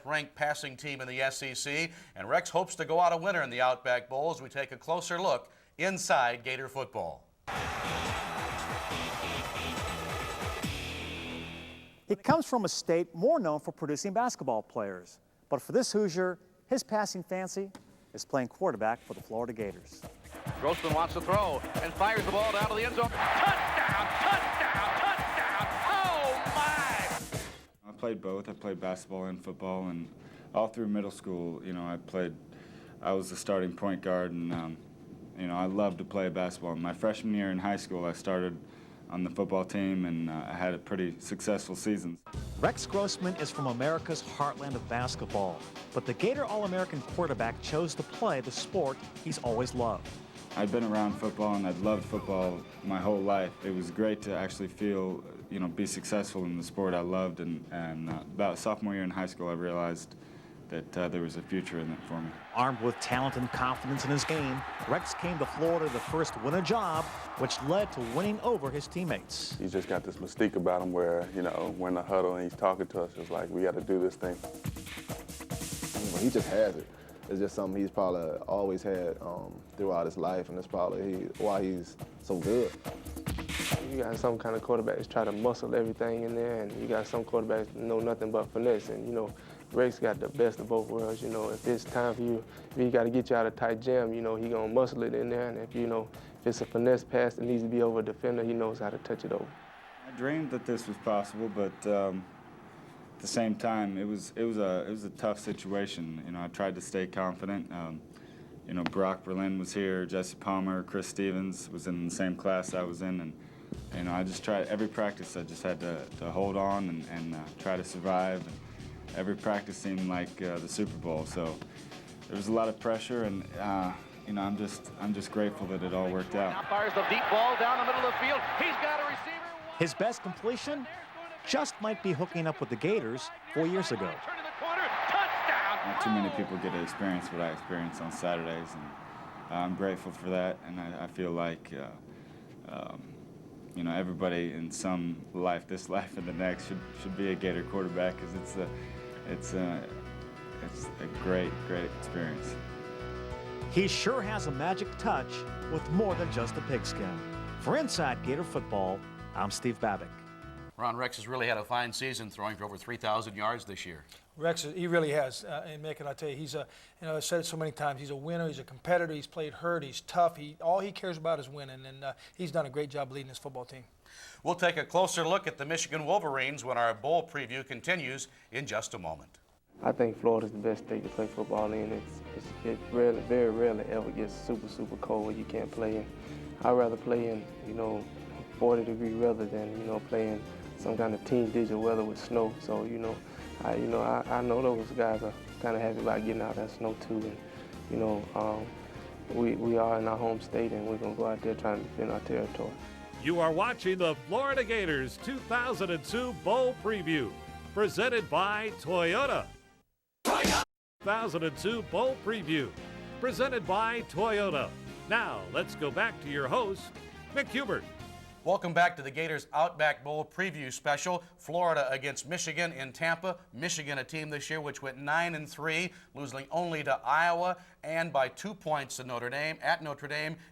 Ranked passing team in the SEC, and Rex hopes to go out a winner in the Outback Bowl as we take a closer look inside Gator football. He comes from a state more known for producing basketball players, but for this Hoosier, his passing fancy is playing quarterback for the Florida Gators. Grossman wants to throw and fires the ball down to the end zone. Touchdown, touchdown, touchdown! Oh my! I played both. I played basketball and football, and all through middle school, I was the starting point guard, and I loved to play basketball. My freshman year in high school, I started on the football team, and I had a pretty successful season. Rex Grossman is from America's heartland of basketball, but the Gator All-American quarterback chose to play the sport he's always loved. I'd been around football, and I'd loved football my whole life. It was great to actually feel, be successful in the sport I loved, and about sophomore year in high school, I realized that there was a future in it for me. Armed with talent and confidence in his game, Rex came to Florida to first win a job, which led to winning over his teammates. He's just got this mystique about him where, we're in the huddle and he's talking to us, it's like, we got to do this thing. He just has it. It's just something he's probably always had throughout his life, and that's probably why he's so good. You got some kind of quarterbacks try to muscle everything in there, and you got some quarterbacks know nothing but finesse. And Rex got the best of both worlds. If it's time for you, if he got to get you out of tight jam, he gonna muscle it in there. And if if it's a finesse pass that needs to be over a defender, he knows how to touch it over. I dreamed that this was possible, but at the same time, it was a tough situation. I tried to stay confident. Brock Berlin was here, Jesse Palmer, Chris Stevens was in the same class I was in, and I just tried every practice. I just had to hold on and try to survive. And every practice seemed like the Super Bowl, so there was a lot of pressure, and I'm just grateful that it all worked out. Now fires the deep ball down the middle of the field. He's got a receiver. His best completion just might be hooking up with the Gators 4 years ago. Turn to the corner. Touchdown. Not too many people get to experience what I experienced on Saturdays, and I'm grateful for that. And I feel like, everybody in some life, this life and the next, should be a Gator quarterback, because it's a great experience. He sure has a magic touch with more than just a pigskin. For Inside Gator Football, I'm Steve Babick. Ron, Rex has really had a fine season, throwing for over 3,000 yards this year. Rex, he really has. And Mick, and I tell you, he's I've said it so many times, he's a winner, he's a competitor, he's played hurt, he's tough. All he cares about is winning, and he's done a great job leading his football team. We'll take a closer look at the Michigan Wolverines when our bowl preview continues in just a moment. I think Florida's the best state to play football in. It rarely, very rarely ever gets super cold where you can't play in. I'd rather play in, 40-degree weather than, playing some kind of teen-digit weather with snow. So, I know those guys are kind of happy about getting out that snow too. And, we are in our home state, and we're going to go out there trying to defend our territory. You are watching the Florida Gators 2002 Bowl Preview, presented by Toyota. 2002 Bowl Preview, presented by Toyota. Now, let's go back to your host, Mick Hubert. Welcome back to the Gators Outback Bowl preview special. Florida against Michigan in Tampa. Michigan, a team this year which went 9-3, losing only to Iowa, and by 2 points to Notre Dame,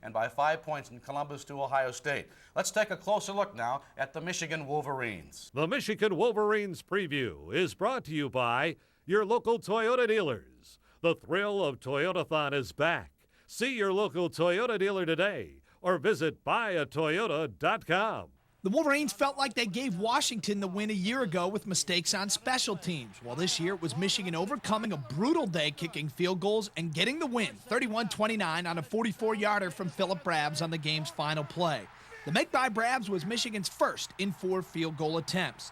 and by 5 points in Columbus to Ohio State. Let's take a closer look now at the Michigan Wolverines. The Michigan Wolverines preview is brought to you by your local Toyota dealers. The thrill of Toyotathon is back. See your local Toyota dealer today, or visit buyatoyota.com. The Wolverines felt like they gave Washington the win a year ago with mistakes on special teams. While this year it was Michigan overcoming a brutal day kicking field goals and getting the win, 31-29 on a 44-yarder from Philip Brabs on the game's final play. The make by Brabs was Michigan's first in 4 field goal attempts.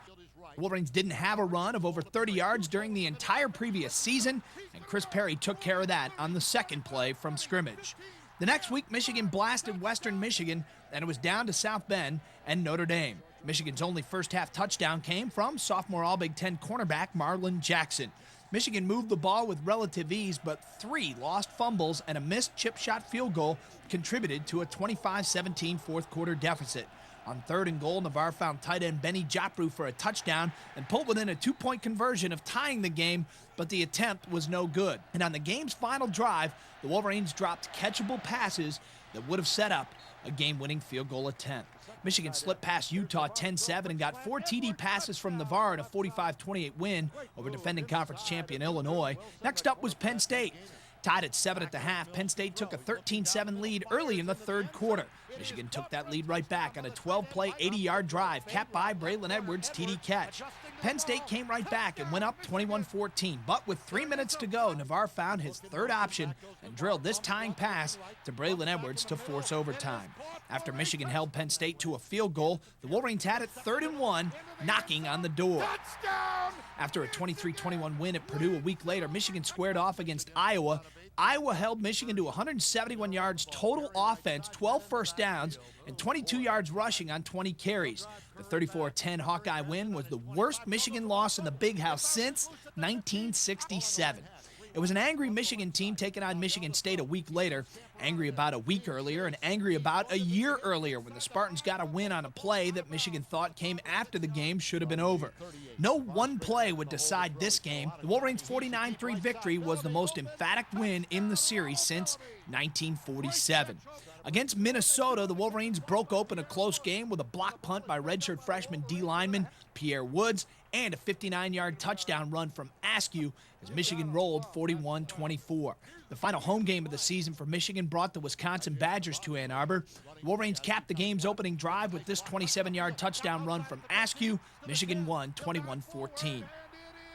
The Wolverines didn't have a run of over 30 yards during the entire previous season, and Chris Perry took care of that on the second play from scrimmage. The next week, Michigan blasted Western Michigan, and it was down to South Bend and Notre Dame. Michigan's only first-half touchdown came from sophomore All-Big Ten cornerback Marlon Jackson. Michigan moved the ball with relative ease, but 3 lost fumbles and a missed chip shot field goal contributed to a 25-17 fourth-quarter deficit. On 3rd and goal, Navarre found tight end Benny Japru for a touchdown and pulled within a 2-point conversion of tying the game, but the attempt was no good. And on the game's final drive, the Wolverines dropped catchable passes that would have set up a game-winning field goal attempt. Michigan slipped past Utah 10-7 and got 4 TD passes from Navarre in a 45-28 win over defending conference champion Illinois. Next up was Penn State. Tied at 7 at the half, Penn State took a 13-7 lead early in the 3rd quarter. Michigan took that lead right back on a 12-play, 80-yard drive, capped by Braylon Edwards' TD catch. Penn State came right back and went up 21-14, but with 3 minutes to go, Navarre found his 3rd option and drilled this tying pass to Braylon Edwards to force overtime. After Michigan held Penn State to a field goal, the Wolverines had it 3rd and 1, knocking on the door. Touchdown! After a 23-21 win at Purdue a week later, Michigan squared off against Iowa. Iowa held Michigan to 171 yards total offense, 12 first downs, and 22 yards rushing on 20 carries. The 34-10 Hawkeye win was the worst Michigan loss in the Big House since 1967. It was an angry Michigan team taking on Michigan State a week later, angry about a week earlier and angry about a year earlier when the Spartans got a win on a play that Michigan thought came after the game should have been over. No one play would decide this game. The Wolverines' 49-3 victory was the most emphatic win in the series since 1947. Against Minnesota, the Wolverines broke open a close game with a block punt by redshirt freshman D lineman Pierre Woods and a 59-yard touchdown run from Askew as Michigan rolled 41-24. The final home game of the season for Michigan brought the Wisconsin Badgers to Ann Arbor. The Wolverines capped the game's opening drive with this 27-yard touchdown run from Askew. Michigan won 21-14.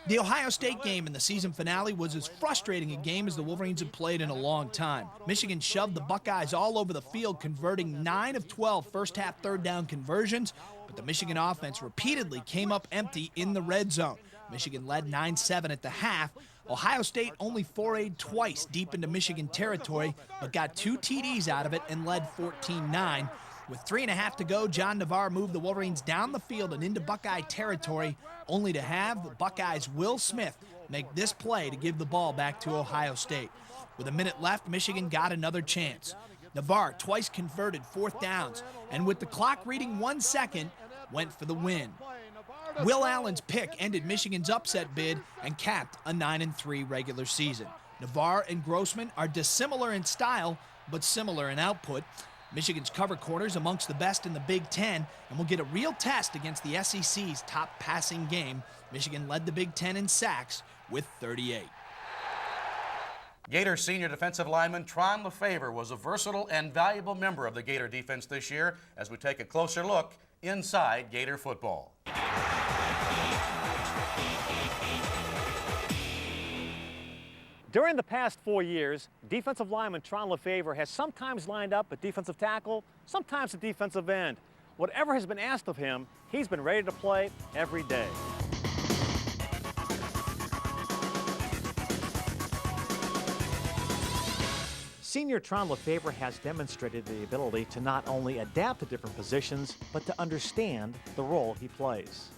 The Ohio State game in the season finale was as frustrating a game as the Wolverines had played in a long time. Michigan shoved the Buckeyes all over the field, converting 9 of 12 first-half third-down conversions, but the Michigan offense repeatedly came up empty in the red zone. Michigan led 9-7 at the half. Ohio State only forayed twice deep into Michigan territory, but got 2 TDs out of it and led 14-9. With 3.5 to go, John Navarre moved the Wolverines down the field and into Buckeye territory, only to have the Buckeyes' Will Smith make this play to give the ball back to Ohio State. With a minute left, Michigan got another chance. Navarre twice converted 4th downs, and with the clock reading 1 second, went for the win. Will Allen's pick ended Michigan's upset bid and capped a 9-3 regular season. Navarre and Grossman are dissimilar in style, but similar in output. Michigan's cover corners amongst the best in the Big Ten and will get a real test against the SEC's top passing game. Michigan led the Big Ten in sacks with 38. Gator senior defensive lineman Tron Lefaver was a versatile and valuable member of the Gator defense this year as we take a closer look inside Gator football. During the past 4 years, defensive lineman Tron Lefaver has sometimes lined up at defensive tackle, sometimes at defensive end. Whatever has been asked of him, he's been ready to play every day. Senior Tron Lefaver has demonstrated the ability to not only adapt to different positions, but to understand the role he plays.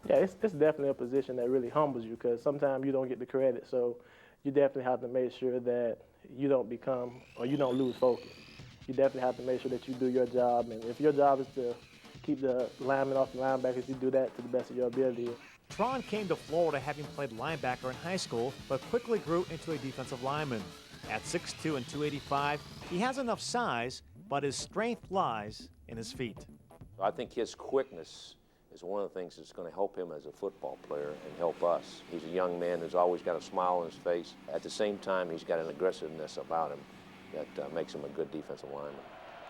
Yeah, it's definitely a position that really humbles you because sometimes you don't get the credit. So you definitely have to make sure that you don't become or you don't lose focus. You definitely have to make sure that you do your job. And if your job is to keep the linemen off the linebackers, you do that to the best of your ability. Tron came to Florida having played linebacker in high school, but quickly grew into a defensive lineman. At 6'2" and 285, he has enough size, but his strength lies in his feet. I think his quickness is one of the things that's going to help him as a football player and help us. He's a young man who's always got a smile on his face. At the same time, he's got an aggressiveness about him that makes him a good defensive lineman.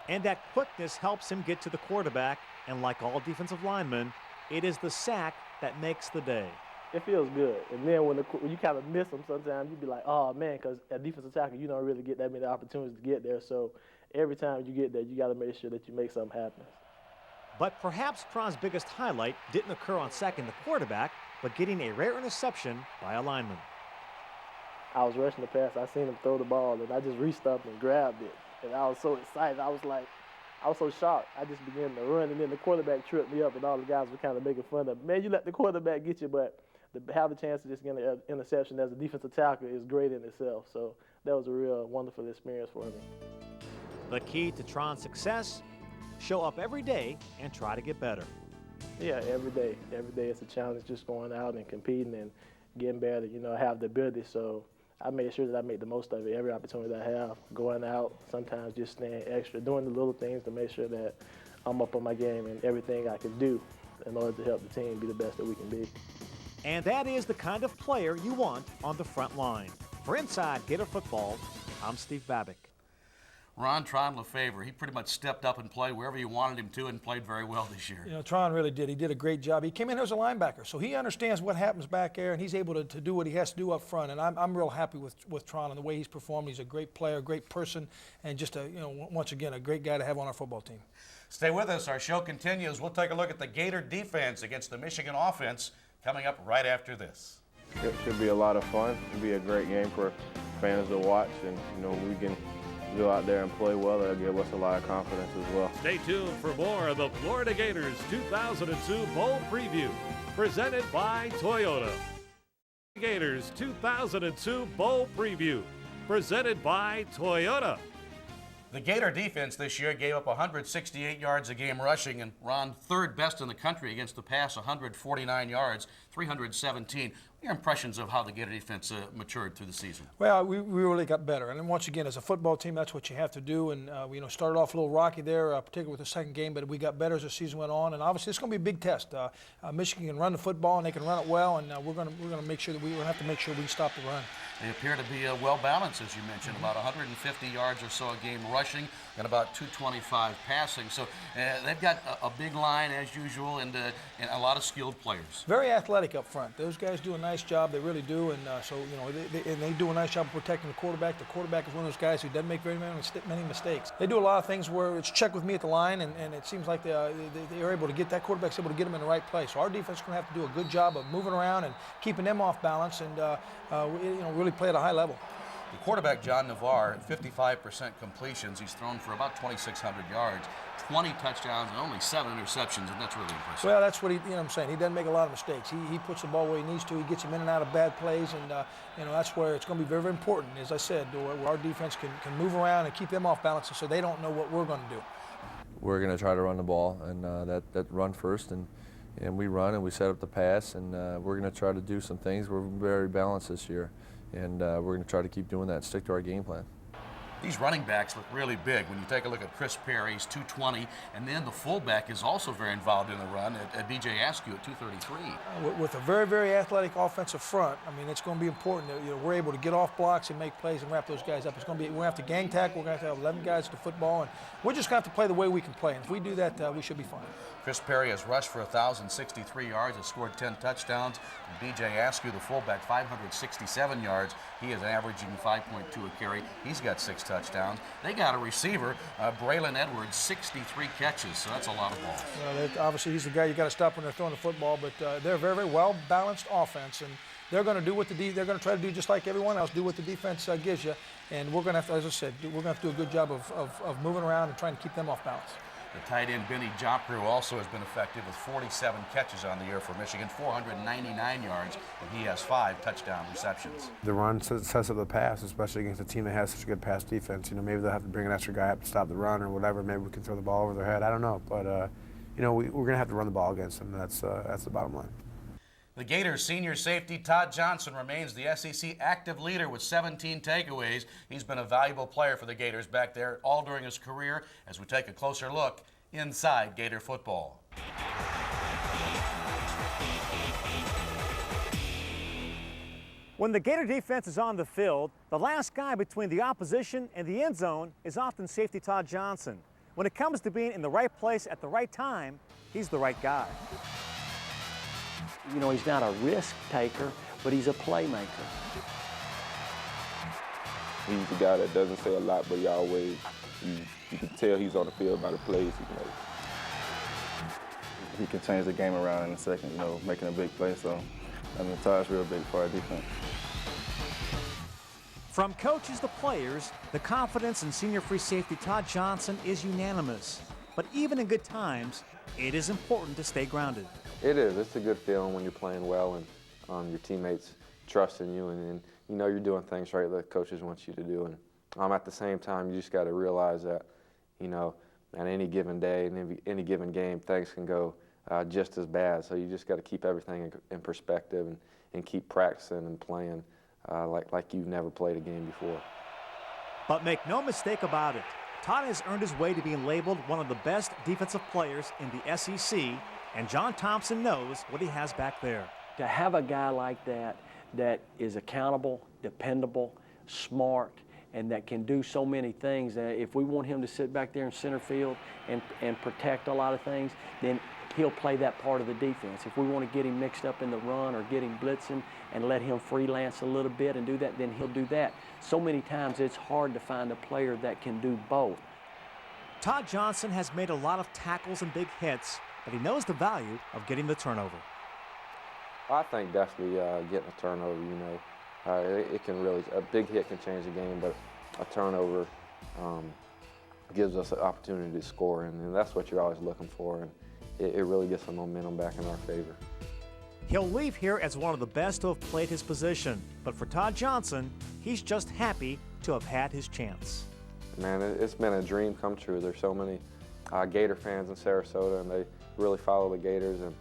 And that quickness helps him get to the quarterback, and like all defensive linemen, it is the sack that makes the day. It feels good. And then when you kind of miss them sometimes, you be like, oh, man, because at defensive tackle, you don't really get that many opportunities to get there. So every time you get there, you got to make sure that you make something happen. But perhaps Tron's bigged highlight didn't occur on sacking the quarterback, but getting a rare interception by a lineman. I was rushing the pass. I seen him throw the ball, and I just reached up and grabbed it. And I was so excited. I was so shocked. I just began to run, and then the quarterback tripped me up, and all the guys were kind of making fun of me. Man, you let the quarterback get you, but to have a chance to just get an interception as a defensive tackle is great in itself. So that was a real wonderful experience for me. The key to Tron's success, show up every day and try to get better. Yeah, every day. Every day it's a challenge, just going out and competing and getting better. You know, I have the ability, so I make sure that I make the most of it, every opportunity I have, going out, sometimes just staying extra, doing the little things to make sure that I'm up on my game and everything I can do in order to help the team be the best that we can be. And that is the kind of player you want on the front line. For Inside Gator Football, I'm Steve Babick. Ron Tron Lefaver, he pretty much stepped up and played wherever you wanted him to and played very well this year. You know, Tron really did. He did a great job. He came in as a linebacker, so he understands what happens back there, and he's able to do what he has to do up front. And I'm real happy with Tron and the way he's performed. He's a great player, great person, and just once again, a great guy to have on our football team. Stay with us. Our show continues. We'll take a look at the Gator defense against the Michigan offense coming up right after this. It should be a lot of fun. It'll be a great game for fans to watch, and we can go out there and play well. That'll give us a lot of confidence as well. Stay tuned for more of the Florida Gators 2002 Bowl Preview, presented by Toyota. Gators 2002 Bowl Preview, presented by Toyota. The Gator defense this year gave up 168 yards a game rushing, and Ron, third best in the country against the pass, 149 yards, 317. Your impressions of how the Gator defense matured through the season? Well, we really got better. And then once again, as a football team, that's what you have to do. And we started off a little rocky there, particularly with the second game, but we got better as the season went on. And obviously, it's going to be a big test. Michigan can run the football, and they can run it well. And we're going to make sure that we're going to have to make sure we stop the run. They appear to be well balanced, as you mentioned, about 150 yards or so a game rushing and about 225 passing. So they've got a big line as usual and a lot of skilled players. Very athletic up front. Those guys do a nice job. They really do. And they do a nice job of protecting the quarterback. The quarterback is one of those guys who doesn't make very many mistakes. They do a lot of things where it's check with me at the line, and it seems like they're able to get that quarterback's able to get them in the right place. So our defense is going to have to do a good job of moving around and keeping them off balance and really play at a high level. The quarterback, John Navarre, 55% completions. He's thrown for about 2,600 yards, 20 touchdowns, and only 7 interceptions, and that's really impressive. Well, that's what I'm saying. He doesn't make a lot of mistakes. He puts the ball where he needs to. He gets him in and out of bad plays, and that's where it's going to be very, very important. As I said, our defense can move around and keep them off balance so they don't know what we're going to do. We're going to try to run the ball, and that run first, and we run and we set up the pass, and we're going to try to do some things. We're very balanced this year, and we're going to try to keep doing that and stick to our game plan. These running backs look really big. When you take a look at Chris Perry, he's 220, and then the fullback is also very involved in the run at B.J. Askew at 233. With a very, very athletic offensive front, I mean, it's going to be important that we're able to get off blocks and make plays and wrap those guys up. It's going to be, we're going to have to gang tackle. We're going to have 11 guys to football, and we're just going to have to play the way we can play. And if we do that, we should be fine. Chris Perry has rushed for 1,063 yards, has scored 10 touchdowns. B.J. Askew, the fullback, 567 yards. He is averaging 5.2 a carry. He's got 6 touchdowns. They got a receiver, Braylon Edwards, 63 catches, so that's a lot of balls. Obviously, he's the guy you got to stop when they're throwing the football, but they're a very, very well-balanced offense, and they're going to do what they're going to try to do just like everyone else, do what the defense gives you, and we're going to have to, as I said, we're going to have to do a good job of moving around and trying to keep them off balance. The tight end, Benny Jopru, also has been effective with 47 catches on the year for Michigan, 499 yards, and he has 5 touchdown receptions. The run sets up the pass, especially against a team that has such a good pass defense. Maybe they'll have to bring an extra guy up to stop the run or whatever. Maybe we can throw the ball over their head. I don't know, but we're going to have to run the ball against them. That's the bottom line. The Gators' senior safety, Todd Johnson, remains the SEC active leader with 17 takeaways. He's been a valuable player for the Gators back there all during his career as we take a closer look inside Gator football. When the Gator defense is on the field, the last guy between the opposition and the end zone is often safety Todd Johnson. When it comes to being in the right place at the right time, he's the right guy. He's not a risk taker, but he's a playmaker. He's the guy that doesn't say a lot, but you can tell he's on the field by the plays he makes. He can change the game around in a second, making a big play. So, Todd's real big for our defense. From coaches to players, the confidence in senior free safety Todd Johnson is unanimous. But even in good times, it is important to stay grounded. It is. It's a good feeling when you're playing well and your teammates trust in you and you're doing things right that coaches want you to do. And at the same time, you just got to realize that, and any given day and any given game, things can go just as bad. So you just got to keep everything in perspective and keep practicing and playing like you've never played a game before. But make no mistake about it, Todd has earned his way to being labeled one of the best defensive players in the SEC, and John Thompson knows what he has back there. To have a guy like that that is accountable, dependable, smart, and that can do so many things, if we want him to sit back there in center field and protect a lot of things, then he'll play that part of the defense. If we want to get him mixed up in the run or get him blitzing and let him freelance a little bit and do that, then he'll do that. So many times it's hard to find a player that can do both. Todd Johnson has made a lot of tackles and big hits, but he knows the value of getting the turnover. I think definitely getting a turnover, you know, it can really, a big hit can change the game, but a turnover gives us an opportunity to score, and that's what you're always looking for, and it really gets the momentum back in our favor. He'll leave here as one of the best to have played his position, but for Todd Johnson, he's just happy to have had his chance. Man, it's been a dream come true. There's so many Gator fans in Sarasota, and they really follow the Gators, and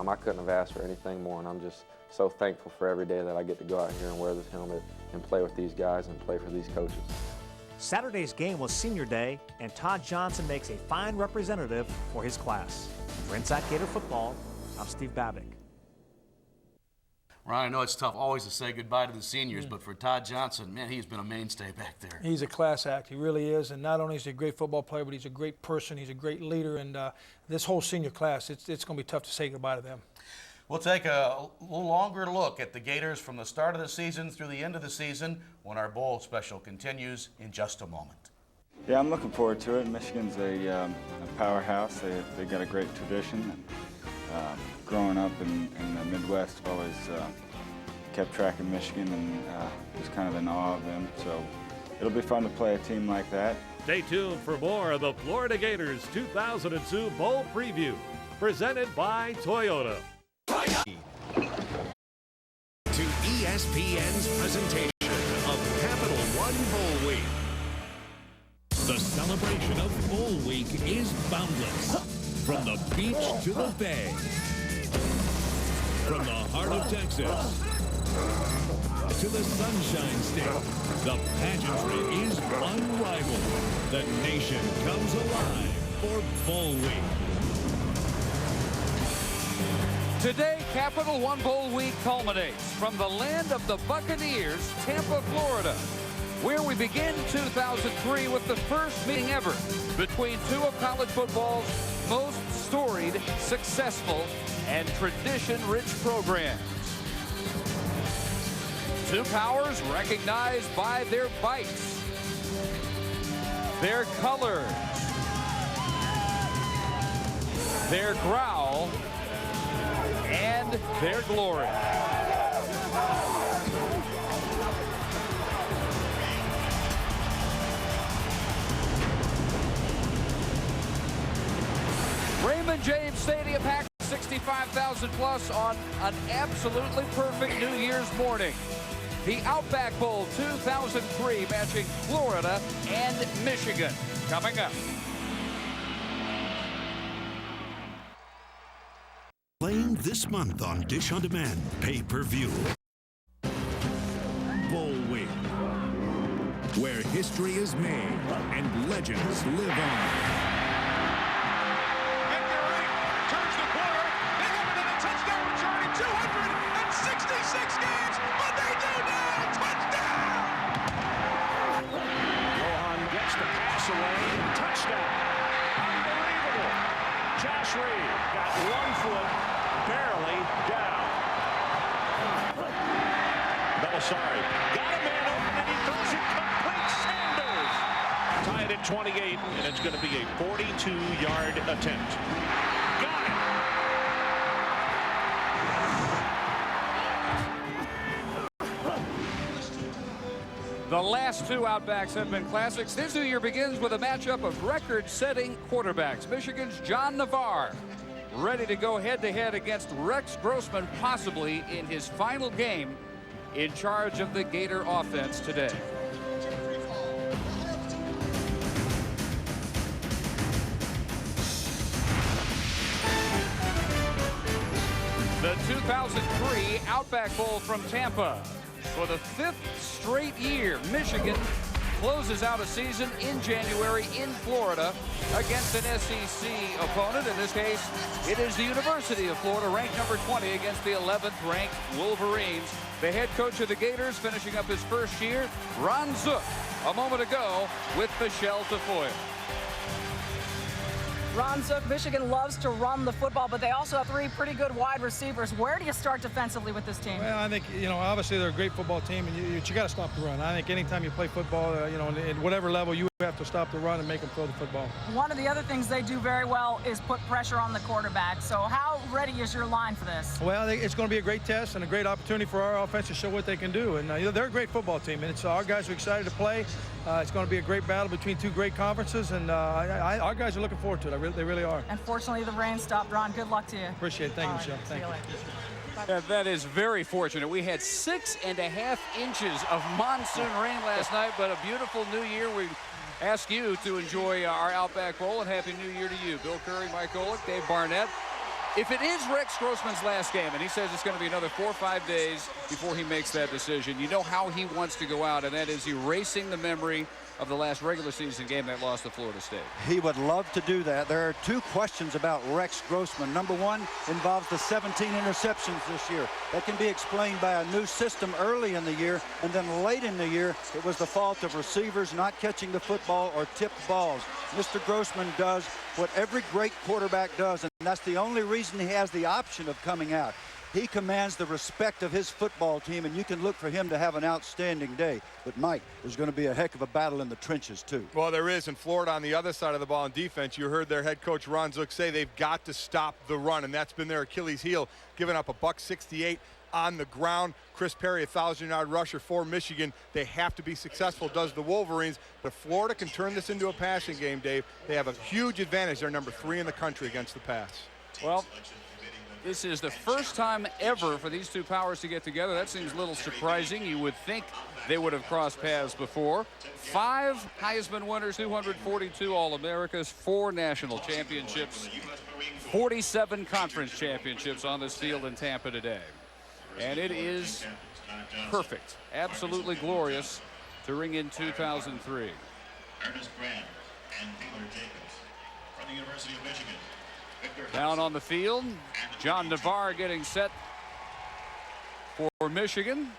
I couldn't have asked for anything more, and I'm just so thankful for every day that I get to go out here and wear this helmet and play with these guys and play for these coaches. Saturday's game was senior day, and Todd Johnson makes a fine representative for his class. For Inside Gator Football, I'm Steve Babick. Ron, I know it's tough always to say goodbye to the seniors, but for Todd Johnson, man, he's been a mainstay back there. He's a class act. He really is. And not only is he a great football player, but he's a great person. He's a great leader. And this whole senior class, it's going to be tough to say goodbye to them. We'll take a little longer look at the Gators from the start of the season through the end of the season when our bowl special continues in just a moment. Yeah, I'm looking forward to it. Michigan's a powerhouse. They got a great tradition. Growing up in the Midwest, I've always kept track of Michigan and was kind of in awe of them. So it'll be fun to play a team like that. Stay tuned for more of the Florida Gators 2002 Bowl Preview, presented by Toyota. To ESPN's presentation of Capital One Bowl Week. The celebration of Bowl Week is boundless. From the beach to the bay. From the heart of Texas to the Sunshine State, the pageantry is unrivaled. The nation comes alive for Bowl Week. Today, Capital One Bowl Week culminates from the land of the Buccaneers, Tampa, Florida, where we begin 2003 with the first meeting ever between two of college football's most storied, successful, and tradition-rich programs. Two powers recognized by their bites, their colors, their growl, and their glory. Raymond James Stadium packed 65,000 plus on an absolutely perfect New Year's morning. The Outback Bowl 2003 matching Florida and Michigan. Coming up. Playing this month on Dish on Demand pay-per-view. Bowl Week, where history is made and legends live on. Got 1 foot barely down. Belisari got a man open and he throws it complete. Sanders tied at 28, and it's going to be a 42-yard attempt. Got it. The last two Outbacks have been classics. This new year begins with a matchup of record-setting quarterbacks. Michigan's John Navarre ready to go head-to-head against Rex Grossman, possibly in his final game in charge of the Gator offense today. The 2003 Outback Bowl from Tampa. For the 5th straight year, Michigan closes out a season in January in Florida against an SEC opponent. In this case, it is the University of Florida, ranked number 20 against the 11th ranked Wolverines. The head coach of the Gators finishing up his first year, Ron Zook, a moment ago with Michelle Tafoya. Ron Zook, Michigan loves to run the football, but they also have 3 pretty good wide receivers. Where do you start defensively with this team? Well, I think, obviously they're a great football team, and you got to stop the run. I think anytime you play football, at whatever level, you have to stop the run and make them throw the football. One of the other things they do very well is put pressure on the quarterback. So how ready is your line for this? Well, it's going to be a great test and a great opportunity for our offense to show what they can do. And they're a great football team, and our guys are excited to play. It's going to be a great battle between 2 great conferences, and our guys are looking forward to it. They really are. Unfortunately, the rain stopped. Ron, good luck to you. Appreciate it. Thank you, Michelle. Thank you. Yeah, that is very fortunate. We had 6.5 inches of monsoon rain last night, but a beautiful new year. We ask you to enjoy our Outback Bowl, and Happy New Year to you. Bill Curry, Mike Golick, Dave Barnett. If it is Rex Grossman's last game, and he says it's going to be another 4 or 5 days before he makes that decision, you know how he wants to go out, and that is erasing the memory of the last regular season game that lost to Florida State. He would love to do that. There are 2 questions about Rex Grossman. Number 1 involves the 17 interceptions this year. That can be explained by a new system early in the year, and then late in the year, it was the fault of receivers not catching the football or tipped balls. Mr. Grossman does what every great quarterback does, and that's the only reason he has the option of coming out. He commands the respect of his football team, and you can look for him to have an outstanding day. But, Mike, there's going to be a heck of a battle in the trenches, too. Well, there is. In Florida, on the other side of the ball in defense, you heard their head coach, Ron Zook, say they've got to stop the run, and that's been their Achilles heel, giving up a $168 on the ground. Chris Perry, a 1,000-yard rusher for Michigan. They have to be successful, does the Wolverines. But Florida can turn this into a passing game, Dave. They have a huge advantage. They're number 3 in the country against the pass. Well, this is the first time ever for these 2 powers to get together. That seems a little surprising. You would think they would have crossed paths before. 5 Heisman winners, 242 All-Americas, 4 national championships, 47 conference championships on this field in Tampa today. And it is perfect, absolutely glorious to ring in 2003. Ernest Grant and Taylor Jacobs from the University of Michigan. Down on the field, John Navarre getting set for Michigan.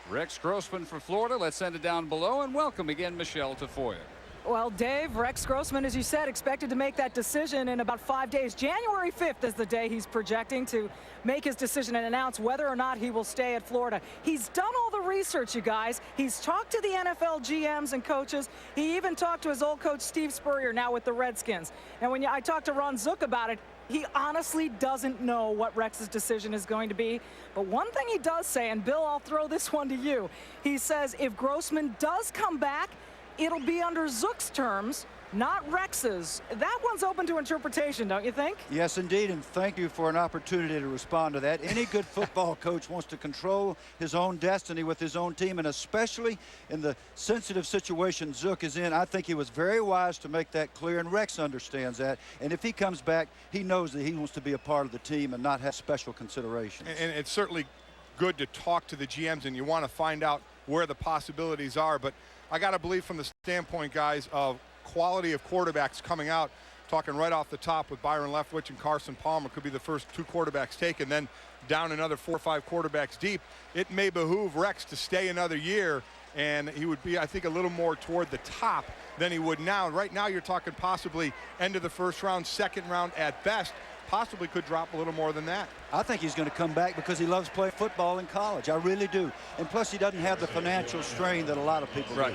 Rex Grossman for Florida. Let's send it down below and welcome again Michelle Tafoya. Well, Dave, Rex Grossman, as you said, expected to make that decision in about 5 days. January 5th is the day he's projecting to make his decision and announce whether or not he will stay at Florida. He's done all the research, you guys. He's talked to the NFL GMs and coaches. He even talked to his old coach, Steve Spurrier, now with the Redskins. And when I talked to Ron Zook about it, he honestly doesn't know what Rex's decision is going to be. But one thing he does say, and Bill, I'll throw this one to you. He says if Grossman does come back, it'll be under Zook's terms, not Rex's. That one's open to interpretation, don't you think? Yes, indeed, and thank you for an opportunity to respond to that. Any good football coach wants to control his own destiny with his own team, and especially in the sensitive situation Zook is in. I think he was very wise to make that clear, and Rex understands that. And if he comes back, he knows that he wants to be a part of the team and not have special considerations. And it's certainly good to talk to the GMs, and you want to find out where the possibilities are. But I got to believe from the standpoint, guys, of quality of quarterbacks coming out, talking right off the top with Byron Leftwich and Carson Palmer, could be the first 2 quarterbacks taken, then down another 4 or 5 quarterbacks deep. It may behoove Rex to stay another year, and he would be, I think, a little more toward the top than he would now. Right now, you're talking possibly end of the 1st round, 2nd round at best. Possibly could drop a little more than that. I think he's going to come back because he loves playing football in college. I really do. And plus, he doesn't have the financial strain that a lot of people do.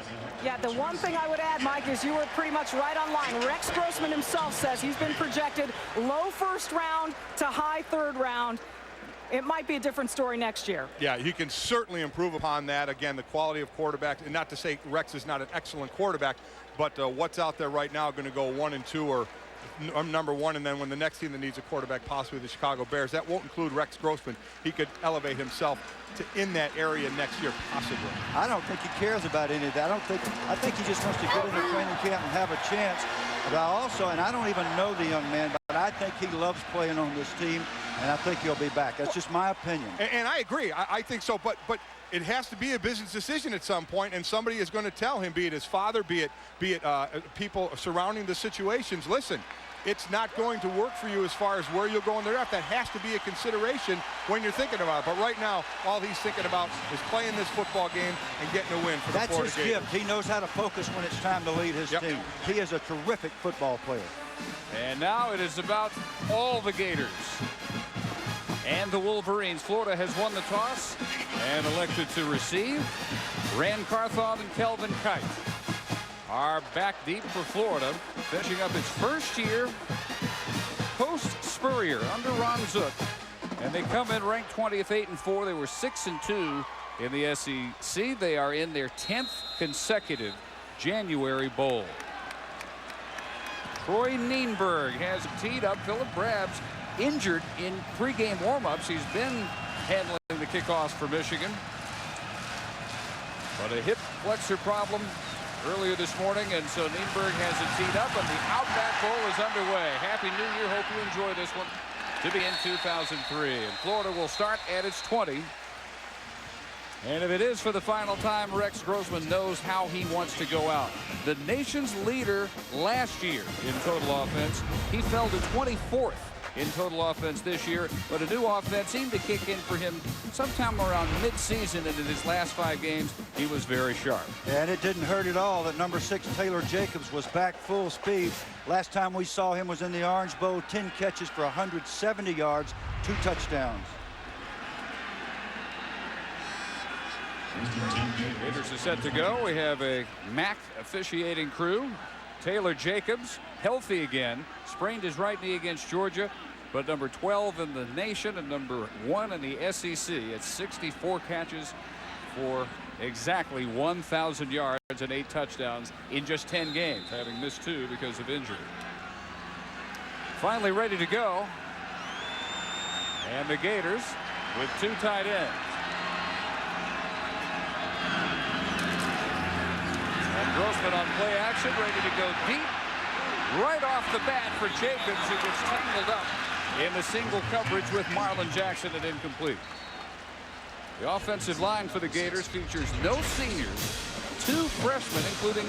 Yeah, the one thing I would add, Mike, is you were pretty much right on line. Rex Grossman himself says he's been projected low 1st round to high 3rd round. It might be a different story next year. Yeah, he can certainly improve upon that. Again, the quality of quarterbacks, and not to say Rex is not an excellent quarterback, but what's out there right now going to go 1 and 2 or number 1, and then when the next team that needs a quarterback, possibly the Chicago Bears, that won't include Rex Grossman. He could elevate himself to in that area next year, possibly. I don't think he cares about any of that. I think he just wants to get in the training camp and have a chance. But I also, and I don't even know the young man, but I think he loves playing on this team. and I think he'll be back. That's just my opinion. And I agree. I think so. But it has to be a business decision at some point, and somebody is going to tell him, be it his father, be it people surrounding the situations. Listen, it's not going to work for you as far as where you'll go in the draft. That has to be a consideration when you're thinking about it. But right now, all he's thinking about is playing this football game and getting a win for the Florida Gators. That's his gift. He knows how to focus when it's time to lead his team. He is a terrific football player. And now it is about all the Gators and the Wolverines. Florida has won the toss and elected to receive. Rand Carthon and Kelvin Kite are back deep for Florida, finishing up its first year post-Spurrier under Ron Zook. And they come in ranked 20th, 8-4. They were 6-2 in the SEC. They are in their 10th consecutive January Bowl. Troy Nienberg has teed up. Philip Brabs injured in pregame warmups. He's been handling the kickoffs for Michigan. But a hip flexor problem earlier this morning, and so Nienberg has it teed up, and the Outback Bowl is underway. Happy New Year. Hope you enjoy this one to be in 2003. And Florida will start at its 20. And if it is for the final time, Rex Grossman knows how he wants to go out. The nation's leader last year in total offense. He fell to 24th in total offense this year, but a new offense seemed to kick in for him sometime around mid-season, and in his last 5 games, he was very sharp. And it didn't hurt at all that number 6 Taylor Jacobs was back full speed. Last time we saw him was in the Orange Bowl, 10 catches for 170 yards, 2 touchdowns. Gators are set to go. We have a MAC officiating crew. Taylor Jacobs, healthy again, sprained his right knee against Georgia, but number 12 in the nation and number 1 in the SEC at 64 catches for exactly 1,000 yards and 8 touchdowns in just 10 games, having missed 2 because of injury. Finally ready to go. And the Gators with 2 tight ends. And Grossman on play action, ready to go deep. Right off the bat for Jacobs, who gets tangled up in the single coverage with Marlon Jackson and incomplete. The offensive line for the Gators features no seniors, 2 freshmen, including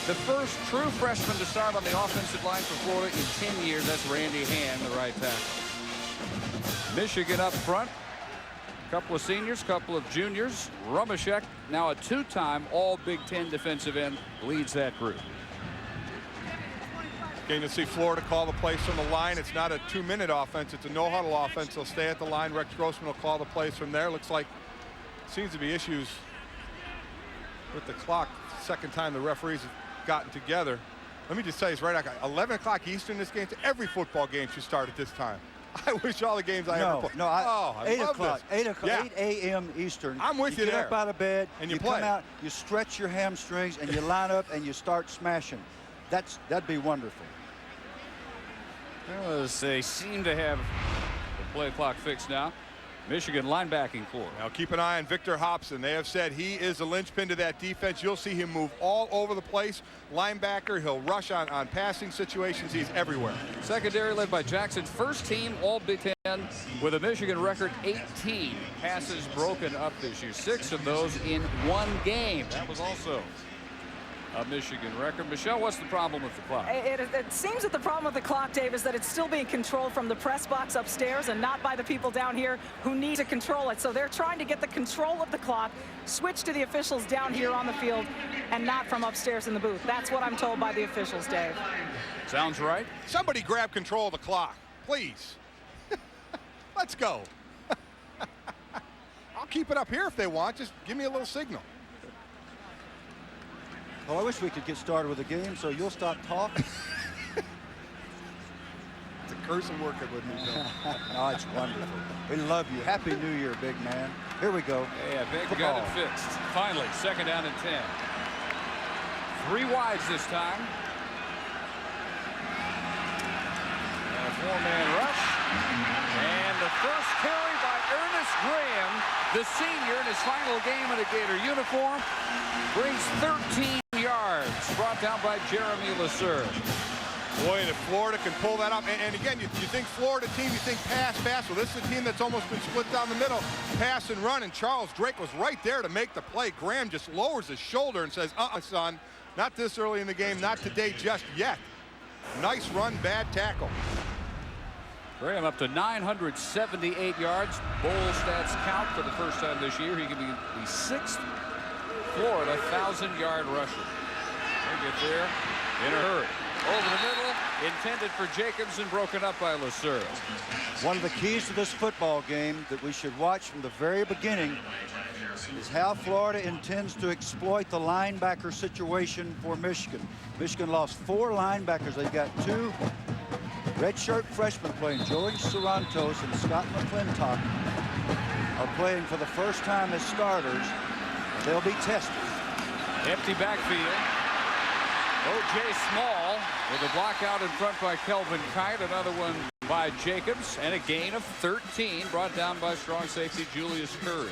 the first true freshman to start on the offensive line for Florida in 10 years. That's Randy Hand, the right tackle. Michigan up front. Couple of seniors, couple of juniors. Rumashek, now a 2-time all Big Ten defensive end, leads that group. Getting to see Florida call the plays from the line. It's not a 2-minute offense. It's a no-huddle offense. They'll stay at the line. Rex Grossman will call the plays from there. Looks like seems to be issues with the clock. Second time the referees have gotten together. Let me just tell you, it's right at 11 o'clock Eastern this game. Every football game should start at this time. I wish all the games I ever played. No, 8 love o'clock, this. 8 o'clock, 8 a.m. Eastern. I'm with you there. there. You get up out of bed, and you come play. out, you stretch your hamstrings, and you line up and you start smashing. That'd be wonderful. Well, they seem to have the play clock fixed now. Michigan linebacking core. Now keep an eye on Victor Hobson. They have said he is the linchpin to that defense. You'll see him move all over the place. Linebacker, he'll rush on passing situations. He's everywhere. Secondary led by Jackson. First team all Big Ten with a Michigan record 18 passes broken up this year. 6 of those in 1 game. That was also a Michigan record. Michelle, what's the problem with the clock? It seems that the problem with the clock, Dave, is that it's still being controlled from the press box upstairs and not by the people down here who need to control it. So they're trying to get the control of the clock switched to the officials down here on the field and not from upstairs in the booth. That's what I'm told by the officials, Dave. Sounds right. Somebody grab control of the clock, please. Let's go. I'll keep it up here if they want. Just give me a little signal. Oh, I wish we could get started with the game so you'll stop talking. It's a curse of working with me, Bill. Oh, it's wonderful. We love you. Happy New Year, big man. Here we go. Yeah, big got it fixed. Finally, 2nd down and 10. 3 wides this time. And a 4-man rush. And the first carry by Ernest Graham, the senior in his final game in a Gator uniform, brings 13 yards, brought down by Jeremy Lasser. Boy, and if Florida can pull that up, and again, you think Florida team, you think pass. Well, this is a team that's almost been split down the middle, pass and run, and Charles Drake was right there to make the play. Graham just lowers his shoulder and says, son, not this early in the game, not today just yet. Nice run, bad tackle. Graham up to 978 yards. Bowl stats count for the first time this year. He can be the 6th Florida 1,000-yard rusher. They get there in a hurry. Over the middle, intended for Jacobs and broken up by Lasura. One of the keys to this football game that we should watch from the very beginning is how Florida intends to exploit the linebacker situation for Michigan. Michigan lost 4 linebackers. They've got 2 redshirt freshmen playing. Joey Sarantos and Scott McClintock are playing for the first time as starters. They'll be tested. Empty backfield. O.J. Small with a block out in front by Kelvin Kite. Another one by Jacobs. And a gain of 13 brought down by strong safety Julius Curry.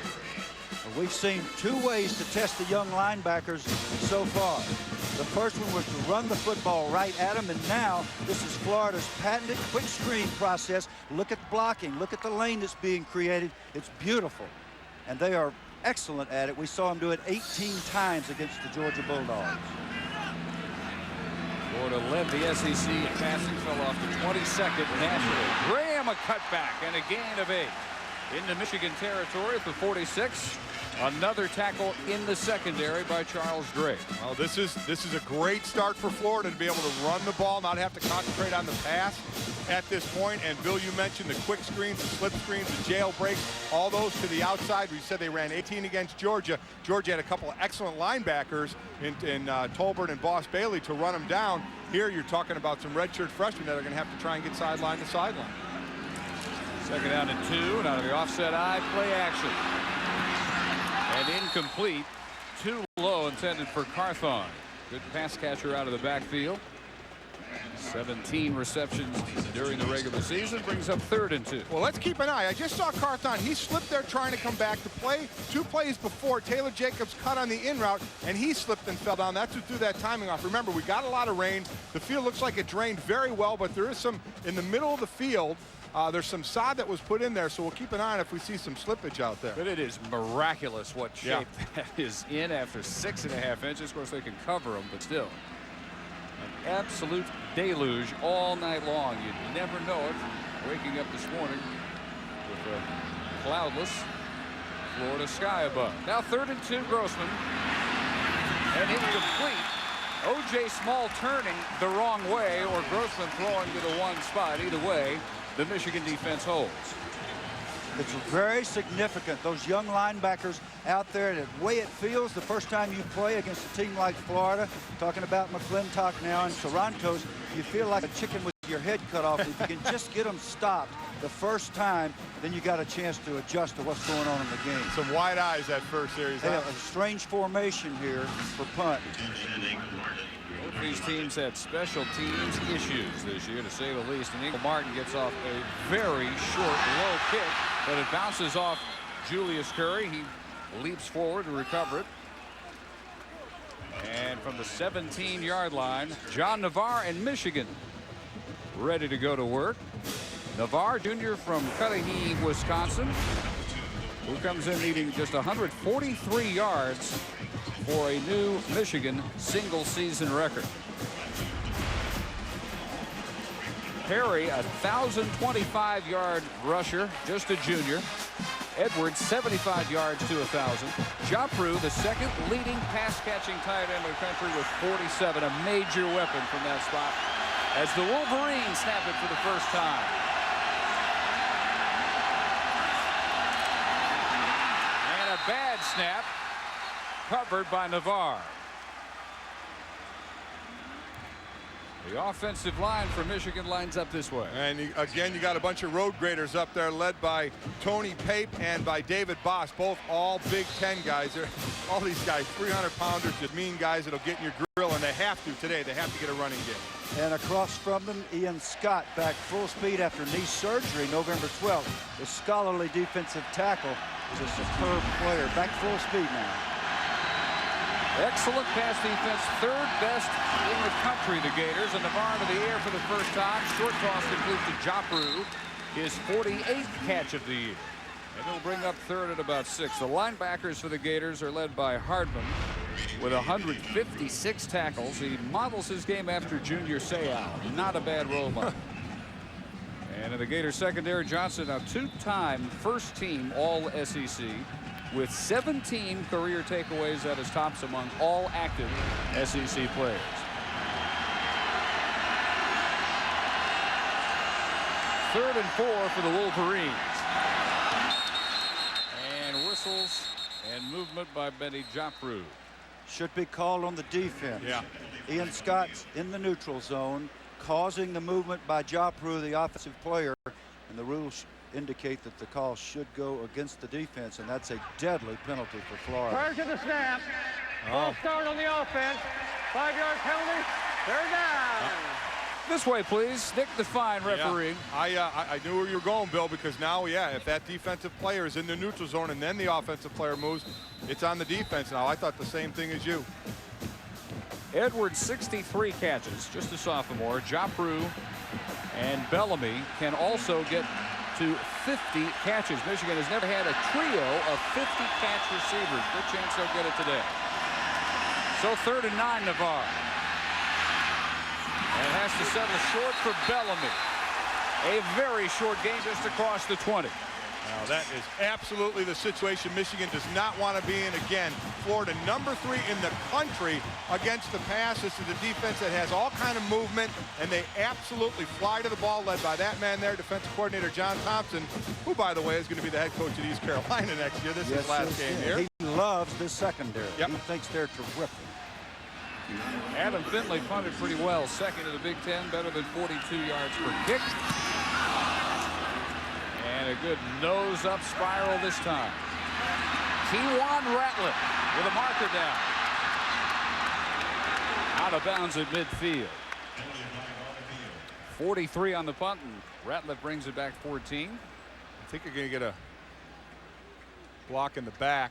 We've seen 2 ways to test the young linebackers so far. The first one was to run the football right at them, and now this is Florida's patented quick screen process. Look at blocking. Look at the lane that's being created. It's beautiful, and they are excellent at it. We saw them do it 18 times against the Georgia Bulldogs. Florida led the SEC in passing, fell off to 22nd nationally. Graham a cutback and a gain of 8. Into Michigan territory for 46. Another tackle in the secondary by Charles Drake. Well, this is a great start for Florida to be able to run the ball, not have to concentrate on the pass at this point. And Bill, you mentioned the quick screens, the slip screens, the jailbreaks, all those to the outside. We said they ran 18 against Georgia. Georgia had a couple of excellent linebackers in Tolbert and Boss Bailey to run them down. Here you're talking about some redshirt freshmen that are going to have to try and get sideline to sideline. Second down and 2, and out of the offset eye, play action. And incomplete. Too low, intended for Carthon. Good pass catcher out of the backfield. 17 receptions during the regular season, brings up 3rd and 2. Well, let's keep an eye. I just saw Carthon. He slipped there trying to come back to play. 2 plays before, Taylor Jacobs cut on the in route, and he slipped and fell down. That's what threw that timing off. Remember, we got a lot of rain. The field looks like it drained very well, but there is some in the middle of the field. There's some sod that was put in there, so we'll keep an eye on if we see some slippage out there. But it is miraculous what shape that is in after 6.5 inches. Of course, they can cover them, but still. An absolute deluge all night long. You'd never know it. Waking up this morning with a cloudless Florida sky above. Now 3rd and 2, Grossman. And incomplete. O.J. Small turning the wrong way, or Grossman throwing to the one spot. Either way, the Michigan defense holds. It's very significant. Those young linebackers out there, the way it feels the first time you play against a team like Florida, talking about McClintock now and Sarantos, you feel like a chicken with your head cut off. If you can just get them stopped the first time, then you got a chance to adjust to what's going on in the game. Some wide eyes that first series. They have a strange formation here for punt. Both these teams had special teams issues this year, to say the least. And Ingle Martin gets off a very short, low kick, but it bounces off Julius Curry. He leaps forward to recover it. And from the 17-yard line, John Navarre and Michigan ready to go to work. Navarre, junior from Cudahy, Wisconsin, who comes in needing just 143 yards for a new Michigan single-season record. Perry, a 1,025-yard rusher, just a junior. Edwards, 75 yards to 1,000. Joffre, the second leading pass-catching tight end in the country with 47, a major weapon from that spot, as the Wolverines snap it for the first time. And a bad snap, covered by Navarre. The offensive line for Michigan lines up this way. And again, you got a bunch of road graders up there led by Tony Pape and by David Boss, both all Big Ten guys. They're, all these guys, 300-pounders, just mean guys that'll get in your grill, and they have to today. They have to get a running game. And across from them, Ian Scott, back full speed after knee surgery November 12th. The scholarly defensive tackle is a superb player, back full speed now. Excellent pass defense, third best in the country, the Gators. And Navarre into the air for the first time. Short toss complete to Jopru, his 48th catch of the year. And it'll bring up third at about 6. The linebackers for the Gators are led by Hardman with 156 tackles. He models his game after Junior Seau. Not a bad role model. And in the Gator secondary, Johnson, a two-time first-team All-SEC with 17 career takeaways at his tops among all active SEC players. Third and 4 for the Wolverines. And whistles and movement by Benny Jopru. Should be called on the defense. Yeah. Ian Scott's in the neutral zone, causing the movement by Jopru, the offensive player, and the rules indicate that the call should go against the defense, and that's a deadly penalty for Florida. Prior to the snap, false start on the offense, 5-yard penalty, third down. This way, please. Nick Define refereeing. Yeah. I knew where you were going, Bill, because now, if that defensive player is in the neutral zone and then the offensive player moves, it's on the defense now. I thought the same thing as you. Edwards, 63 catches, just a sophomore. Jopru and Bellamy can also get to 50 catches. Michigan has never had a trio of 50-catch receivers. Good chance they'll get it today. So third and 9, Navarre. And has to settle short for Bellamy. A very short game just across the 20. Now that is absolutely the situation Michigan does not want to be in again. Florida number 3 in the country against the pass. This is a defense that has all kind of movement, and they absolutely fly to the ball, led by that man there, defensive coordinator John Thompson, who, by the way, is going to be the head coach at East Carolina next year. This is his last game here. He loves this secondary. Yep. He thinks they're terrific. Adam Finley punted pretty well. Second in the Big Ten, better than 42 yards per kick. And a good nose-up spiral this time. Kewan Ratliff with a marker down. Out of bounds at midfield. 43 on the punt, and Ratliff brings it back 14. I think you're going to get a block in the back.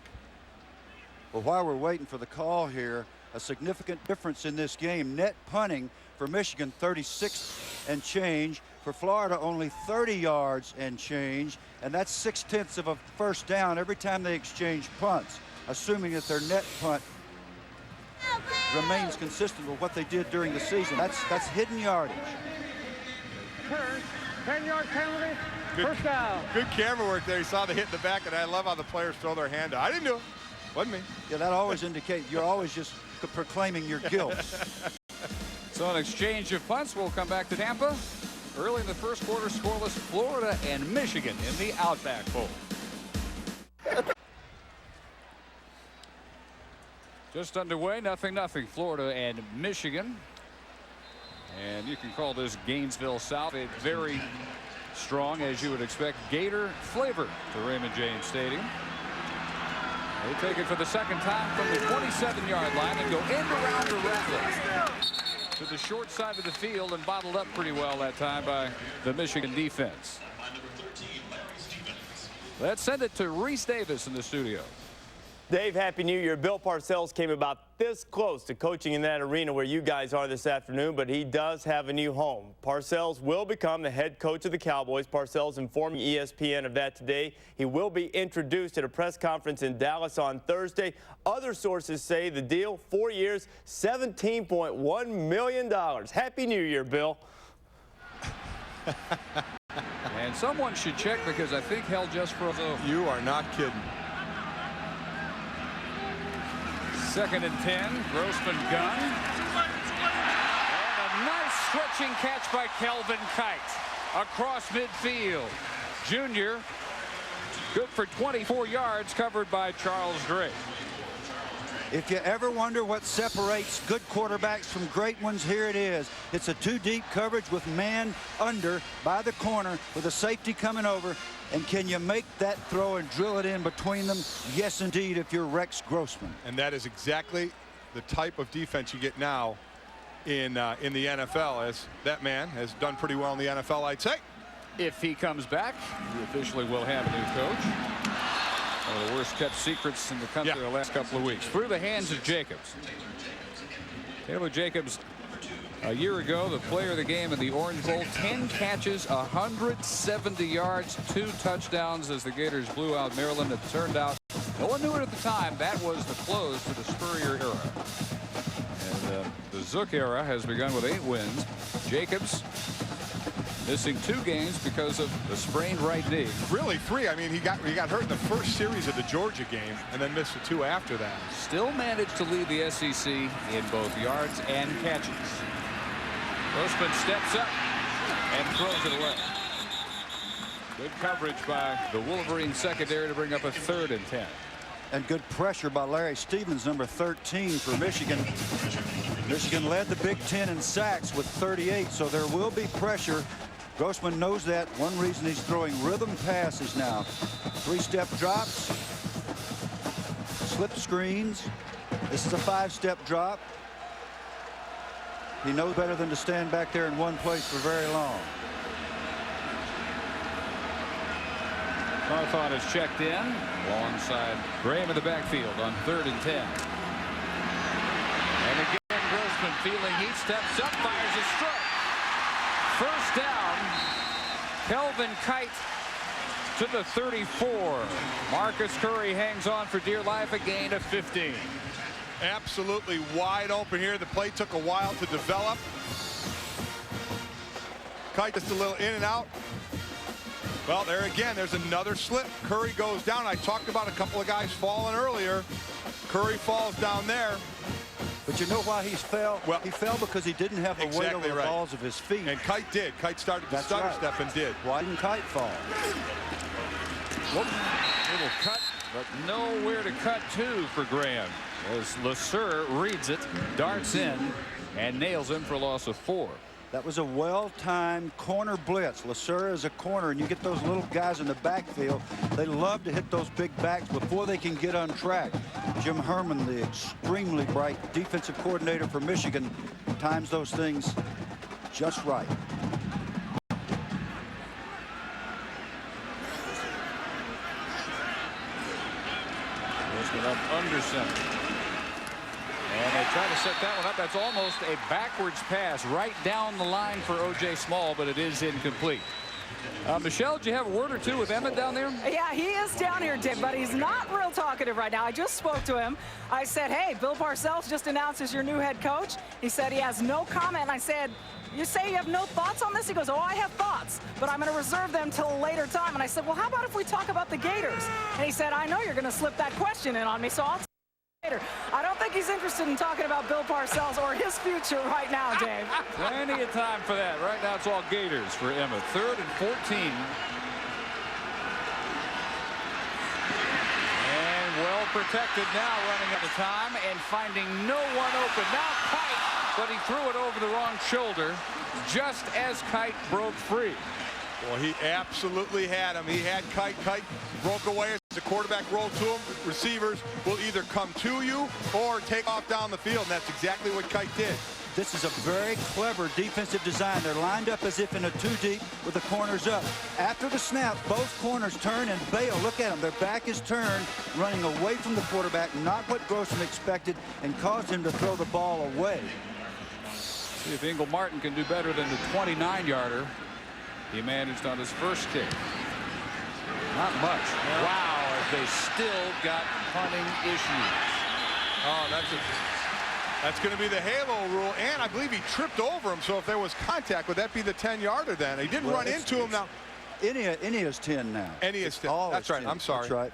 Well, while we're waiting for the call here, a significant difference in this game. Net punting for Michigan, 36 and change. For Florida, only 30 yards and change, and that's 0.6 of a first down every time they exchange punts, assuming that their net punt remains consistent with what they did during the season. That's hidden yardage. 10-yard penalty, first down. Good camera work there. You saw the hit in the back, and I love how the players throw their hand out. I didn't do it. Wasn't me. Yeah, that always indicates you're always just proclaiming your guilt. So an exchange of punts. We'll come back to Tampa. Early in the first quarter, scoreless, Florida and Michigan in the Outback Bowl. Just underway, 0-0, Florida and Michigan. And you can call this Gainesville South a very strong, as you would expect, Gator flavor to Raymond James Stadium. They take it for the second time from the 27-yard line and go end around to Ratliff to the short side of the field, and bottled up pretty well that time by the Michigan defense. Let's send it to Reese Davis in the studio. Dave, Happy New Year. Bill Parcells came about this close to coaching in that arena where you guys are this afternoon, but he does have a new home. Parcells will become the head coach of the Cowboys. Parcells informed ESPN of that today. He will be introduced at a press conference in Dallas on Thursday. Other sources say the deal, 4 years, $17.1 million. Happy New Year, Bill. And someone should check, because I think hell just froze over. You are not kidding. 2nd and 10, Grossman gun. And a nice stretching catch by Kelvin Kite across midfield. Junior, good for 24 yards, covered by Charles Drake. If you ever wonder what separates good quarterbacks from great ones, here it is. It's a 2-deep coverage with man under by the corner with a safety coming over. And can you make that throw and drill it in between them? Yes, indeed, if you're Rex Grossman. And that is exactly the type of defense you get now in the NFL, as that man has done pretty well in the NFL, I'd say. If he comes back, we officially will have a new coach. One of the worst kept secrets in the country the last couple of weeks. Through the hands of Jacobs. Taylor Jacobs, a year ago, the player of the game in the Orange Bowl. 10 catches, 170 yards, 2 touchdowns as the Gators blew out Maryland. It turned out, no one knew it at the time, that was the close to the Spurrier era. And the Zook era has begun with 8 wins. Jacobs missing 2 games because of the sprained right knee. Really 3. I mean, he got hurt in the first series of the Georgia game and then missed the 2 after that. Still managed to lead the SEC in both yards and catches. Grossman steps up and throws it away. Good coverage by the Wolverines secondary to bring up a 3rd and 10. And good pressure by Larry Stevens, number 13 for Michigan. Michigan led the Big Ten in sacks with 38, so there will be pressure. Grossman knows that. One reason he's throwing rhythm passes now. 3-step drops, slip screens. This is a 5-step drop. He knows better than to stand back there in one place for very long. Carthon is checked in alongside Graham in the backfield on 3rd and 10. And again, Grossman feeling heat, steps up, fires a stroke. First down, Kelvin Kite to the 34. Marcus Curry hangs on for dear life, a gain of 15. Absolutely wide open here. The play took a while to develop. Kite just a little in and out. Well, there again, there's another slip. Curry goes down. I talked about a couple of guys falling earlier. Curry falls down there. But you know why he fell? Well, he fell because he didn't have the weight over the balls of his feet. And Kite did. Kite started to stutter step and did. Why didn't Kite fall? Whoop. Little cut, but nowhere to cut to for Graham. As LeSueur reads it, darts in, and nails him for a loss of 4. That was a well-timed corner blitz. LeSueur is a corner, and you get those little guys in the backfield. They love to hit those big backs before they can get on track. Jim Herman, the extremely bright defensive coordinator for Michigan, times those things just right. Grossman up under center. And they try to set that one up. That's almost a backwards pass right down the line for O.J. Small, but it is incomplete. Michelle, do you have a word or two with Emmett down there? Yeah, he is down here, Dick, but he's not real talkative right now. I just spoke to him. I said, hey, Bill Parcells just announced as your new head coach. He said he has no comment. And I said, you say you have no thoughts on this? He goes, oh, I have thoughts, but I'm going to reserve them till a later time. And I said, well, how about if we talk about the Gators? And he said, I know you're going to slip that question in on me, so I'll I don't think he's interested in talking about Bill Parcells or his future right now, Dave. Plenty of time for that. Right now it's all Gators for Emmett. 3rd and 14. And well protected now, running at the time and finding no one open. Now Kite, but he threw it over the wrong shoulder just as Kite broke free. Well, he absolutely had him. He had Kite. Kite broke away as the quarterback rolled to him. Receivers will either come to you or take off down the field, and that's exactly what Kite did. This is a very clever defensive design. They're lined up as if in a 2-deep with the corners up. After the snap, both corners turn and bail. Look at them. Their back is turned, running away from the quarterback, not what Grossman expected, and caused him to throw the ball away. See if Ingle Martin can do better than the 29-yarder he managed on his first kick. Not much. Wow, they still got punting issues. Oh, that's going to be the halo rule, and I believe he tripped over him, so if there was contact, would that be the 10-yarder then? He didn't run into him now. Ennia's 10 now. Ennia's 10. That's right. 10. I'm sorry. That's right.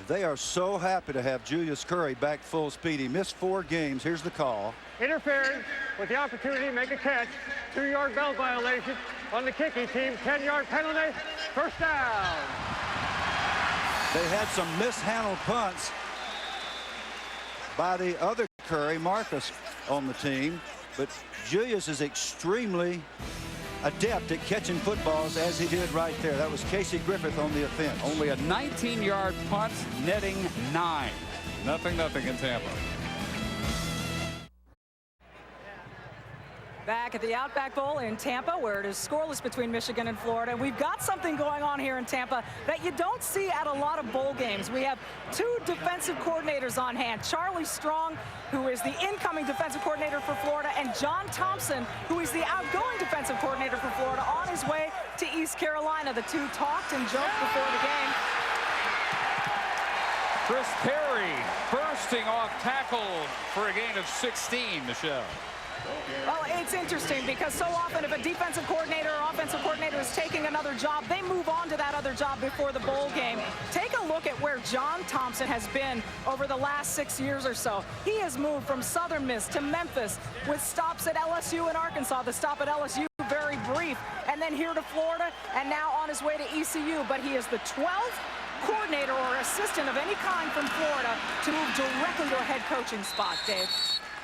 They are so happy to have Julius Curry back full speed. He missed 4 games. Here's the call. Interference with the opportunity to make a catch. 2-yard belt violation on the kicking team. 10-yard penalty. First down. They had some mishandled punts by the other Curry, Marcus, on the team. But Julius is extremely adept at catching footballs, as he did right there. That was Casey Griffith on the offense. Only a 19-yard punt, netting 9. 0-0 in Tampa. Back at the Outback Bowl in Tampa, where it is scoreless between Michigan and Florida. We've got something going on here in Tampa that you don't see at a lot of bowl games. We have two defensive coordinators on hand. Charlie Strong, who is the incoming defensive coordinator for Florida, and John Thompson, who is the outgoing defensive coordinator for Florida, on his way to East Carolina. The two talked and joked before the game. Chris Perry bursting off tackle for a gain of 16, Michelle. Well, it's interesting because so often if a defensive coordinator or offensive coordinator is taking another job, they move on to that other job before the bowl game. Take a look at where John Thompson has been over the last 6 years or so. He has moved from Southern Miss to Memphis with stops at LSU and Arkansas. The stop at LSU, very brief, and then here to Florida, and now on his way to ECU. But he is the 12th coordinator or assistant of any kind from Florida to move directly to a head coaching spot, Dave.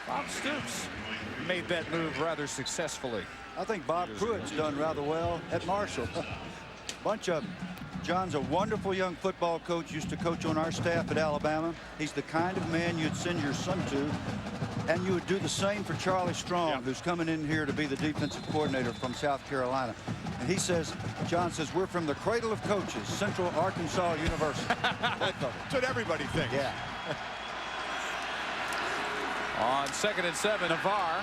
Bob Stoops made that move rather successfully. I think Bob Pruitt's done rather well at Marshall. Bunch of them. John's a wonderful young football coach, used to coach on our staff at Alabama. He's the kind of man you'd send your son to, and you would do the same for Charlie Strong, who's coming in here to be the defensive coordinator from South Carolina. And he says, John says, we're from the cradle of coaches, Central Arkansas University. That's what everybody thinks. Yeah. On 2nd and 7, Navarre.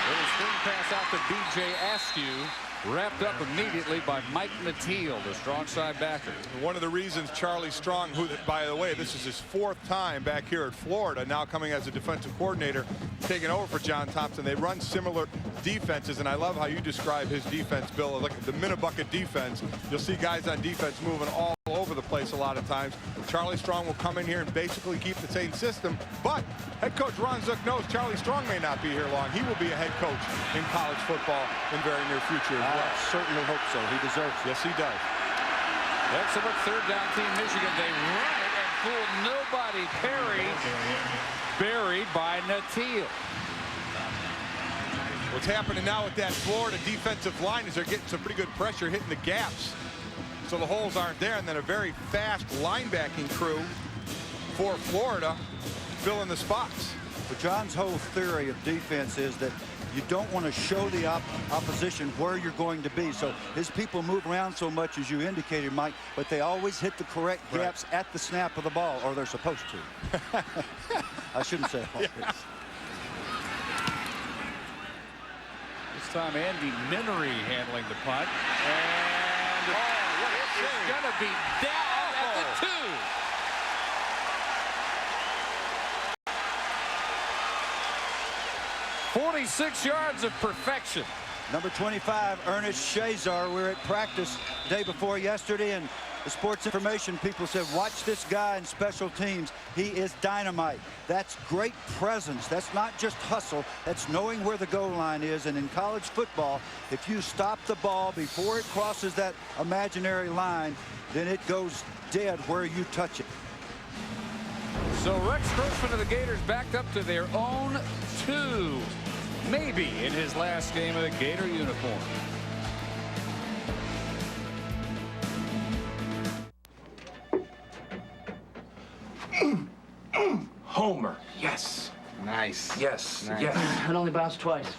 Little screen pass out to B.J. Askew. Wrapped up immediately by Mike Mateel, the strong side backer. One of the reasons Charlie Strong, who, by the way, this is his 4th time back here at Florida, now coming as a defensive coordinator, taking over for John Thompson. They run similar defenses, and I love how you describe his defense, Bill, like the Minnebucket defense. You'll see guys on defense moving all over the place a lot of times. Charlie Strong will come in here and basically keep the same system, but head coach Ron Zook knows Charlie Strong may not be here long. He will be a head coach in college football in very near future as well. I certainly hope so. He deserves it. Yes, he does. Excellent 3rd down team Michigan. They run it and fool nobody. Perry buried by Nateel. What's happening now with that Florida defensive line is they're getting some pretty good pressure hitting the gaps, so the holes aren't there, and then a very fast linebacking crew for Florida filling the spots. But John's whole theory of defense is that you don't want to show the opposition where you're going to be. So his people move around so much, as you indicated, Mike, but they always hit the correct gaps at the snap of the ball, or they're supposed to. I shouldn't say always. Yeah. This time Andy Minery handling the punt. And it's going to be down at the 2. 46 yards of perfection. Number 25, Ernest Shazar. We were at practice the day before yesterday, and the sports information people said, watch this guy in special teams. He is dynamite. That's great presence. That's not just hustle. That's knowing where the goal line is. And in college football, if you stop the ball before it crosses that imaginary line, then it goes dead where you touch it. So Rex Grossman of the Gators backed up to their own 2, maybe in his last game of the Gator uniform. Homer, yes. Nice. Yes, Nice. yes. It only bounced twice.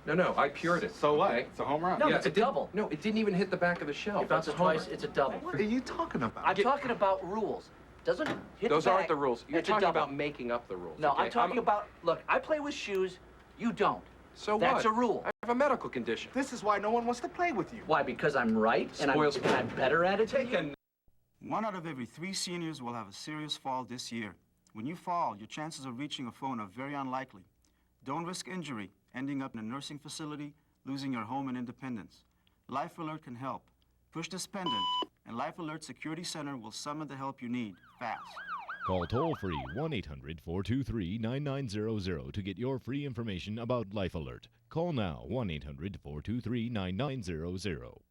No, I pured it. So what? Okay? It's a home run. No, Yeah, it's a it didn't- double. No, it didn't even hit the back of the shelf. You bounce it That's a homer. twice, it's a double. What are you talking about? I'm talking about rules. Doesn't hit Those the back, aren't the rules. You're it's a talking double. about making up the rules. No, okay? I'm talking about, look, I play with shoes, you don't. So That's what? a rule. I have a medical condition. This is why no one wants to play with you. Why, because I'm right and Spoils I'm better at it than you? 1 out of every 3 seniors will have a serious fall this year. When you fall, your chances of reaching a phone are very unlikely. Don't risk injury, ending up in a nursing facility, losing your home and independence. Life Alert can help. Push this pendant, and Life Alert Security Center will summon the help you need, fast. Call toll-free 1-800-423-9900 to get your free information about Life Alert. Call now, 1-800-423-9900.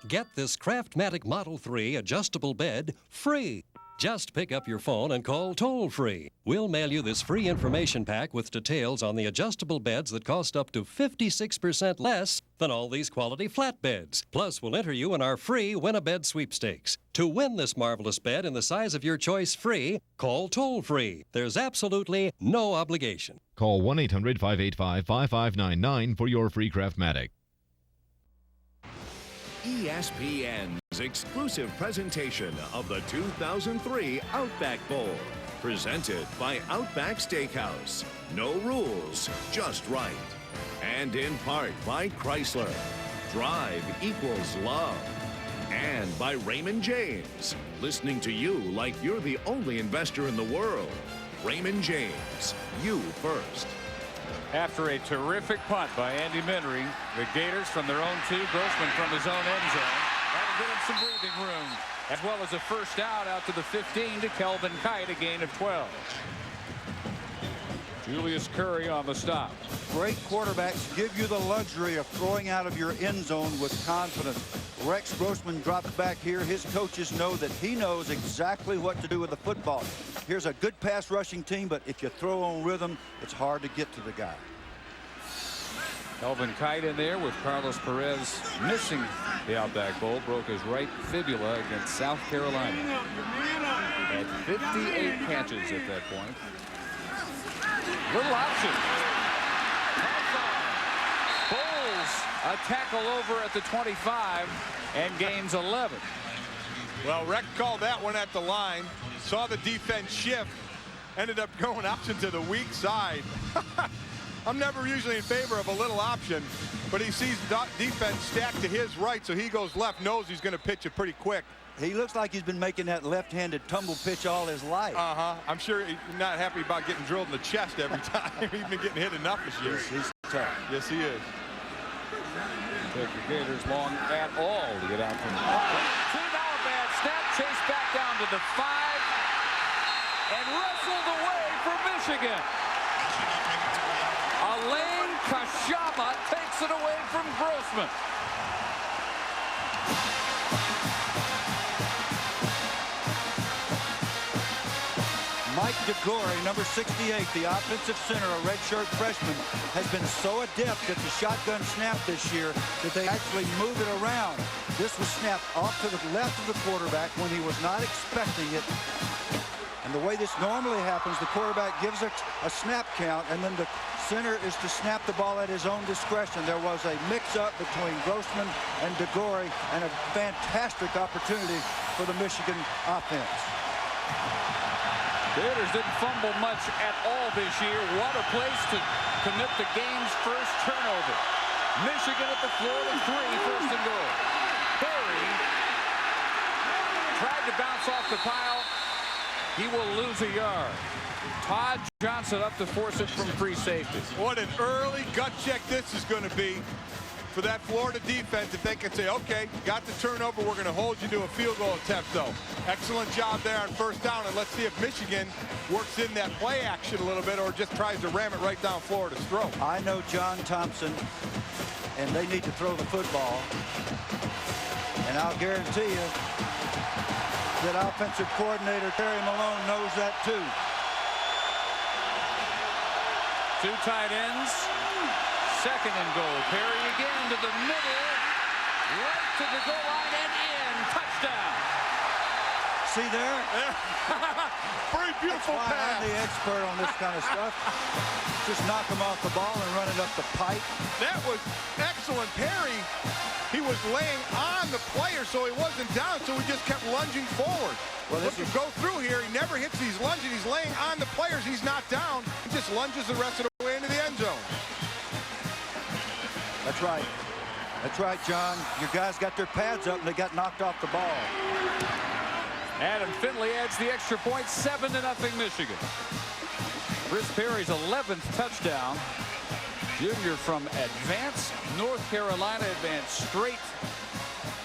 Get this Craftmatic Model 3 adjustable bed free. Just pick up your phone and call toll-free. We'll mail you this free information pack with details on the adjustable beds that cost up to 56% less than all these quality flat beds. Plus, we'll enter you in our free Win-A-Bed sweepstakes. To win this marvelous bed in the size of your choice free, call toll-free. There's absolutely no obligation. Call 1-800-585-5599 for your free Craftmatic. ESPN's exclusive presentation of the 2003 Outback Bowl. Presented by Outback Steakhouse. No rules, just right. And in part by Chrysler. Drive equals love. And by Raymond James. Listening to you like you're the only investor in the world. Raymond James, you first. After a terrific punt by Andy Minnery, the Gators from their own 2, Grossman from his own end zone. That'll give him some breathing room, as well as a first down out to the 15 to Kelvin Kite, a gain of 12. Julius Curry on the stop. Great quarterbacks give you the luxury of throwing out of your end zone with confidence. Rex Grossman drops back here. His coaches know that he knows exactly what to do with the football. Here's a good pass rushing team, but if you throw on rhythm, it's hard to get to the guy. Kelvin Kite in there with Carlos Perez missing the Outback Bowl. Broke his right fibula against South Carolina. Had 58 catches at that point. Little option. Bowles a tackle over at the 25 and gains 11. Well, Rex called that one at the line. Saw the defense shift. Ended up going option to the weak side. I'm never usually in favor of a little option, but he sees defense stacked to his right, so he goes left, knows he's going to pitch it pretty quick. He looks like he's been making that left-handed tumble pitch all his life. I'm sure he's not happy about getting drilled in the chest every time. He's been getting hit enough this year. He's tough. Yes, he is. Take the Gators long at all to get out from the two-down bad snap, chased back down to the 5, and wrestled away from Michigan. Alain Kashama takes it away from Grossman. Mike DeGore, number 68, the offensive center, a redshirt freshman, has been so adept at the shotgun snap this year that they actually move it around. This was snapped off to the left of the quarterback when he was not expecting it. And the way this normally happens, the quarterback gives a snap count, and then the center is to snap the ball at his own discretion. There was a mix-up between Grossman and DeGore, and a fantastic opportunity for the Michigan offense. Gators didn't fumble much at all this year. What a place to commit the game's first turnover. Michigan at the Florida 3, first and goal. Perry tried to bounce off the pile. He will lose a yard. Todd Johnson up to force it from free safety. What an early gut check this is going to be for that Florida defense, if they can say, okay, got the turnover, we're going to hold you to a field goal attempt, though. Excellent job there on first down, and let's see if Michigan works in that play action a little bit or just tries to ram it right down Florida's throat. I know John Thompson, and they need to throw the football. And I'll guarantee you that offensive coordinator Terry Malone knows that too. Two tight ends. Second and goal. Perry again to the middle. Right to the goal line and in. Touchdown. See there? Very beautiful That's why pass. I'm the expert on this kind of stuff. Just knock him off the ball and run it up the pipe. That was excellent. Perry, he was laying on the player, so he wasn't down, so he just kept lunging forward. Well, look, you go through here, he never hits these lunges. He's laying on the players. He's not down. He just lunges the rest of the way into the end zone. That's right. That's right, John. Your guys got their pads up and they got knocked off the ball. Adam Finley adds the extra point, 7-0 Michigan. Chris Perry's 11th touchdown. Junior from Advance, North Carolina, advanced straight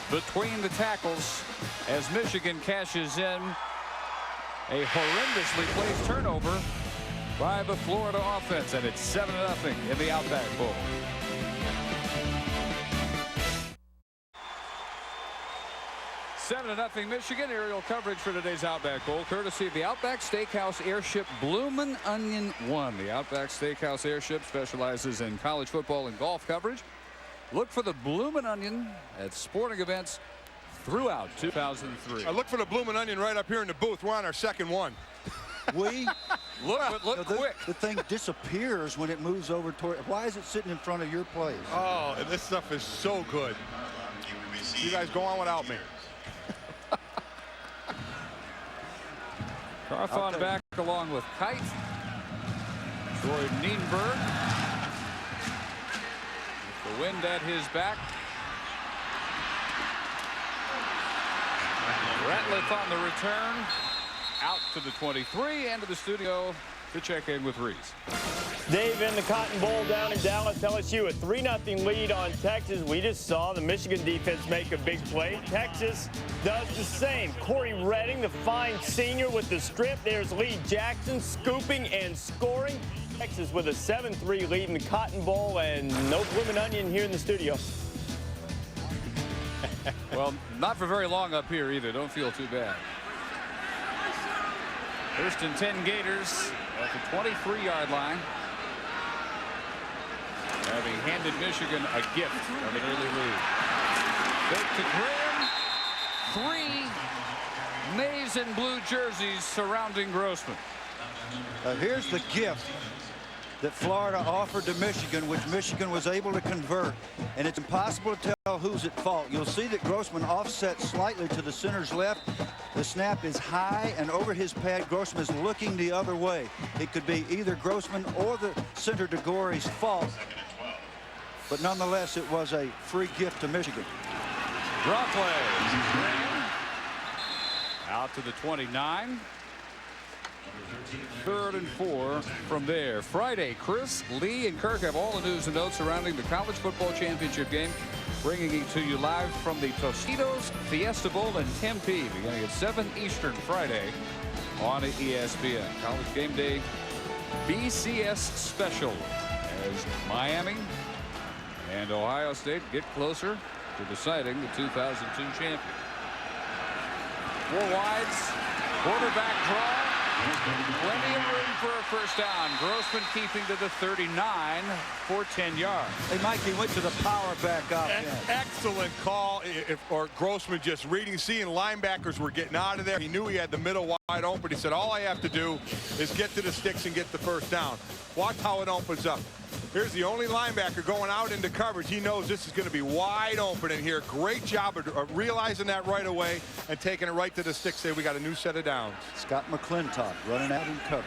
between the tackles as Michigan cashes in a horrendously placed turnover by the Florida offense, and it's 7-0 in the Outback Bowl. 7-0 Michigan. Aerial coverage for today's Outback Bowl, courtesy of the Outback Steakhouse Airship Bloomin' Onion 1. The Outback Steakhouse Airship specializes in college football and golf coverage. Look for the Bloomin' Onion at sporting events throughout 2003. I look for the Bloomin' Onion right up here in the booth. We're on our second one. Look quick. The thing disappears when it moves over toward. Why is it sitting in front of your place? Oh, and this stuff is so good. You guys go on without me. Carthon back along with Kite. Troy Nienberg. With the wind at his back. Ratliff on the return. Out to the 23 and to the studio to check in with Reese. Dave, in the Cotton Bowl down in Dallas, LSU a 3-0 lead on Texas. We just saw the Michigan defense make a big play. Texas does the same. Corey Redding, the fine senior with the strip. There's Lee Jackson scooping and scoring. Texas with a 7-3 lead in the Cotton Bowl, and no Bloomin' Onion here in the studio. Well, not for very long up here either. Don't feel too bad. First and 10 Gators at the 23-yard line. Having handed Michigan a gift of an early lead. Fake to Graham. 3 maize and blue jerseys surrounding Grossman. Here's the gift that Florida offered to Michigan, which Michigan was able to convert. And it's impossible to tell who's at fault. You'll see that Grossman offsets slightly to the center's left. The snap is high and over his pad. Grossman is looking the other way. It could be either Grossman or the center DeGory's fault. But nonetheless, it was a free gift to Michigan. Draw play. Out to the 29. 3rd and 4 from there. Friday, Chris, Lee, and Kirk have all the news and notes surrounding the college football championship game, bringing it to you live from the Tostitos Fiesta Bowl in Tempe, beginning at 7 Eastern Friday on ESPN. College Game Day BCS special as Miami and Ohio State get closer to deciding the 2002 champion. 4 wides, quarterback draw. Plenty of room for a first down. Grossman keeping to the 39 for 10 yards. Hey, Mike, he went to the power back offense. Excellent call. Or Grossman just reading, seeing linebackers were getting out of there. He knew he had the middle wide open. He said, all I have to do is get to the sticks and get the first down. Watch how it opens up. Here's the only linebacker going out into coverage. He knows this is going to be wide open in here. Great job of realizing that right away and taking it right to the sticks. Say we got a new set of downs. Scott McClintock running out in coverage.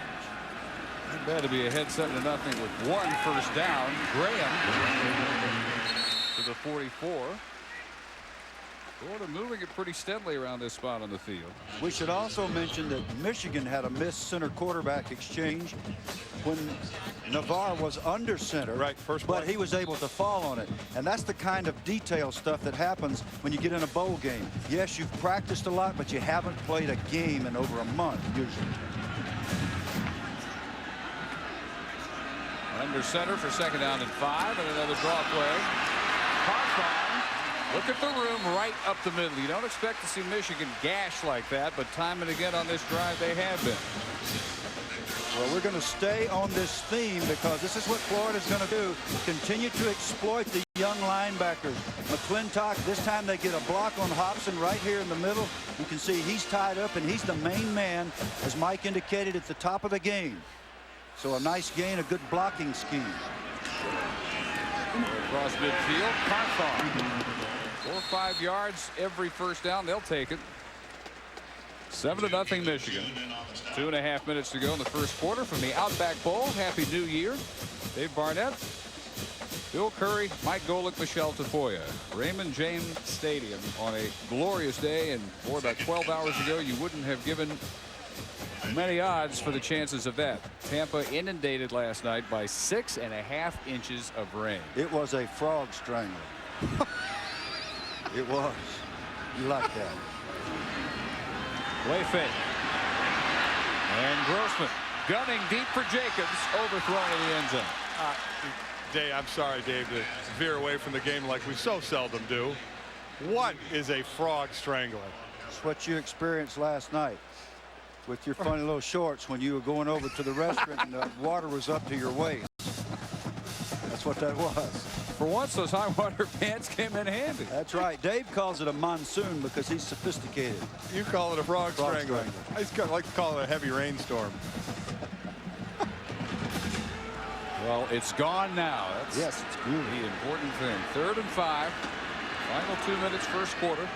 Not bad to be ahead 7-0 with 1 first down. Graham to the 44. Florida moving it pretty steadily around this spot on the field. We should also mention that Michigan had a missed center quarterback exchange when Navarre was under center. Right, first but play. he was able to fall on it. And that's the kind of detail stuff that happens when you get in a bowl game. Yes, you've practiced a lot, but you haven't played a game in over a month usually. Under center for 2nd down and 5, and another draw play. Carthon. Look at the room right up the middle. You don't expect to see Michigan gash like that, but time and again on this drive they have been. Well, we're going to stay on this theme because this is what Florida's going to do. Continue to exploit the young linebackers. McClintock, this time they get a block on Hobson right here in the middle. You can see he's tied up and he's the main man, as Mike indicated at the top of the game. So a nice gain, a good blocking scheme. Across midfield, Carthon. 4 or 5 yards every first down. They'll take it. 7-0 Michigan. 2.5 minutes to go in the first quarter from the Outback Bowl. Happy New Year. Dave Barnett, Bill Curry, Mike Golick, Michelle Tafoya. Raymond James Stadium on a glorious day. And boy, about 12 hours ago, you wouldn't have given many odds for the chances of that. Tampa inundated last night by 6.5 inches of rain. It was a frog strangler. It was. You like that. Play fake. And Grossman gunning deep for Jacobs, overthrown in the end zone. Dave, I'm sorry, Dave, to veer away from the game like we so seldom do. What is a frog strangler? It's what you experienced last night with your funny little shorts when you were going over to the restaurant and the water was up to your waist. That's what that was. For once, those high water pants came in handy. That's right. Dave calls it a monsoon because he's sophisticated. You call it a frog strangler. I just like to call it a heavy rainstorm. Well, it's gone now. That's yes, it's beautiful. The important thing. 3rd and 5. Final 2 minutes, first quarter.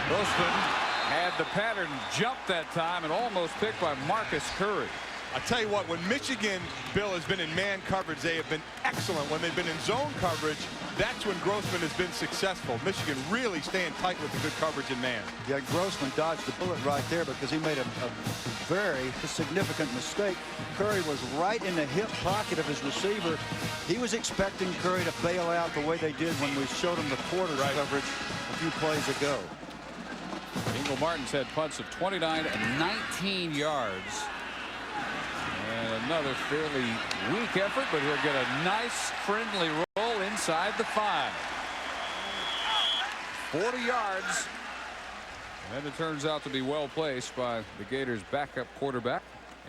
Grossman had the pattern jump that time and almost picked by Marcus Curry. I tell you what, when Michigan, Bill, has been in man coverage, they have been excellent. When they've been in zone coverage, that's when Grossman has been successful. Michigan really staying tight with the good coverage in man. Yeah, Grossman dodged the bullet right there because he made a very significant mistake. Curry was right in the hip pocket of his receiver. He was expecting Curry to bail out the way they did when we showed him the quarters coverage a few plays ago. Ingle Martin's had punts of 29 and 19 yards. And another fairly weak effort, but he'll get a nice friendly roll inside the 5. 40 yards. And it turns out to be well placed by the Gators' backup quarterback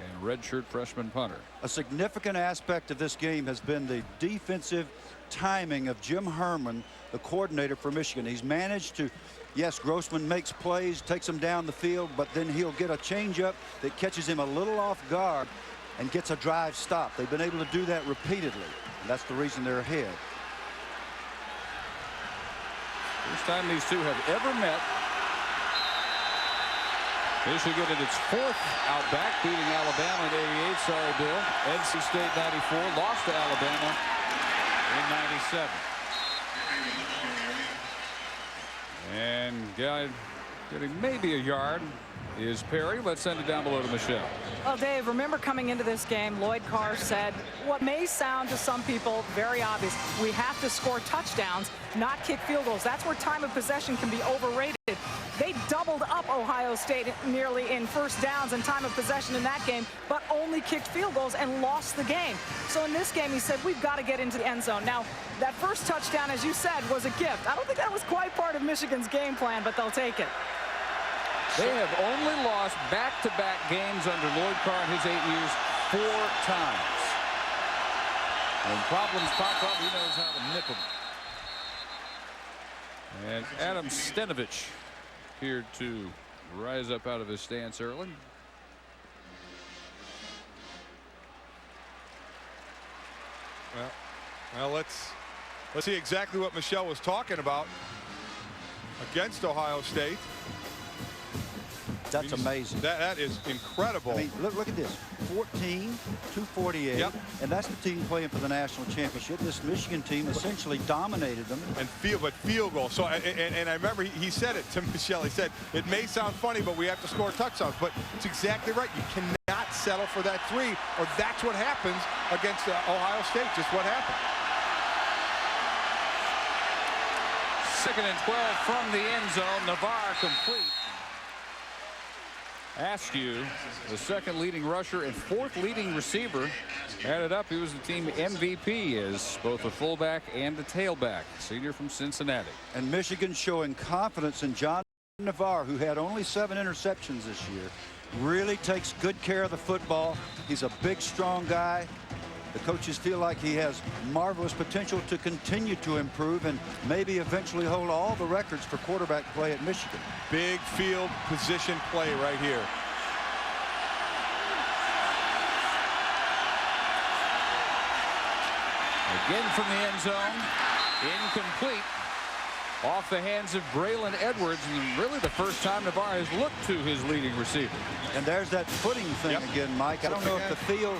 and redshirt freshman punter. A significant aspect of this game has been the defensive timing of Jim Herman, the coordinator for Michigan. He's managed to, yes, Grossman makes plays, takes him down the field, but then he'll get a changeup that catches him a little off guard and gets a drive stop. They've been able to do that repeatedly. And that's the reason they're ahead. First time these two have ever met. Michigan at its 4th Outback, beating Alabama in '88. Sorry, Bill. NC State '94, lost to Alabama in '97. And guy getting maybe a yard is Perry. Let's send it down below to Michelle. Well, Dave, remember coming into this game, Lloyd Carr said what may sound to some people very obvious. We have to score touchdowns, not kick field goals. That's where time of possession can be overrated. They doubled up Ohio State nearly in first downs and time of possession in that game, but only kicked field goals and lost the game. So in this game, he said, we've got to get into the end zone. Now, that first touchdown, as you said, was a gift. I don't think that was quite part of Michigan's game plan, but they'll take it. They have only lost back-to-back games under Lloyd Carr in his 8 years 4 times. When problems pop up, he knows how to nip them. And Adam Stenovich appeared to rise up out of his stance early. Well, let's see exactly what Michelle was talking about against Ohio State. That's amazing. That is incredible. I mean, look at this. 14-248. Yep. And that's the team playing for the national championship. This Michigan team essentially dominated them. And field goal. So and I remember he said it to Michelle. He said, it may sound funny, but we have to score touchdowns. But it's exactly right. You cannot settle for that 3, or that's what happens against Ohio State. Just what happened. 2nd and 12 from the end zone. Navarre complete. Askew, the 2nd leading rusher and 4th leading receiver. Added up, he was the team MVP as both a fullback and a tailback. Senior from Cincinnati. And Michigan showing confidence in John Navarre, who had only 7 interceptions this year. Really takes good care of the football. He's a big, strong guy. The coaches feel like he has marvelous potential to continue to improve and maybe eventually hold all the records for quarterback play at Michigan. Big field position play right here. Again from the end zone. Incomplete. Off the hands of Braylon Edwards, and really the first time Navarre has looked to his leading receiver. And there's that footing thing again, Mike. I don't know if the field,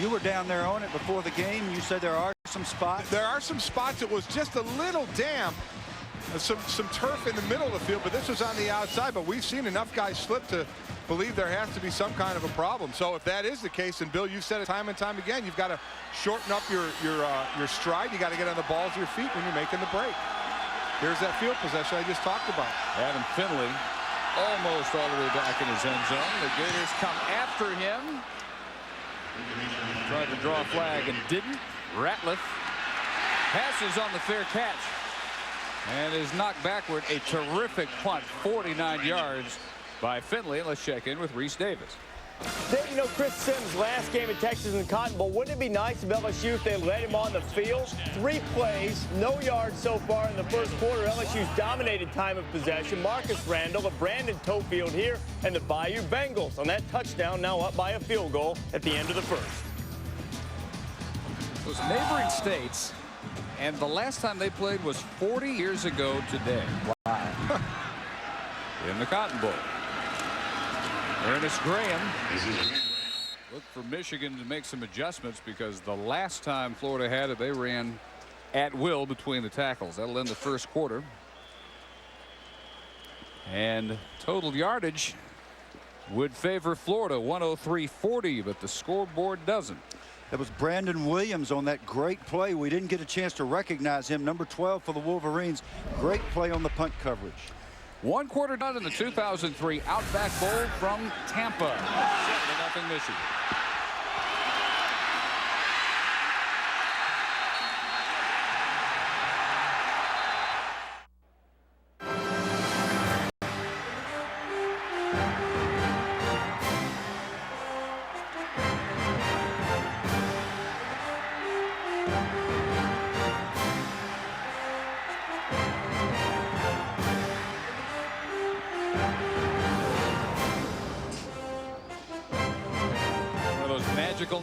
you were down there on it before the game. You said there are some spots. There are some spots. It was just a little damp. Some turf in the middle of the field, but this was on the outside. But we've seen enough guys slip to believe there has to be some kind of a problem. So if that is the case, and Bill, you've said it time and time again, you've got to shorten up your stride. You got to get on the balls of your feet when you're making the break. Here's that field possession I just talked about. Adam Finley almost all the way back in his end zone. The Gators come after him. Tried to draw a flag and didn't. Ratliff passes on the fair catch. And is knocked backward. A terrific punt, 49 yards by Finley. Let's check in with Reese Davis. Dave, you know Chris Sims' last game at Texas in the Cotton Bowl. Wouldn't it be nice if LSU, if they let him on the field? 3 plays, no yards so far in the first quarter. LSU's dominated time of possession. Marcus Randall, a Brandon Toefield here, and the Bayou Bengals on that touchdown, now up by a field goal at the end of the first. Those neighboring states, and the last time they played was 40 years ago today. Wow. In the Cotton Bowl. Ernest Graham looked for Michigan to make some adjustments because the last time Florida had it, they ran at will between the tackles. That'll end the first quarter. And total yardage would favor Florida, 103-40, but the scoreboard doesn't. That was Brandon Williams on that great play. We didn't get a chance to recognize him. Number 12 for the Wolverines. Great play on the punt coverage. 1 quarter done in the 2003 Outback Bowl from Tampa. 7-0 Michigan.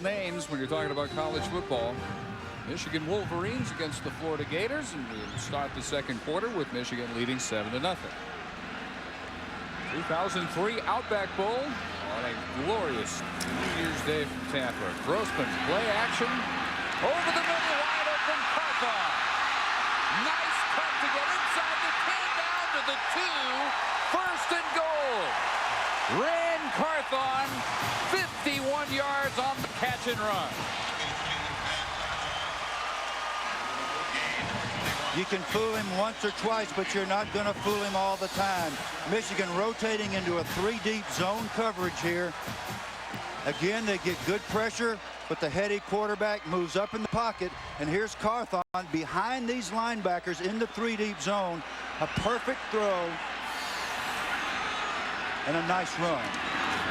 Names when you're talking about college football. Michigan Wolverines against the Florida Gators, and we'll start the second quarter with Michigan leading 7-0. 2003 Outback Bowl on a glorious New Year's Day from Tampa. Grossman play action over the middle, wide open Carthon. Nice cut to get inside the 10, down to the 2, first and goal. Ran Carthon 51 yards on the catch and run. You can fool him once or twice, but you're not going to fool him all the time. Michigan rotating into a 3-deep zone coverage here. Again, they get good pressure, but the heady quarterback moves up in the pocket, and here's Carthon behind these linebackers in the 3-deep zone. A perfect throw and a nice run.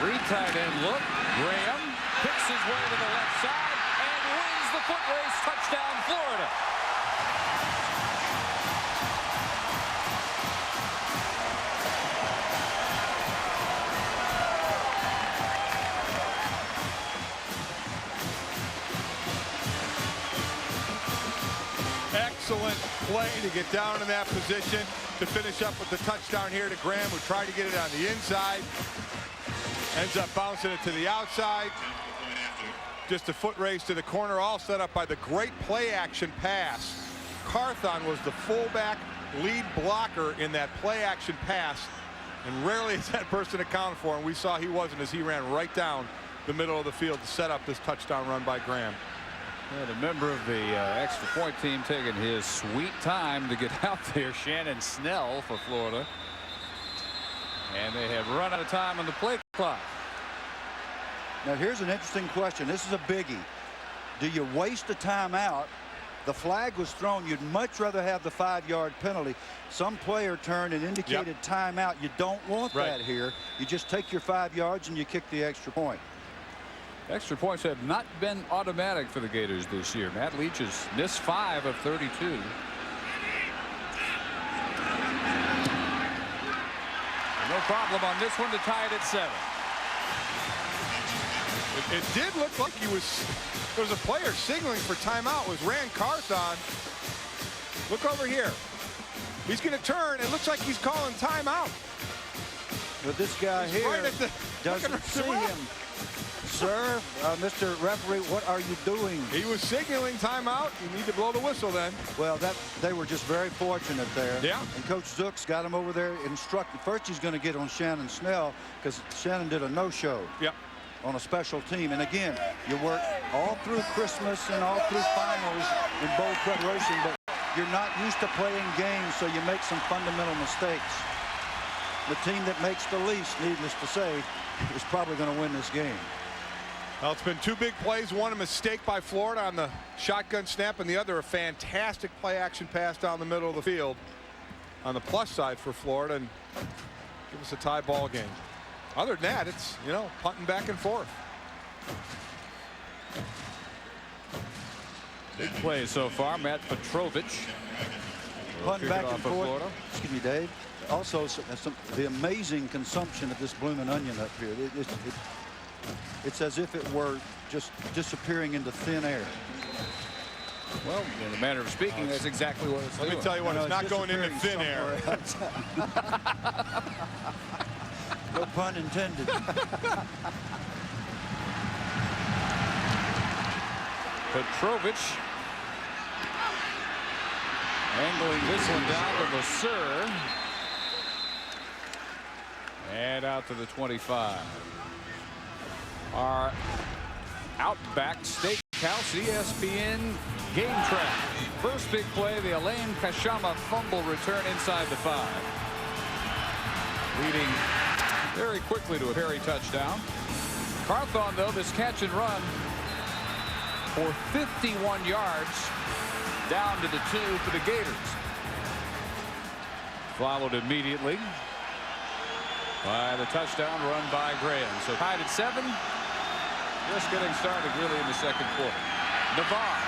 3 tight end look. Graham picks his way to the left side and wins the foot race. Touchdown, Florida. Excellent play to get down in that position to finish up with the touchdown here to Graham, who tried to get it on the inside. Ends up bouncing it to the outside. Just a foot race to the corner, all set up by the great play action pass. Carthon was the fullback lead blocker in that play action pass, and rarely is that person accounted for, and we saw he wasn't as he ran right down the middle of the field to set up this touchdown run by Graham. And a member of the extra point team taking his sweet time to get out there, Shannon Snell for Florida. And they have run out of time on the play clock. Now here's an interesting question. This is a biggie. Do you waste a timeout? The flag was thrown. You'd much rather have the 5-yard penalty. Some player turned and indicated timeout. You don't want that here. You just take your 5 yards and you kick the extra point. Extra points have not been automatic for the Gators this year. Matt Leach has missed 5 of 32. No problem on this one to tie it at 7. It did look like there was a player signaling for timeout. It was Rand Carthon. Look over here. He's going to turn. It looks like he's calling timeout. But this guy here doesn't see him. Sir, Mr. Referee, what are you doing? He was signaling timeout. You need to blow the whistle then. Well, they were just very fortunate there. Yeah. And Coach Zook's got him over there instructed. First, he's going to get on Shannon Snell because Shannon did a no-show. Yep. On a special team. And again, you work all through Christmas and all through finals in bowl preparation, but you're not used to playing games, so you make some fundamental mistakes. The team that makes the least, needless to say, is probably going to win this game. Well, it's been 2 big plays. One a mistake by Florida on the shotgun snap, and the other a fantastic play action pass down the middle of the field on the plus side for Florida and give us a tie ball game. Other than that, it's, you know, punting back and forth. Big play so far. Matt Petrovich. Punting back and forth. Excuse me, Dave. Also, the amazing consumption of this blooming onion up here. It's as if it were just disappearing into thin air. Well, in a manner of speaking, that's exactly what it's doing. Let me tell you what, it's not going into thin air. No pun intended. Petrovich angling this one down to Vasseur. And out to the 25. Our Outback Steakhouse ESPN game track. First big play, the Alain Kashama fumble return inside the 5. Leading very quickly to a Perry touchdown. Carthon, though, this catch and run for 51 yards down to the 2 for the Gators. Followed immediately by the touchdown run by Graham. So tied at 7. Just getting started really in the second quarter. Navarre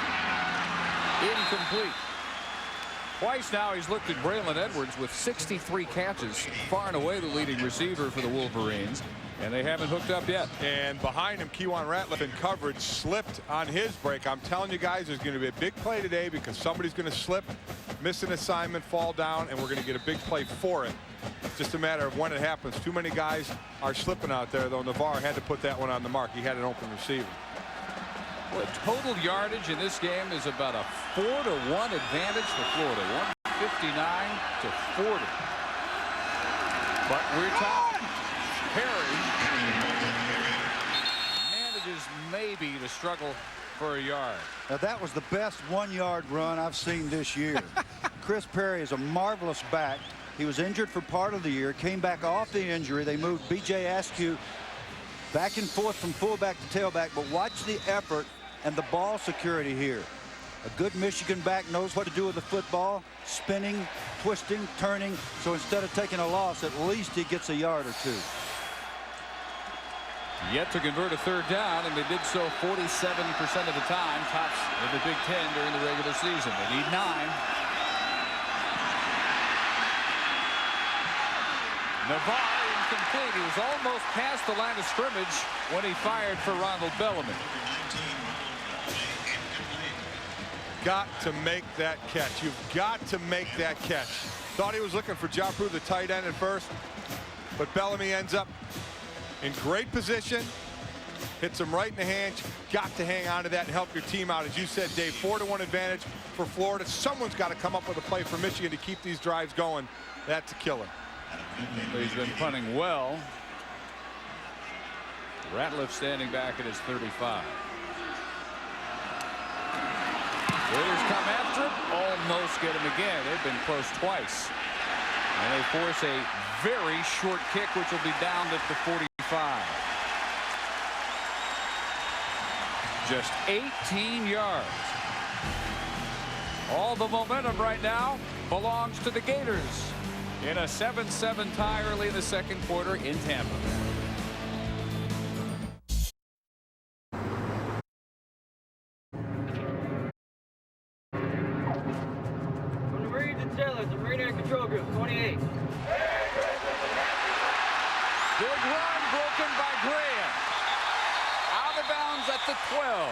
incomplete. Twice now he's looked at Braylon Edwards with 63 catches, far and away the leading receiver for the Wolverines, and they haven't hooked up yet. And behind him, Kejuan Ratliff in coverage slipped on his break. I'm telling you guys, there's going to be a big play today because somebody's going to slip, miss an assignment, fall down, and we're going to get a big play for it. It's just a matter of when it happens. Too many guys are slipping out there, though. Navarre had to put that one on the mark. He had an open receiver. Well, total yardage in this game is about a 4-to-1 advantage for Florida. 159 to 40. But we're talking. Perry manages maybe to struggle for a yard. Now that was the best 1-yard run I've seen this year. Chris Perry is a marvelous back. He was injured for part of the year, came back off the injury. They moved B.J. Askew back and forth from fullback to tailback, but watch the effort and the ball security here. A good Michigan back knows what to do with the football, spinning, twisting, turning. So instead of taking a loss, at least he gets a yard or 2. Yet to convert a 3rd down, and they did so 47% of the time. Tops in the Big Ten during the regular season. They need 9. Navarre incomplete. He was almost past the line of scrimmage when he fired for Ronald Bellamy. Got to make that catch. You've got to make that catch. Thought he was looking for Japu, the tight end, at first, but Bellamy ends up in great position, hits him right in the hand. You've got to hang on to that and help your team out. As you said, Dave, 4-to-1 advantage for Florida. Someone's got to come up with a play for Michigan to keep these drives going. That's a killer. He's been punting well. Ratliff standing back at his 35. Gators come after him, almost get him again. They've been close twice. And they force a very short kick, which will be down at the 45. Just 18 yards. All the momentum right now belongs to the Gators in a 7-7 tie early in the second quarter in Tampa. Control group 28. Big run broken by Graham. Out of bounds at the 12.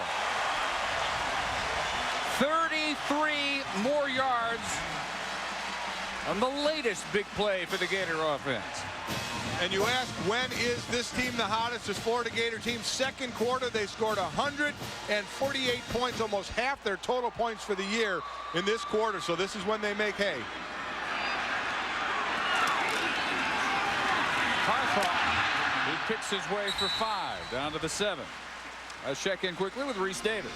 33 more yards on the latest big play for the Gator offense. And you ask, when is this team the hottest? This Florida Gator team, second quarter, they scored 148 points, almost half their total points for the year in this quarter. So this is when they make hay. Carthon, he picks his way for 5 down to the 7. Let's check in quickly with Reese Davis.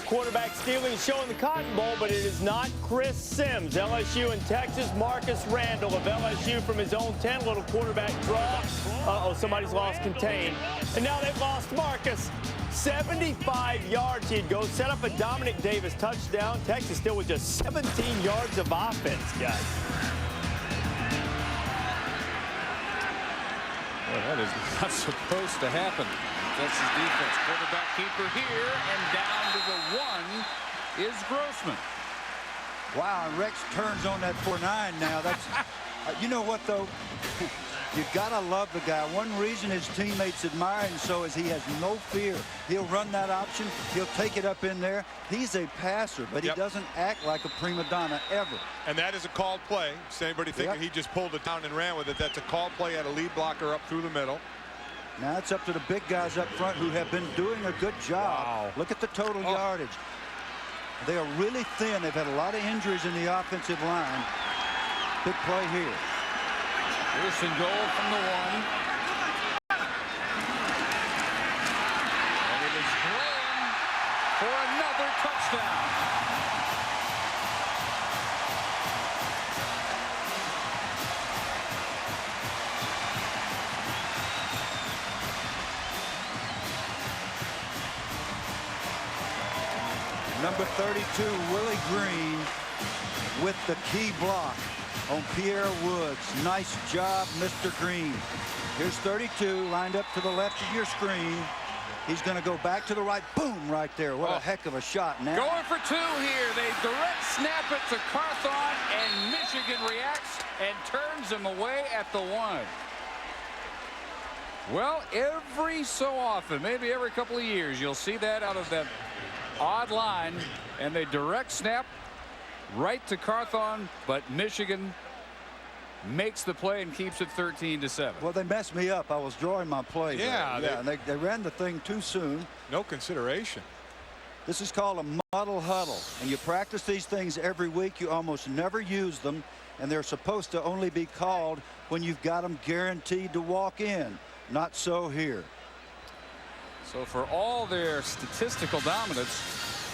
Quarterback stealing showing the Cotton Bowl, but it is not Chris Sims. LSU in Texas. Marcus Randall of LSU from his own 10. Little quarterback draw. Uh-oh, somebody's lost contain. And now they've lost Marcus. 75 yards he'd go, set up a Dominic Davis touchdown. Texas still with just 17 yards of offense, guys. Well, that is not supposed to happen. Texas defense, quarterback keeper here, and down to the 1 is Grossman. Wow, and Rex turns on that 4-9 now. That's, you know what, though? You gotta love the guy. One reason his teammates admire him so is he has no fear. He'll run that option. He'll take it up in there. He's a passer, but he doesn't act like a prima donna ever. And that is a called play. So anybody thinking he just pulled it down and ran with it, that's a called play at a lead blocker up through the middle. Now it's up to the big guys up front who have been doing a good job. Wow. Look at the total yardage. They are really thin. They've had a lot of injuries in the offensive line. Big play here. First and goal from the 1. And it is Graham for another touchdown. Number 32, Willie Green with the key block on Pierre Woods. Nice job, Mr. Green. Here's 32 lined up to the left of your screen. He's going to go back to the right. Boom, right there. What a heck of a shot now. Going for 2 here. They direct snap it to Carthon, and Michigan reacts and turns him away at the 1. Well, every so often, maybe every couple of years, you'll see that out of that odd line, and they direct snap right to Carthon, but Michigan makes the play and keeps it 13-7. Well, they messed me up. I was drawing my play. Yeah, and they ran the thing too soon. No consideration. This is called a muddle huddle, and you practice these things every week. You almost never use them, and they're supposed to only be called when you've got them guaranteed to walk in. Not so here. So for all their statistical dominance,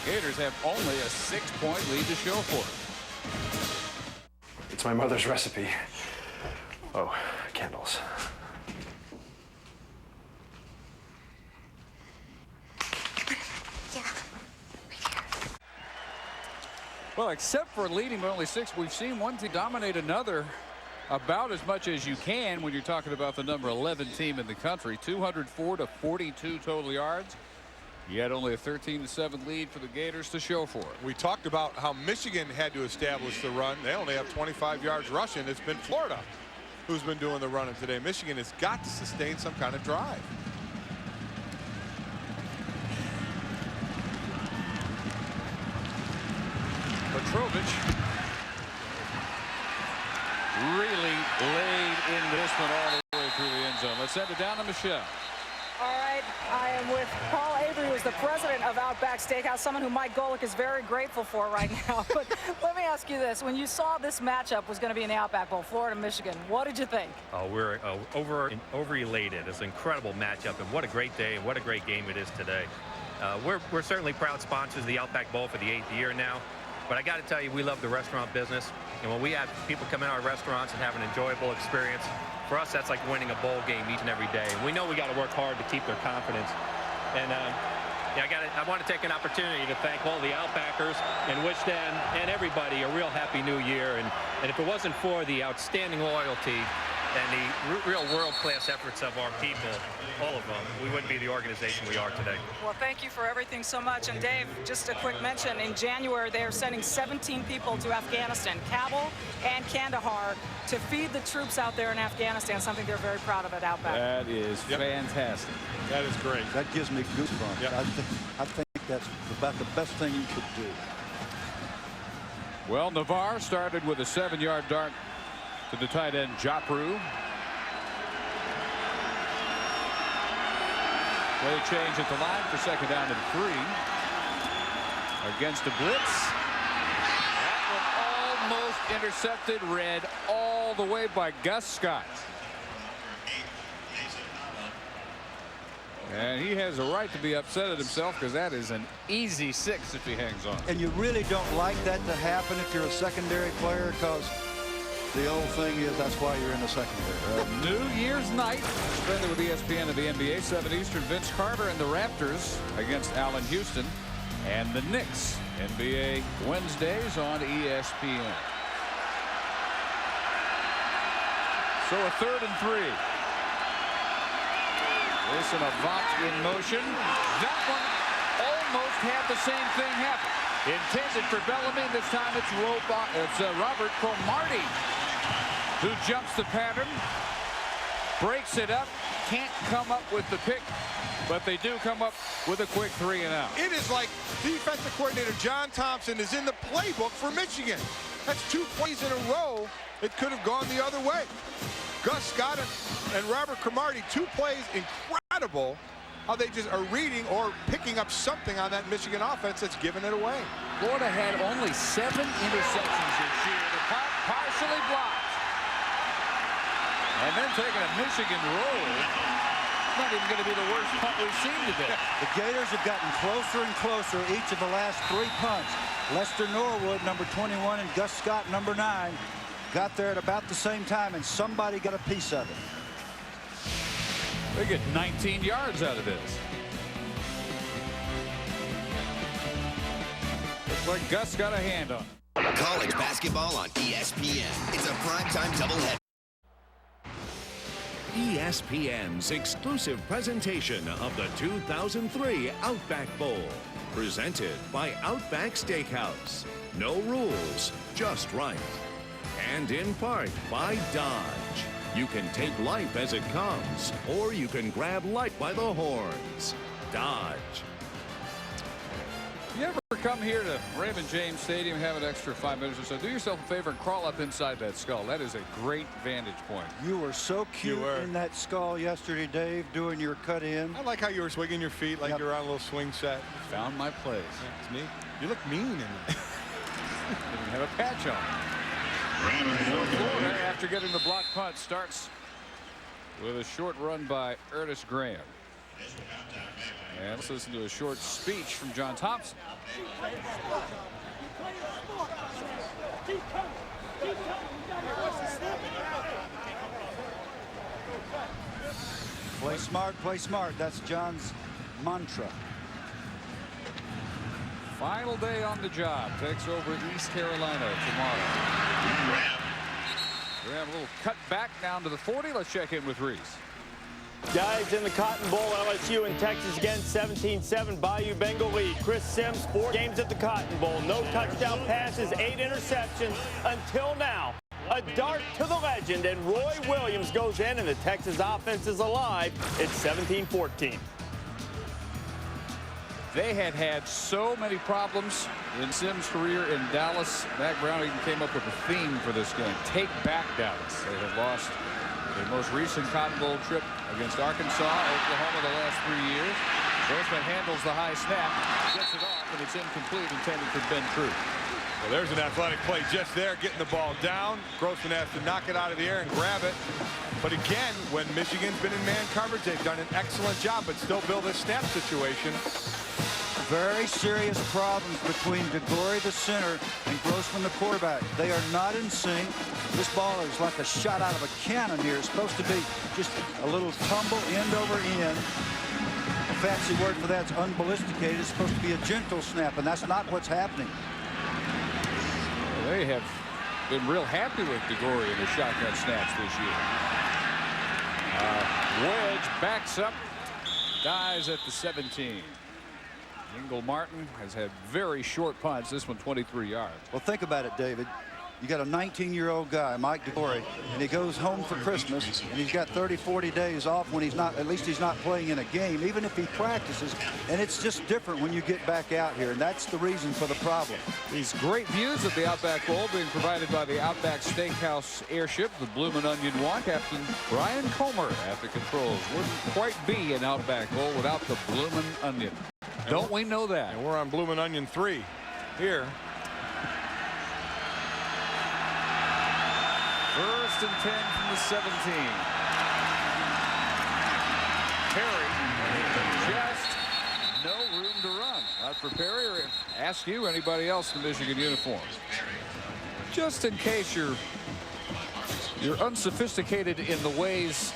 Gators have only a 6-point lead to show for it. It's my mother's recipe. Oh, candles. Well, except for leading by only 6, we've seen one team dominate another about as much as you can when you're talking about the number 11 team in the country. 204 to 42 total yards. Yet only a 13-7 lead for the Gators to show for it. We talked about how Michigan had to establish the run. They only have 25 yards rushing. It's been Florida who's been doing the running today. Michigan has got to sustain some kind of drive. Petrovich really laid in this one all the way through the end zone. Let's send it down to Michelle. All right, I am with Paul Avery, who's the president of Outback Steakhouse, someone who Mike Golick is very grateful for right now. But let me ask you this. When you saw this matchup was going to be in the Outback Bowl, Florida, Michigan, what did you think? Oh, we're over elated. It's an incredible matchup, and what a great day and what a great game it is today. We're certainly proud sponsors of the Outback Bowl for the 8th year now. But I got to tell you, we love the restaurant business. And when we have people come in our restaurants and have an enjoyable experience, for us, that's like winning a bowl game each and every day. And we know we got to work hard to keep their confidence. And I want to take an opportunity to thank all the Outbackers and wish them and everybody a real happy new year. And if it wasn't for the outstanding loyalty and the real world-class efforts of our people, all of them, we wouldn't be the organization we are today. Well, thank you for everything so much. And Dave, just a quick mention, in January they are sending 17 people to Afghanistan, Kabul and Kandahar, to feed the troops out there in Afghanistan, something they're very proud of at Outback. That is fantastic. That is great. That gives me goosebumps. Yep. I think that's about the best thing you could do. Well, Navarre started with a 7-yard dart to the tight end, Japru. Play change at the line for 2nd down and 3. Against a blitz. That one almost intercepted, read all the way by Gus Scott. And he has a right to be upset at himself, because that is an easy 6 if he hangs on. And you really don't like that to happen if you're a secondary player, because The old thing is that's why you're in the secondary. Right? New Year's night, suspended with ESPN and the NBA, 7 Eastern. Vince Carter and the Raptors against Allen Houston. And the Knicks, NBA Wednesdays on ESPN. So a 3rd and 3. Listen, Avant in motion. That one almost had the same thing happen. Intended for Bellamy. This time it's Robert Cromartie who jumps the pattern, breaks it up, can't come up with the pick, but they do come up with a quick 3 and out. It is like defensive coordinator John Thompson is in the playbook for Michigan. That's 2 plays in a row. It could have gone the other way. Gus Scott and Robert Cromartie, 2 plays, incredible how they just are reading or picking up something on that Michigan offense that's giving it away. Florida had only 7 interceptions this year. The punt partially blocked. And then taking a Michigan roll. Not even going to be the worst punt we've seen today. The Gators have gotten closer and closer each of the last 3 punts. Lester Norwood, number 21, and Gus Scott, number 9, got there at about the same time, and somebody got a piece of it. They get 19 yards out of this. Looks like Gus got a hand on it. College basketball on ESPN. It's a primetime doubleheader. ESPN's exclusive presentation of the 2003 Outback Bowl. Presented by Outback Steakhouse. No rules, just right. And in part by Dodge. You can take life as it comes, or you can grab life by the horns. Dodge. You ever come here to Raymond James Stadium, have an extra 5 minutes or so, do yourself a favor and crawl up inside that skull. That is a great vantage point. You were so cute in that skull yesterday, Dave, doing your cut in. I like how you were swinging your feet like you're on a little swing set. Found my place. Yeah, it's neat. You look mean in it. Didn't have a patch on. Florida, after getting the block punt, starts with a short run by Ernest Graham. And let's listen to a short speech from John Thompson. Play smart, play smart. That's John's mantra. Final day on the job. Takes over East Carolina tomorrow. Graham, a little cut back down to the 40. Let's check in with Reese. Guys, in the Cotton Bowl, LSU and Texas again, 17-7, Bayou Bengal lead. Chris Sims, 4 games at the Cotton Bowl. No touchdown passes, 8 interceptions until now. A dart to the legend, and Roy Williams goes in, and the Texas offense is alive. It's 17-14. They had so many problems in Sims' career in Dallas. Mac Brown even came up with a theme for this game. Take back Dallas. They have lost their most recent Cotton Bowl trip against Arkansas, Oklahoma the last 3 years. Grossman handles the high snap, gets it off, and it's incomplete, intended for Ben True. Well, there's an athletic play just there, getting the ball down. Grossman has to knock it out of the air and grab it. But again, when Michigan's been in man coverage, they've done an excellent job, but still build a snap situation. Very serious problems between DeGory, the center, and Grossman, the quarterback. They are not in sync. This ball is like a shot out of a cannon here. It's supposed to be just a little tumble end over end. A fancy word for that's unballisticated. It's supposed to be a gentle snap, and that's not what's happening. Well, they have been real happy with DeGory in the shotgun snaps this year. Wedge backs up, dies at the 17. Ingle Martin has had very short punts. This one 23 yards. Well, think about it, David. You got a 19-year-old guy, Mike DeGory, and he goes home for Christmas, and he's got 30, 40 days off when he's not, at least he's not playing in a game, even if he practices. And it's just different when you get back out here, and that's the reason for the problem. These great views of the Outback Bowl being provided by the Outback Steakhouse airship, the Bloomin' Onion One. Captain Brian Comer at the controls. Wouldn't quite be an Outback Bowl without the Bloomin' Onion. Don't we know that? And we're on Bloomin' Onion 3 here. First and 10 from the 17. Perry, just no room to run. Not for Perry or ask you or anybody else in the Michigan uniform. Just in case you're You're unsophisticated in the ways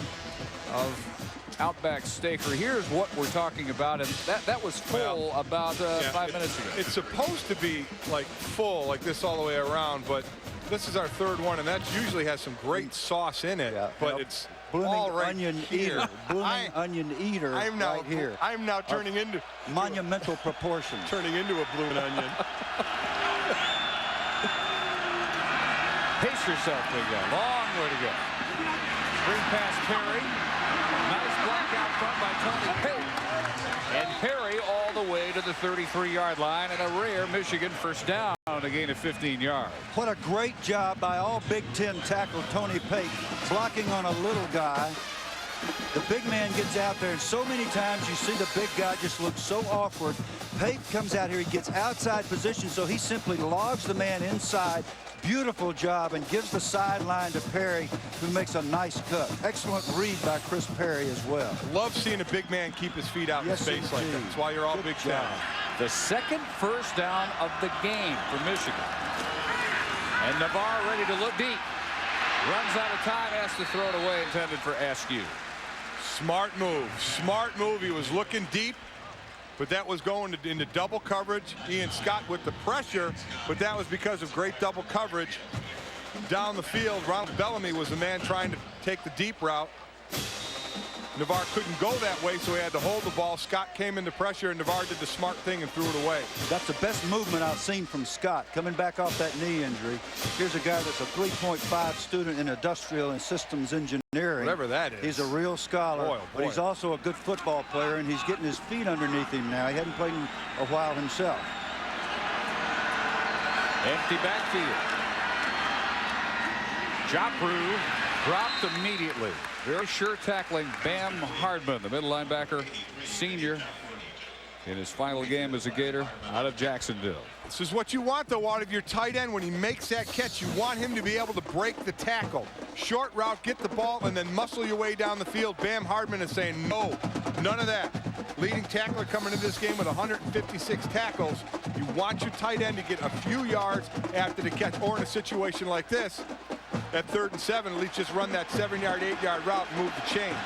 of Outback Steaker. Here's what we're talking about, and that was full about 5 minutes ago. It's supposed to be like full like this all the way around, but this is our third one, and that usually has some great sauce in it. But it's blooming all right onion here. eater, blooming onion eater right here. I'm now turning into monumental proportions. Turning into a blooming onion. Pace yourself, big guy. Long way to go. Screen pass Perry. Nice block out front by Tony Pate. And Perry all the way to the 33-yard line, and a rare Michigan first down on a gain of 15 yards. What a great job by all Big Ten tackle Tony Pate, blocking on a little guy. The big man gets out there, and so many times you see the big guy just look so awkward. Pate comes out here, he gets outside position, so he simply logs the man inside. Beautiful job, and gives the sideline to Perry, who makes a nice cut. Excellent read by Chris Perry as well. Love seeing a big man keep his feet out in space like that. That's why you're all Big Ten. The second first down of the game for Michigan. And Navarre ready to look deep. Runs out of time, has to throw it away, intended for Askew. Smart move. Smart move. He was looking deep, but that was going into double coverage. Ian Scott with the pressure, but that was because of great double coverage down the field. Ronald Bellamy was the man trying to take the deep route. Navarre couldn't go that way, so he had to hold the ball. Scott came into pressure, and Navarre did the smart thing and threw it away. That's the best movement I've seen from Scott, coming back off that knee injury. Here's a guy that's a 3.5 student in industrial and systems engineering. Whatever that is. He's a real scholar, but he's also a good football player, and he's getting his feet underneath him now. He hadn't played in a while himself. Empty backfield. Joffrey dropped immediately. Very sure tackling Bam Hardman, the middle linebacker, senior, in his final game as a Gator out of Jacksonville. This is what you want, though, out of your tight end when he makes that catch. You want him to be able to break the tackle. Short route, get the ball, and then muscle your way down the field. Bam Hardman is saying, no, none of that. Leading tackler coming into this game with 156 tackles. You want your tight end to get a few yards after the catch, or in a situation like this, at 3rd and 7, at least just run that 7-yard, 8-yard route and move the chains.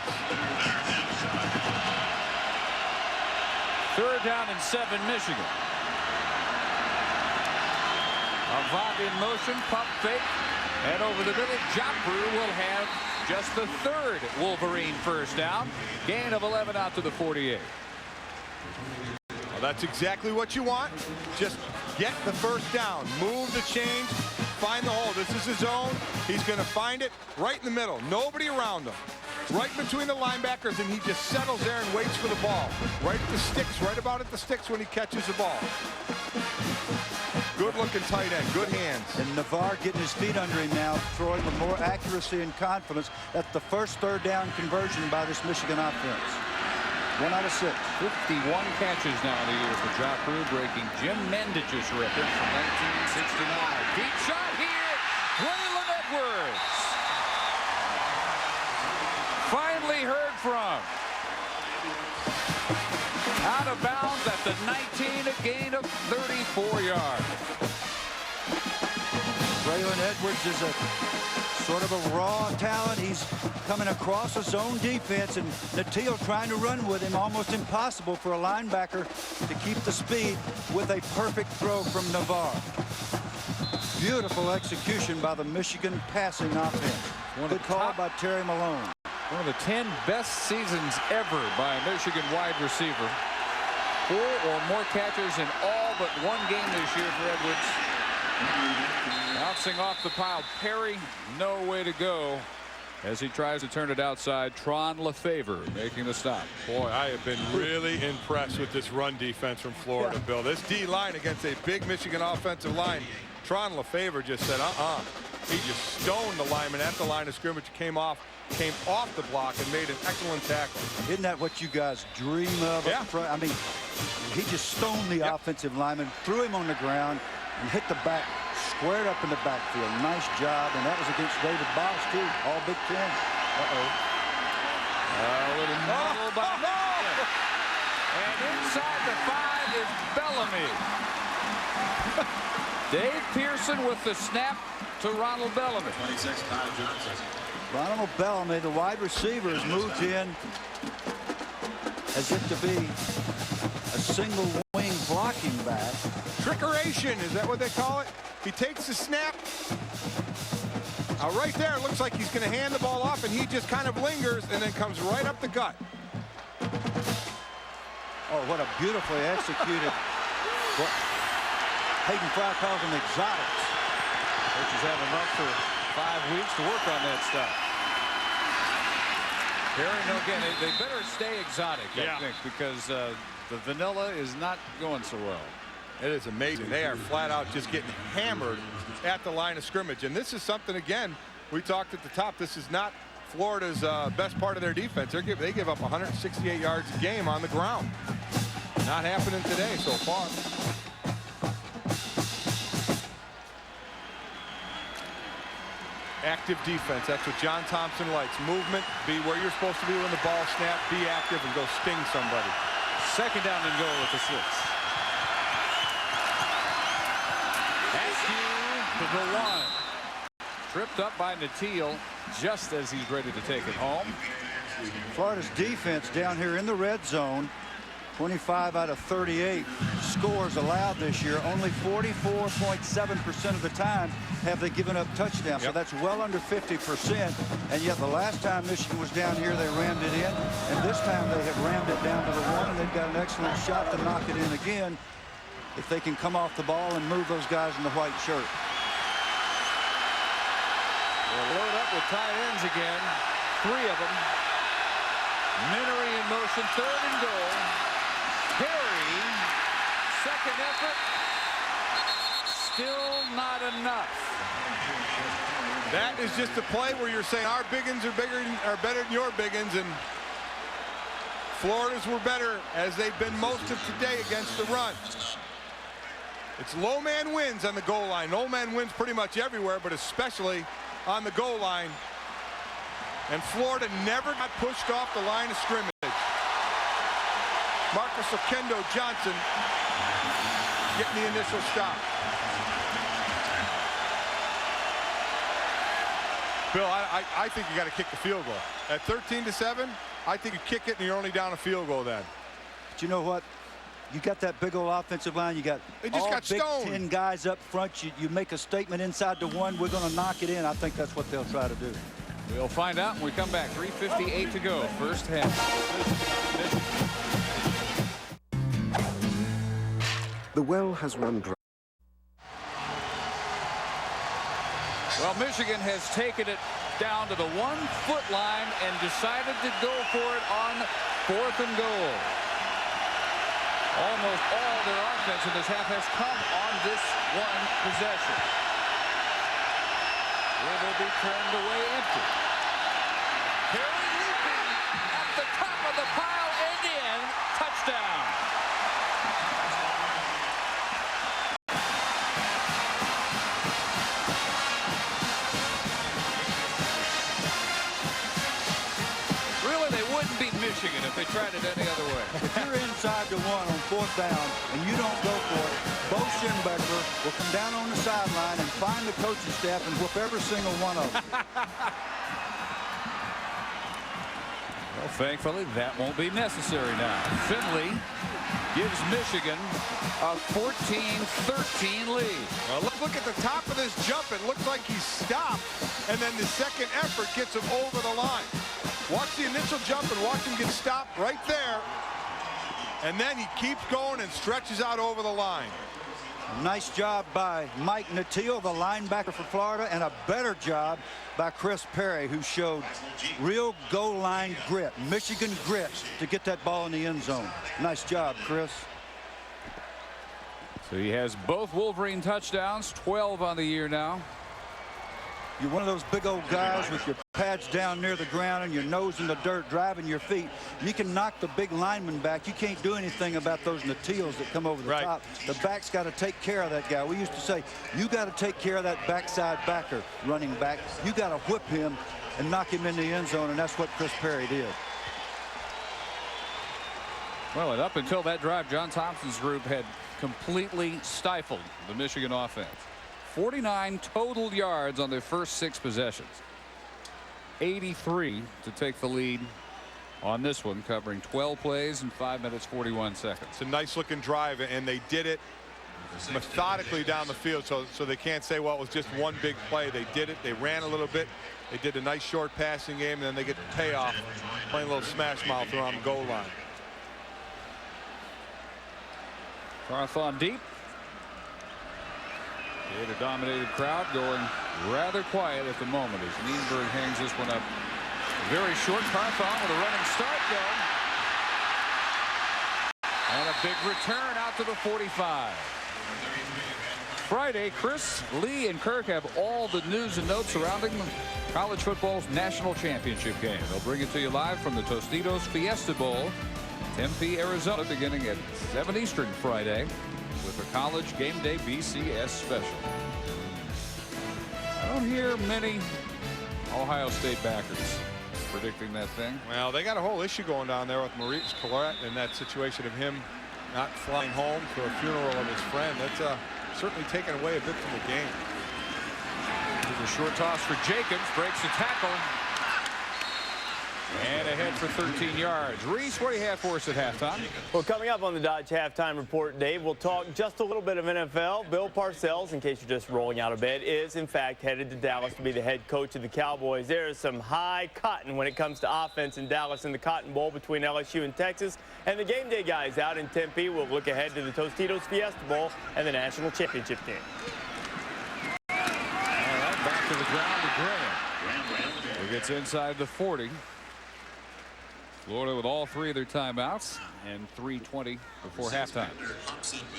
3rd down and 7, Michigan. Avant in motion, pump fake, and over the middle, Joffrey will have just the 3rd Wolverine first down. Gain of 11 out to the 48. Well, that's exactly what you want. Just get the first down, move the chains, find the hole. This is his zone. He's going to find it right in the middle. Nobody around him. Right between the linebackers, and he just settles there and waits for the ball. Right at the sticks, right about at the sticks when he catches the ball. Good-looking tight end, good hands. And Navarre getting his feet under him now, throwing with more accuracy and confidence. That's the first 3rd down conversion by this Michigan offense. 1 out of 6. 51 catches now in the year for Joffrey, breaking Jim Mendich's record from 1969. Deep shot here, Braylon Edwards. Finally heard from. Out of bounds at the 19, a gain of 34 yards. Braylon Edwards is a sort of a raw talent. He's coming across his own defense, and Natil trying to run with him. Almost impossible for a linebacker to keep the speed with a perfect throw from Navarre. Beautiful execution by the Michigan passing offense. Good call by Terry Malone. One of the 10 best seasons ever by a Michigan wide receiver. 4 or more catches in all but one game this year for Edwards. Bouncing off the pile, Perry, no way to go as he tries to turn it outside. Tron Lefaver making the stop. Boy, I have been really impressed with this run defense from Florida, Bill. This D-line against a big Michigan offensive line. Tron Lefaver just said, He just stoned the lineman at the line of scrimmage, came off the block and made an excellent tackle. Isn't that what you guys dream of up front? I mean, he just stoned the offensive lineman, threw him on the ground, and hit the back, squared up in the backfield. Nice job, and that was against David Boss, too, all Big Ten. A little muddle by Michigan. And inside the 5 is Bellamy. Dave Pearson with the snap to Ronald Bellamy. 26, Todd Johnson. Ronald Bellamy, the wide receiver, has moved in as if to be a single wing blocking back. Trickeration, is that what they call it? He takes the snap. Right there, it looks like he's going to hand the ball off, and he just kind of lingers and then comes right up the gut. Oh, what a beautifully executed. Hayden Fry calls them exotics. Coaches have enough for 5 weeks to work on that stuff. Harry, no, again, they better stay exotic, I think, because the vanilla is not going so well. It is amazing. They are flat out just getting hammered at the line of scrimmage. And this is something, again, we talked at the top. This is not Florida's best part of their defense. They give up 168 yards a game on the ground. Not happening today so far. Active defense. That's what John Thompson likes. Movement. Be where you're supposed to be when the ball snaps. Be active and go sting somebody. Second down and goal at the 6. Askew to the 1. Tripped up by Natil just as he's ready to take it home. Florida's defense down here in the red zone. 25 out of 38 scores allowed this year. Only 44.7% of the time have they given up touchdowns. So that's well under 50%. And yet the last time Michigan was down here, they rammed it in. And this time they have rammed it down to the 1, and they've got an excellent shot to knock it in again if they can come off the ball and move those guys in the white shirt. They'll load up with tight ends again. 3 of them. Minery in motion, 3rd and goal. Perry, second effort, still not enough. That is just a play where you're saying our big uns are better than your big uns, and Florida's were better, as they've been most of today against the run. It's low man wins on the goal line. Low man wins pretty much everywhere, but especially on the goal line. And Florida never got pushed off the line of scrimmage. Marcus Okendo Johnson getting the initial stop. Bill, I think you got to kick the field goal. At 13-7, I think you kick it and you're only down a field goal then. But you know what? You got that big old offensive line. You got all Big Ten guys up front. You make a statement inside the 1. We're going to knock it in. I think that's what they'll try to do. We'll find out when we come back. 3:58 to go. First half. The well has run dry. Well, Michigan has taken it down to the 1-foot line and decided to go for it on 4th and goal. Almost all their offense in this half has come on this one possession. Will they be turned away empty? Perry leaping at the top of the pile and in. Touchdown. Really, they wouldn't beat Michigan if they tried it any other way. If you're inside the 1 on 4th down and you don't go for it, Bo Schembechler will come down on the sideline and find the coaching staff and whoop every single one of them. Well, thankfully, that won't be necessary now. Finley gives Michigan a 14-13 lead. Well, let's look at the top of this jump. It looks like he's stopped, and then the second effort gets him over the line. Watch the initial jump and watch him get stopped right there. And then he keeps going and stretches out over the line. Nice job by Mike Natil, the linebacker for Florida, and a better job by Chris Perry, who showed real goal line grit, Michigan grit, to get that ball in the end zone. Nice job, Chris. So he has both Wolverine touchdowns, 12 on the year now. You're one of those big old guys with your pads down near the ground and your nose in the dirt, driving your feet. You can knock the big lineman back. You can't do anything about those Natils that come over the top. The back's got to take care of that guy. We used to say, you got to take care of that backside backer, running back. You got to whip him and knock him in the end zone, and that's what Chris Perry did. Well, and up until that drive, John Thompson's group had completely stifled the Michigan offense. 49 total yards on their first 6 possessions. 83 to take the lead on this one, covering 12 plays in 5 minutes 41 seconds. It's a nice looking drive, and they did it methodically down the field, so they can't say, well, it was just one big play. They did it. They ran a little bit. They did a nice short passing game, and then they get the payoff playing a little smash mouth around the goal line. Carthon deep. Gator dominated crowd going rather quiet at the moment as Nienberg hangs this one up. Very short. Carthon with a running start going. And a big return out to the 45. Friday, Chris, Lee, and Kirk have all the news and notes surrounding college football's national championship game. They'll bring it to you live from the Tostitos Fiesta Bowl, Tempe, Arizona, beginning at 7 Eastern Friday with a College Game Day BCS special. I don't hear many Ohio State backers predicting that thing. Well, they got a whole issue going down there with Maurice Clarett and that situation of him not flying home for a funeral of his friend. That's certainly taken away a bit from the game. There's a short toss for Jacobs, breaks the tackle. And ahead for 13 yards. Reese, what do you have for us at halftime? Well, coming up on the Dodge Halftime Report, Dave, we'll talk just a little bit of NFL. Bill Parcells, in case you're just rolling out of bed, is in fact headed to Dallas to be the head coach of the Cowboys. There is some high cotton when it comes to offense in Dallas in the Cotton Bowl between LSU and Texas. And the game day guys out in Tempe will look ahead to the Tostitos Fiesta Bowl and the national championship game. All right, back to the ground to Graham. He gets inside the 40. Florida with all 3 of their timeouts and 3:20 before halftime.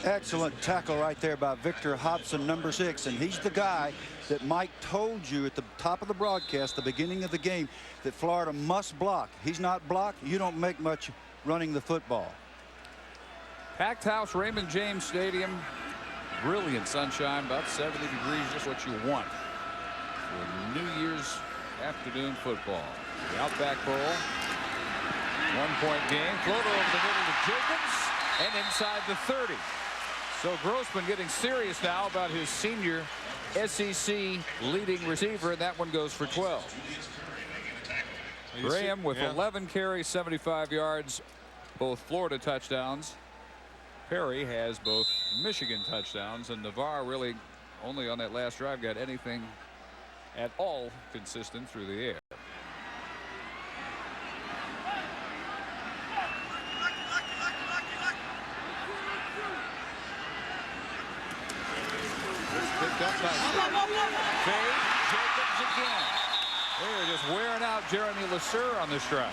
Excellent tackle right there by Victor Hobson, number 6. And he's the guy that Mike told you at the top of the broadcast, the beginning of the game, that Florida must block. He's not blocked. You don't make much running the football. Packed house, Raymond James Stadium. Brilliant sunshine, about 70 degrees, just what you want for New Year's afternoon football. The Outback Bowl. 1-point game. Floater over the middle to Jacobs and inside the 30. So Grossman getting serious now about his senior SEC leading receiver, and that one goes for 12. Graham with 11 carries, 75 yards, both Florida touchdowns. Perry has both Michigan touchdowns, and Navarre really only on that last drive got anything at all consistent through the air. Fade, Jacobs again. They're just wearing out Jeremy LeSueur on this drive.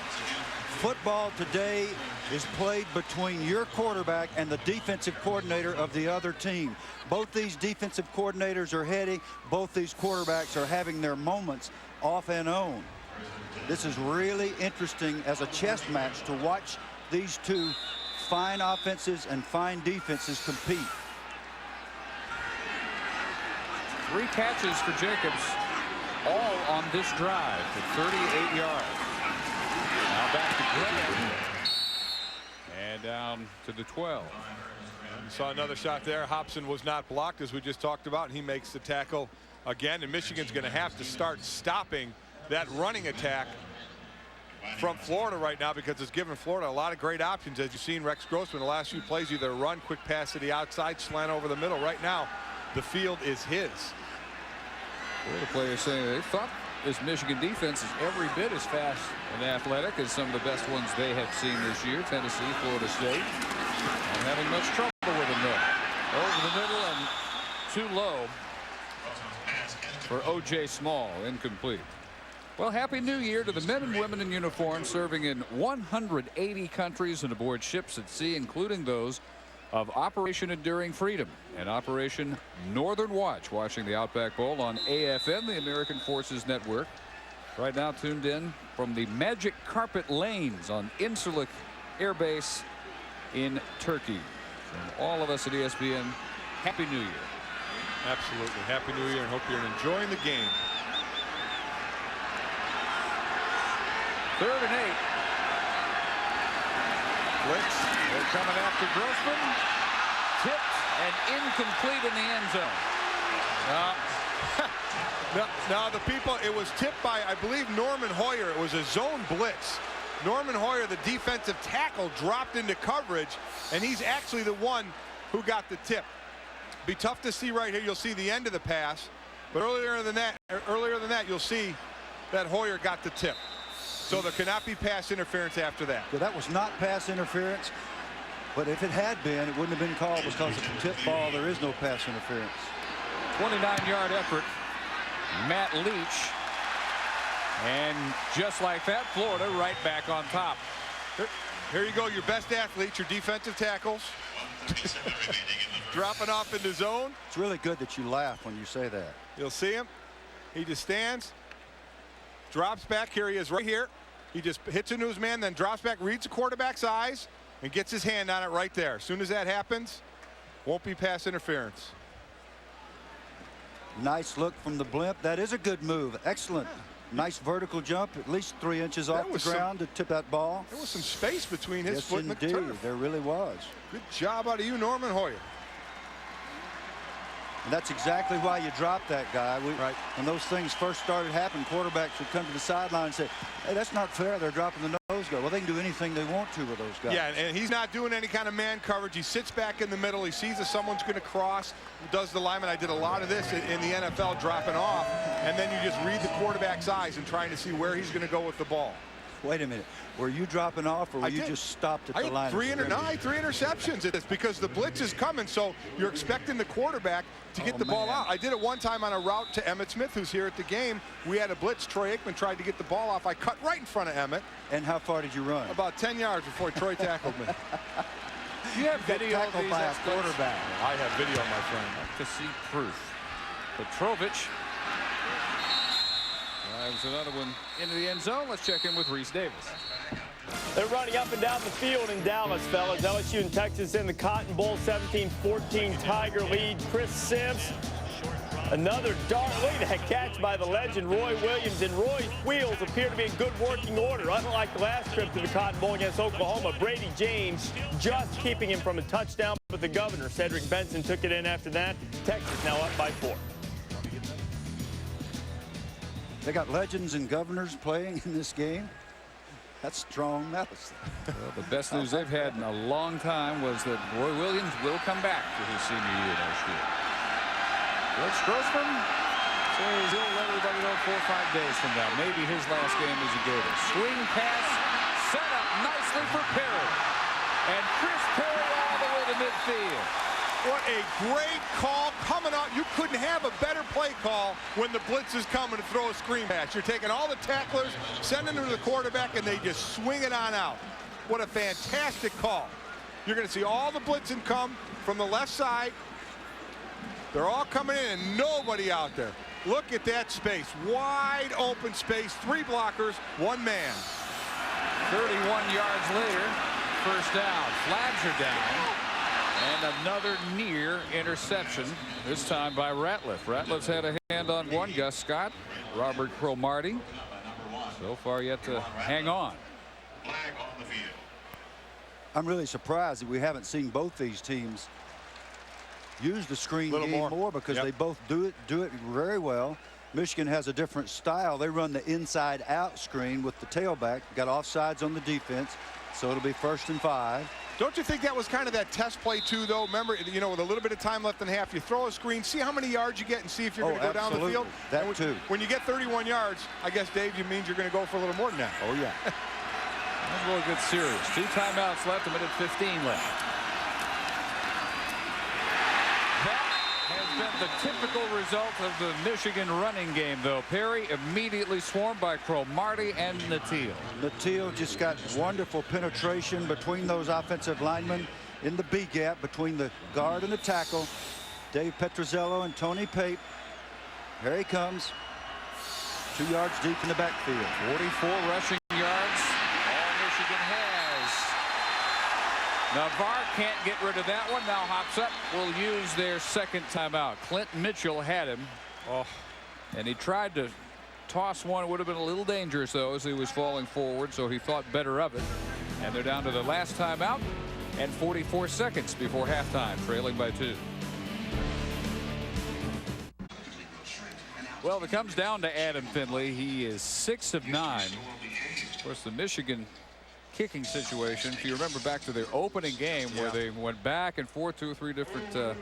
Football today is played between your quarterback and the defensive coordinator of the other team. Both these defensive coordinators are heady. Both these quarterbacks are having their moments off and on. This is really interesting as a chess match to watch these two fine offenses and fine defenses compete. 3 catches for Jacobs, all on this drive for 38 yards. Now back to Graham. And down to the 12. You saw another shot there. Hobson was not blocked, as we just talked about, and he makes the tackle again. And Michigan's going to have to start stopping that running attack from Florida right now, because it's given Florida a lot of great options. As you've seen, Rex Grossman the last few plays, either run, quick pass to the outside, slant over the middle. Right now, the field is his. The players saying they thought this Michigan defense is every bit as fast and athletic as some of the best ones they have seen this year. Tennessee, Florida State, and having much trouble with them there. Over the middle and too low for O.J. Small, incomplete. Well, Happy New Year to the men and women in uniform serving in 180 countries and aboard ships at sea, including those of Operation Enduring Freedom and Operation Northern Watch, watching the Outback Bowl on AFN, the American Forces Network. Right now tuned in from the Magic Carpet Lanes on Incirlik Air Base in Turkey. From all of us at ESPN, Happy New Year. Absolutely. Happy New Year, and hope you're enjoying the game. 3rd and 8. Blitz. They're coming after Grossman. Tipped and incomplete in the end zone. Now the people, it was tipped by, I believe, Norman Hoyer. It was a zone blitz. Norman Hoyer, the defensive tackle, dropped into coverage, and he's actually the one who got the tip. Be tough to see right here. You'll see the end of the pass, but earlier than that, you'll see that Hoyer got the tip. So there cannot be pass interference after that. Yeah, that was not pass interference, but if it had been, it wouldn't have been called because of the tip ball. There is no pass interference. 29-yard effort. Matt Leach. And just like that, Florida right back on top. Here you go, your best athletes, your defensive tackles. Dropping off in the zone. It's really good that you laugh when you say that. You'll see him. He just stands, drops back. Here he is right here. He just hits into his man, then drops back, reads the quarterback's eyes, and gets his hand on it right there. As soon as that happens, won't be pass interference. Nice look from the blimp. That is a good move. Excellent. Nice vertical jump, at least 3 inches off the ground to tip that ball. There was some space between his foot and the turf. turf. There really was. Good job out of you, Norman Hoyer. And that's exactly why you dropped that guy. When those things first started happening, quarterbacks would come to the sideline and say, hey, that's not fair. They're dropping the nose guard. Well, they can do anything they want to with those guys. Yeah, and he's not doing any kind of man coverage. He sits back in the middle. He sees that someone's going to cross, does the lineman. I did a lot of this in the NFL, dropping off, and then you just read the quarterback's eyes and trying to see where he's going to go with the ball. Wait a minute. Were you dropping off, or were you just stopped at the line? Three interceptions. It's because the blitz is coming, so you're expecting the quarterback to get the ball out. I did it one time on a route to Emmitt Smith, who's here at the game. We had a blitz. Troy Aikman tried to get the ball off. I cut right in front of Emmitt. And how far did you run? About 10 yards before Troy tackled me. You have video of these by a quarterback. I have video, my friend. To see proof. Petrovich drives another one into the end zone. Let's check in with Reese Davis. They're running up and down the field in Dallas, fellas. LSU and Texas in the Cotton Bowl, 17-14 Tiger lead. Chris Sims, another dart. Look at that catch by the legend Roy Williams, and Roy's wheels appear to be in good working order. Unlike the last trip to the Cotton Bowl against Oklahoma, Brady James just keeping him from a touchdown, but the governor, Cedric Benson, took it in after that. Texas now up by 4. They got legends and governors playing in this game. That's strong medicine. Well, the best news they've had in a long time was that Roy Williams will come back for his senior year next year. Rex Grossman says he'll let everybody know 4 or 5 days from now. Maybe his last game as a Gator. Swing pass set up nicely for Perry. And Chris Perry all the way to midfield. What a great call coming out. You couldn't have a better play call when the blitz is coming to throw a screen pass. You're taking all the tacklers, sending them to the quarterback, and they just swing it on out. What a fantastic call. You're going to see all the blitzing come from the left side. They're all coming in and nobody out there. Look at that space. Wide open space. 3 blockers, 1 man. 31 yards later, first down. Flags are down. And another near interception, this time by Ratliff. Ratliff's had a hand on one. Gus Scott, Robert Cromartie. So far yet to hang on. I'm really surprised that we haven't seen both these teams use the screen game more because they both do it very well. Michigan has a different style. They run the inside out screen with the tailback. Got offsides on the defense, so it'll be 1st and 5. Don't you think that was kind of that test play too, though? Remember, you know, with a little bit of time left in half, you throw a screen, see how many yards you get, and see if you're going to go down the field. That too. When you get 31 yards, I guess, Dave, you means you're going to go for a little more than that. Oh yeah. That's a really good series. 2 timeouts left, a minute 15 left. Been the typical result of the Michigan running game, though. Perry immediately swarmed by Cromartie and Natil. Natil just got wonderful penetration between those offensive linemen in the B gap between the guard and the tackle. Dave Petrozello and Tony Pape. Here he comes. 2 yards deep in the backfield. 44 rushing yards. All Michigan has. Navarre can't get rid of that one. Now hops up. Will use their second timeout. Clint Mitchell had him. And he tried to toss one. It would have been a little dangerous, though, as he was falling forward, so he thought better of it. And they're down to the last timeout. and 44 seconds before halftime, trailing by 2. Well, if it comes down to Adam Finley, he is 6 of 9. Of course, the Michigan kicking situation, if you remember back to their opening game where they went back and forth 2 or 3 different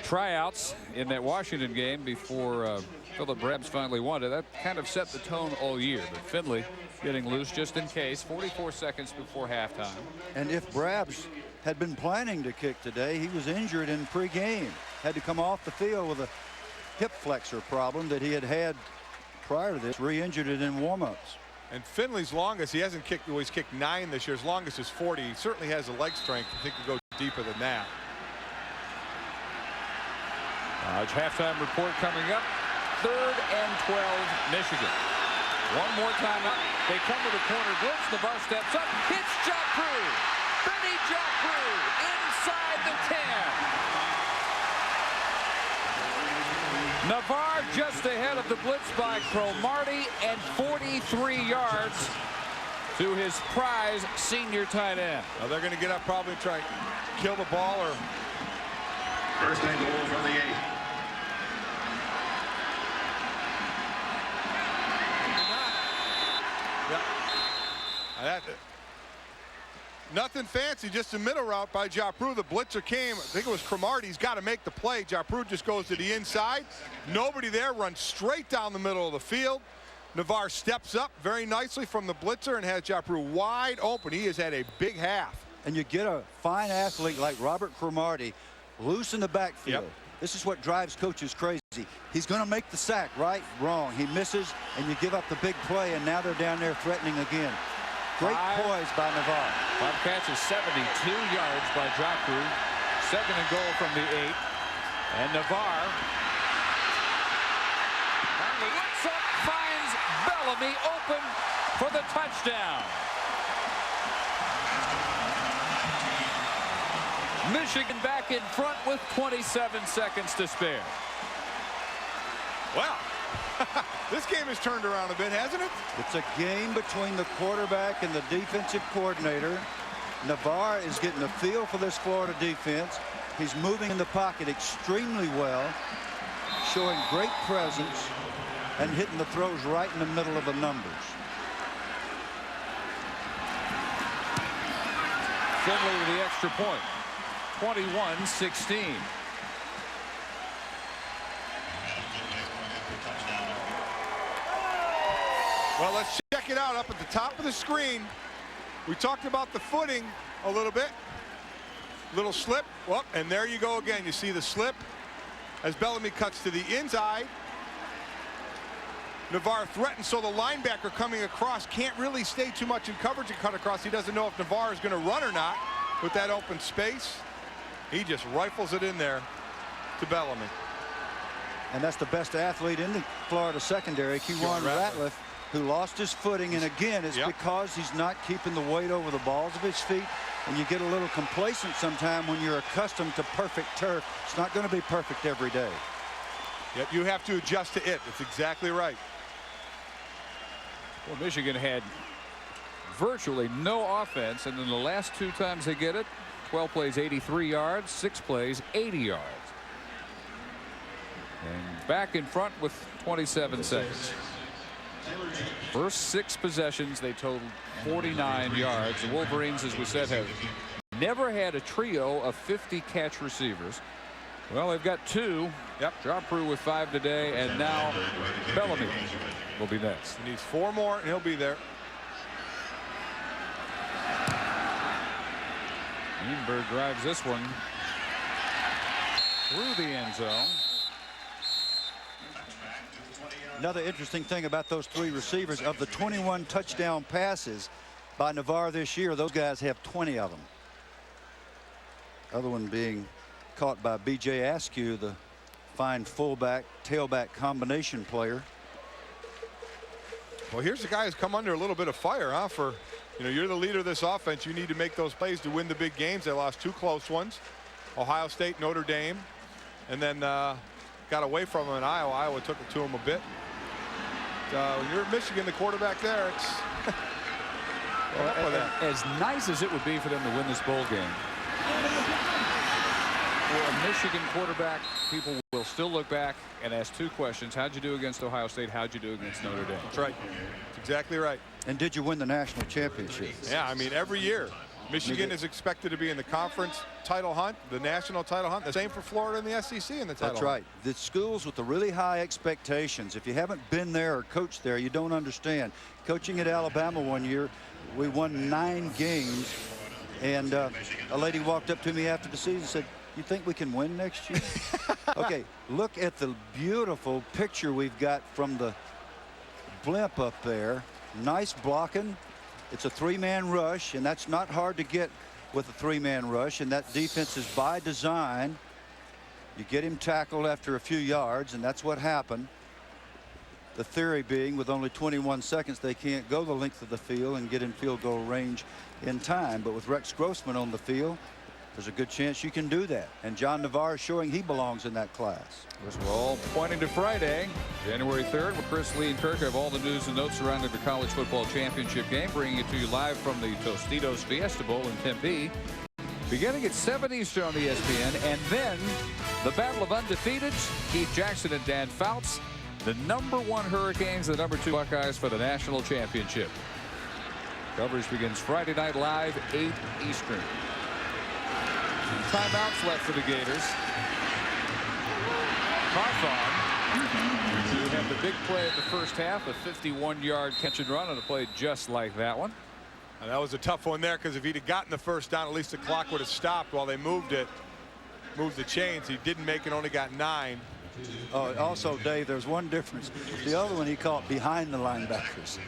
tryouts in that Washington game before Philip Brabs finally won it. That kind of set the tone all year. But Finley getting loose just in case, 44 seconds before halftime. And if Brabs had been planning to kick today, he was injured in pregame. Had to come off the field with a hip flexor problem that he had prior to this, re-injured it in warm-ups. And Finley's longest, he hasn't kicked, he's kicked 9 this year. His longest is 40. He certainly has the leg strength. I think he could go deeper than that. Halftime report coming up. 3rd and 12, Michigan. One more time up. They come to the corner blitz. Navarre steps up. Hits Joprue. Benny Joprue inside the 10. Navarre just ahead of the blitz by Cromartie and 43 yards to his prize senior tight end. Now they're going to get up probably try and kill the ball or. First and goal from the 8. Nothing fancy, just a middle route by Joprue. The blitzer came. I think it was Cromartie. He's got to make the play. Joprue just goes to the inside. Nobody there, runs straight down the middle of the field. Navarre steps up very nicely from the blitzer and has Joprue wide open. He has had a big half. And you get a fine athlete like Robert Cromartie loose in the backfield. Yep. This is what drives coaches crazy. He's going to make the sack, right? Wrong. He misses, and you give up the big play, and now they're down there threatening again. Great poise by Navarre. Bobcats is 72 yards by Joprue. 2nd and goal from the 8. And Navarre finally looks up, finds Bellamy open for the touchdown. Michigan back in front with 27 seconds to spare. Wow. This game has turned around a bit, hasn't it? It's a game between the quarterback and the defensive coordinator. Navarre is getting a feel for this Florida defense. He's moving in the pocket extremely well, showing great presence, and hitting the throws right in the middle of the numbers. Finley with the extra point. 21-16. Well, let's check it out up at the top of the screen. We talked about the footing a little bit. Little slip. Well, and there you go again. You see the slip as Bellamy cuts to the inside. Navarre threatens, so the linebacker coming across can't really stay too much in coverage and cut across. He doesn't know if Navarre is going to run or not with that open space. He just rifles it in there to Bellamy. And that's the best athlete in the Florida secondary, Kewan Ratliff, who lost his footing. And again, it's because he's not keeping the weight over the balls of his feet. And you get a little complacent sometime when you're accustomed to perfect turf. It's not going to be perfect every day. Yep, you have to adjust to it. That's exactly right. Well, Michigan had virtually no offense, and then the last 2 times they get it, 12 plays, 83 yards, 6 plays, 80 yards. And back in front with 27 seconds. First 6 possessions, they totaled 49 yards. The Wolverines, as we said, have never had a trio of 50 catch receivers. Well, they've got 2. Yep. Joprue with 5 today, and now Bellamy will be next. He needs 4 more, and he'll be there. Greenberg drives this one through the end zone. Another interesting thing about those 3 receivers, of the 21 touchdown passes by Navarre this year, those guys have 20 of them. Other one being caught by B.J. Askew, the fine fullback tailback combination player. Well, here's the guy who's come under a little bit of fire, huh? For, you know, you're the leader of this offense. You need to make those plays to win the big games. They lost 2 close ones, Ohio State, Notre Dame, and then got away from them in Iowa. Iowa took it to them a bit. When you're at Michigan, the quarterback there, it's well, as nice as it would be for them to win this bowl game, For a Michigan quarterback, people will still look back and ask two questions. How'd you do against Ohio State? How'd you do against Notre Dame? That's right. That's exactly right. And did you win the national championship? Yeah, I mean, every year. Michigan is expected to be in the conference title hunt, the national title hunt. The same for Florida and the SEC in the title That's right. The schools with the really high expectations. If you haven't been there or coached there, you don't understand. Coaching at Alabama one year, we won 9 games. And a lady walked up to me after the season and said, "You think we can win next year?" Okay, look at the beautiful picture we've got from the blimp up there. Nice blocking. It's a 3-man rush, and that's not hard to get with a 3-man rush, and that defense is by design. You get him tackled after a few yards, and that's what happened. The theory being with only 21 seconds, they can't go the length of the field and get in field goal range in time. But with Rex Grossman on the field, there's a good chance you can do that. And John Navarre is showing he belongs in that class. As we're all pointing to Friday, January 3rd, with Chris, Lee, and Kirk have all the news and notes surrounding the college football championship game, bringing it to you live from the Tostitos Fiesta Bowl in Tempe. Beginning at 7 Eastern on ESPN, and then the battle of undefeateds, Keith Jackson and Dan Fouts, the #1 Hurricanes, the #2 Buckeyes for the national championship. Coverage begins Friday Night Live, 8 Eastern. Timeouts left for the Gators. Carthon, who had the big play in the first half, a 51-yard catch and run on a play just like that one. And that was a tough one there, because if he'd have gotten the first down, at least the clock would have stopped while they moved the chains. He didn't make it, only got 9. Oh, also, Dave, there's one difference. The other one he caught behind the linebackers.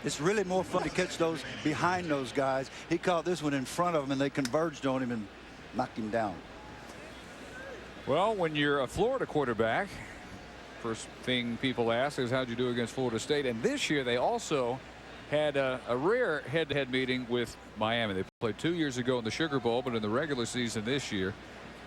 It's really more fun to catch those behind those guys. He caught this one in front of them, and they converged on him and knocked him down. Well, when you're a Florida quarterback, first thing people ask is how'd you do against Florida State? And this year they also had a rare head-to-head meeting with Miami. They played 2 years ago in the Sugar Bowl, but in the regular season this year.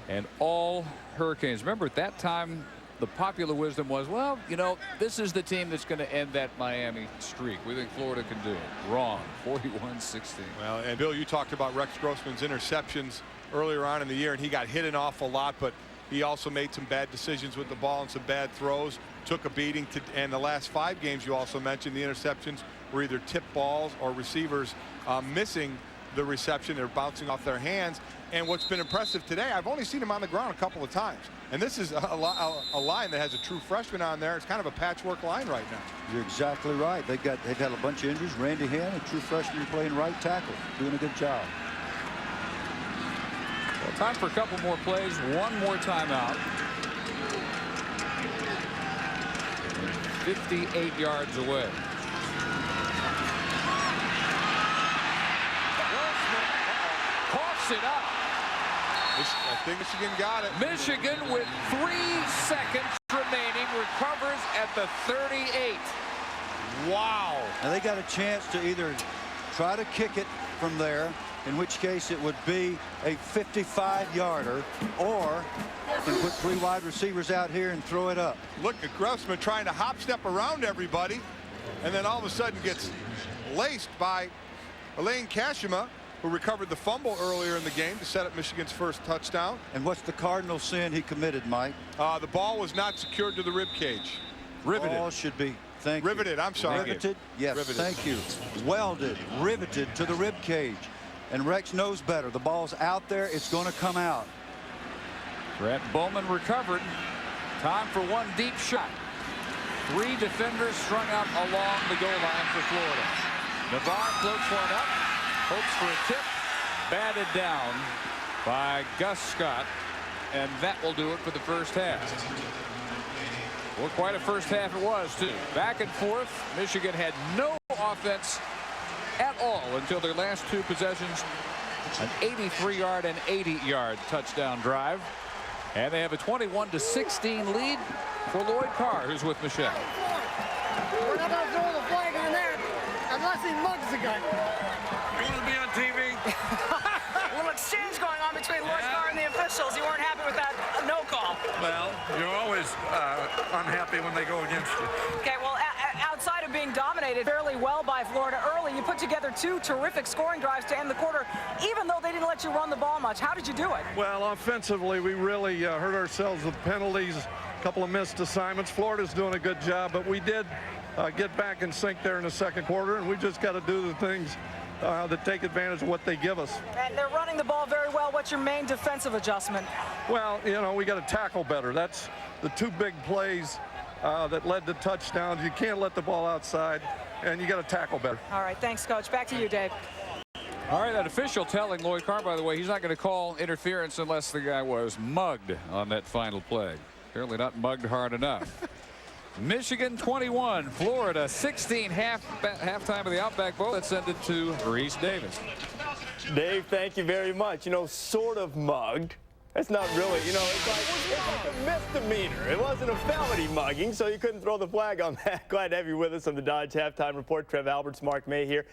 And all Hurricanes. Remember, at that time, the popular wisdom was, well, you know, this is the team that's going to end that Miami streak. We think Florida can do it. Wrong. 41-16. Well, and Bill, you talked about Rex Grossman's interceptions earlier on in the year, and he got hit an awful lot, but he also made some bad decisions with the ball and some bad throws, took a beating. And the last 5 games you also mentioned, the interceptions were either tip balls or receivers missing the reception. They're bouncing off their hands. And what's been impressive today, I've only seen him on the ground a couple of times. And this is a line that has a true freshman on there. It's kind of a patchwork line right now. You're exactly right. They've had a bunch of injuries. Randy Hand, a true freshman, playing right tackle, doing a good job. Well, time for a couple more plays. One more timeout. 58 yards away. Coughs it up. I think Michigan got it. Michigan with 3 seconds remaining recovers at the 38. Wow. Now they got a chance to either try to kick it from there, in which case it would be a 55-yarder, or they put 3 wide receivers out here and throw it up. Look at Grossman trying to hop step around everybody, and then all of a sudden gets laced by Elaine Kashima, who recovered the fumble earlier in the game to set up Michigan's first touchdown. And what's the cardinal sin he committed, Mike? The ball was not secured to the rib cage. Riveted. Ball should be, riveted, I'm sorry. Riveted? Yes, riveted. Thank you. Welded, riveted to the rib cage. And Rex knows better. The ball's out there. It's going to come out. Brett Bowman recovered. Time for one deep shot. 3 defenders strung out along the goal line for Florida. Navarre floats one up. Hopes for a tip. Batted down by Gus Scott. And that will do it for the first half. Well, quite a first half it was, too. Back and forth. Michigan had no offense at all until their last 2 possessions. An 83-yard and 80-yard touchdown drive. And they have a 21-16 lead for Lloyd Carr, who's with Michelle. We're not going to throw the flag in there unless he mugs the guy. You want to be on TV? A little exchange going on between Lloyd Carr and the officials. You weren't happy with that no call. Well, you're always unhappy when they go against you. Okay, well, outside of being dominated fairly well by Florida early, you put together 2 terrific scoring drives to end the quarter. even though they didn't let you run the ball much. How did you do it? Well, offensively, we really hurt ourselves with penalties, a couple of missed assignments. Florida's doing a good job, but we did get back in sync there in the second quarter, and we just got to do the things that take advantage of what they give us. And they're running the ball very well. What's your main defensive adjustment? Well, you know, we got to tackle better. That's the two big plays that led to touchdowns. You can't let the ball outside, and you got to tackle better. All right, thanks, Coach. Back to you, Dave. All right, that official telling Lloyd Carr, by the way, he's not going to call interference unless the guy was mugged on that final play. Apparently not mugged hard enough. Michigan 21, Florida 16, halftime of the Outback Bowl. Let's send it to Reese Davis. Dave, thank you very much. You know, sort of mugged. That's not really, you know, it's like a misdemeanor. It wasn't a felony mugging, so you couldn't throw the flag on that. Glad to have you with us on the Dodge Halftime Report. Trev Alberts, Mark May here.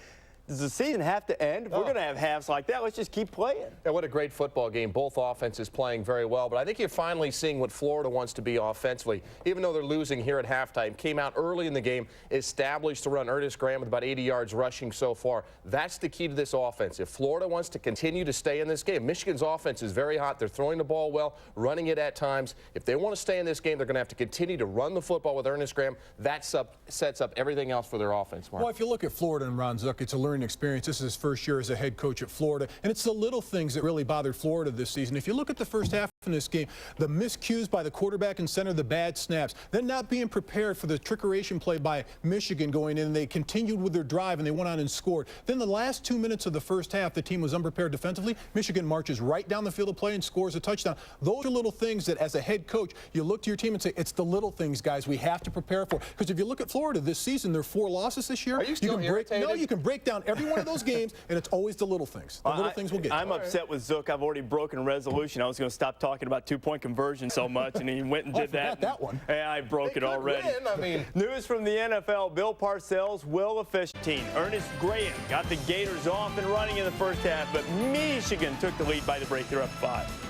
Does the season have to end? If we're going to have halves like that, let's just keep playing. Yeah, what a great football game. Both offenses playing very well. But I think you're finally seeing what Florida wants to be offensively. Even though they're losing here at halftime, came out early in the game, established to run Ernest Graham with about 80 yards rushing so far. That's the key to this offense. If Florida wants to continue to stay in this game, Michigan's offense is very hot. They're throwing the ball well, running it at times. If they want to stay in this game, they're going to have to continue to run the football with Ernest Graham. That sets up everything else for their offense, Mark. Well, if you look at Florida and Ron Zook, it's a learning experience. This is his first year as a head coach at Florida, and it's the little things that really bothered Florida this season. If you look at the first half in this game, the miscues by the quarterback and center, the bad snaps, then not being prepared for the trickeration play by Michigan going in, and they continued with their drive and they went on and scored. Then the last 2 minutes of the first half, the team was unprepared defensively. Michigan marches right down the field of play and scores a touchdown. Those are little things that as a head coach, you look to your team and say, it's the little things, guys, we have to prepare for. Because if you look at Florida this season, there are 4 losses this year. Are you still irritated? You can break down every one of those games, and it's always the little things. The little things will get you. I'm upset with Zook. I've already broken a resolution. I was going to stop talking about two-point conversion so much, and he went and did that. that one. Yeah, I broke it already. Win. I mean, news from the NFL. Bill Parcells will officiate. Ernest Graham got the Gators off and running in the first half, but Michigan took the lead by the break. They're up 5.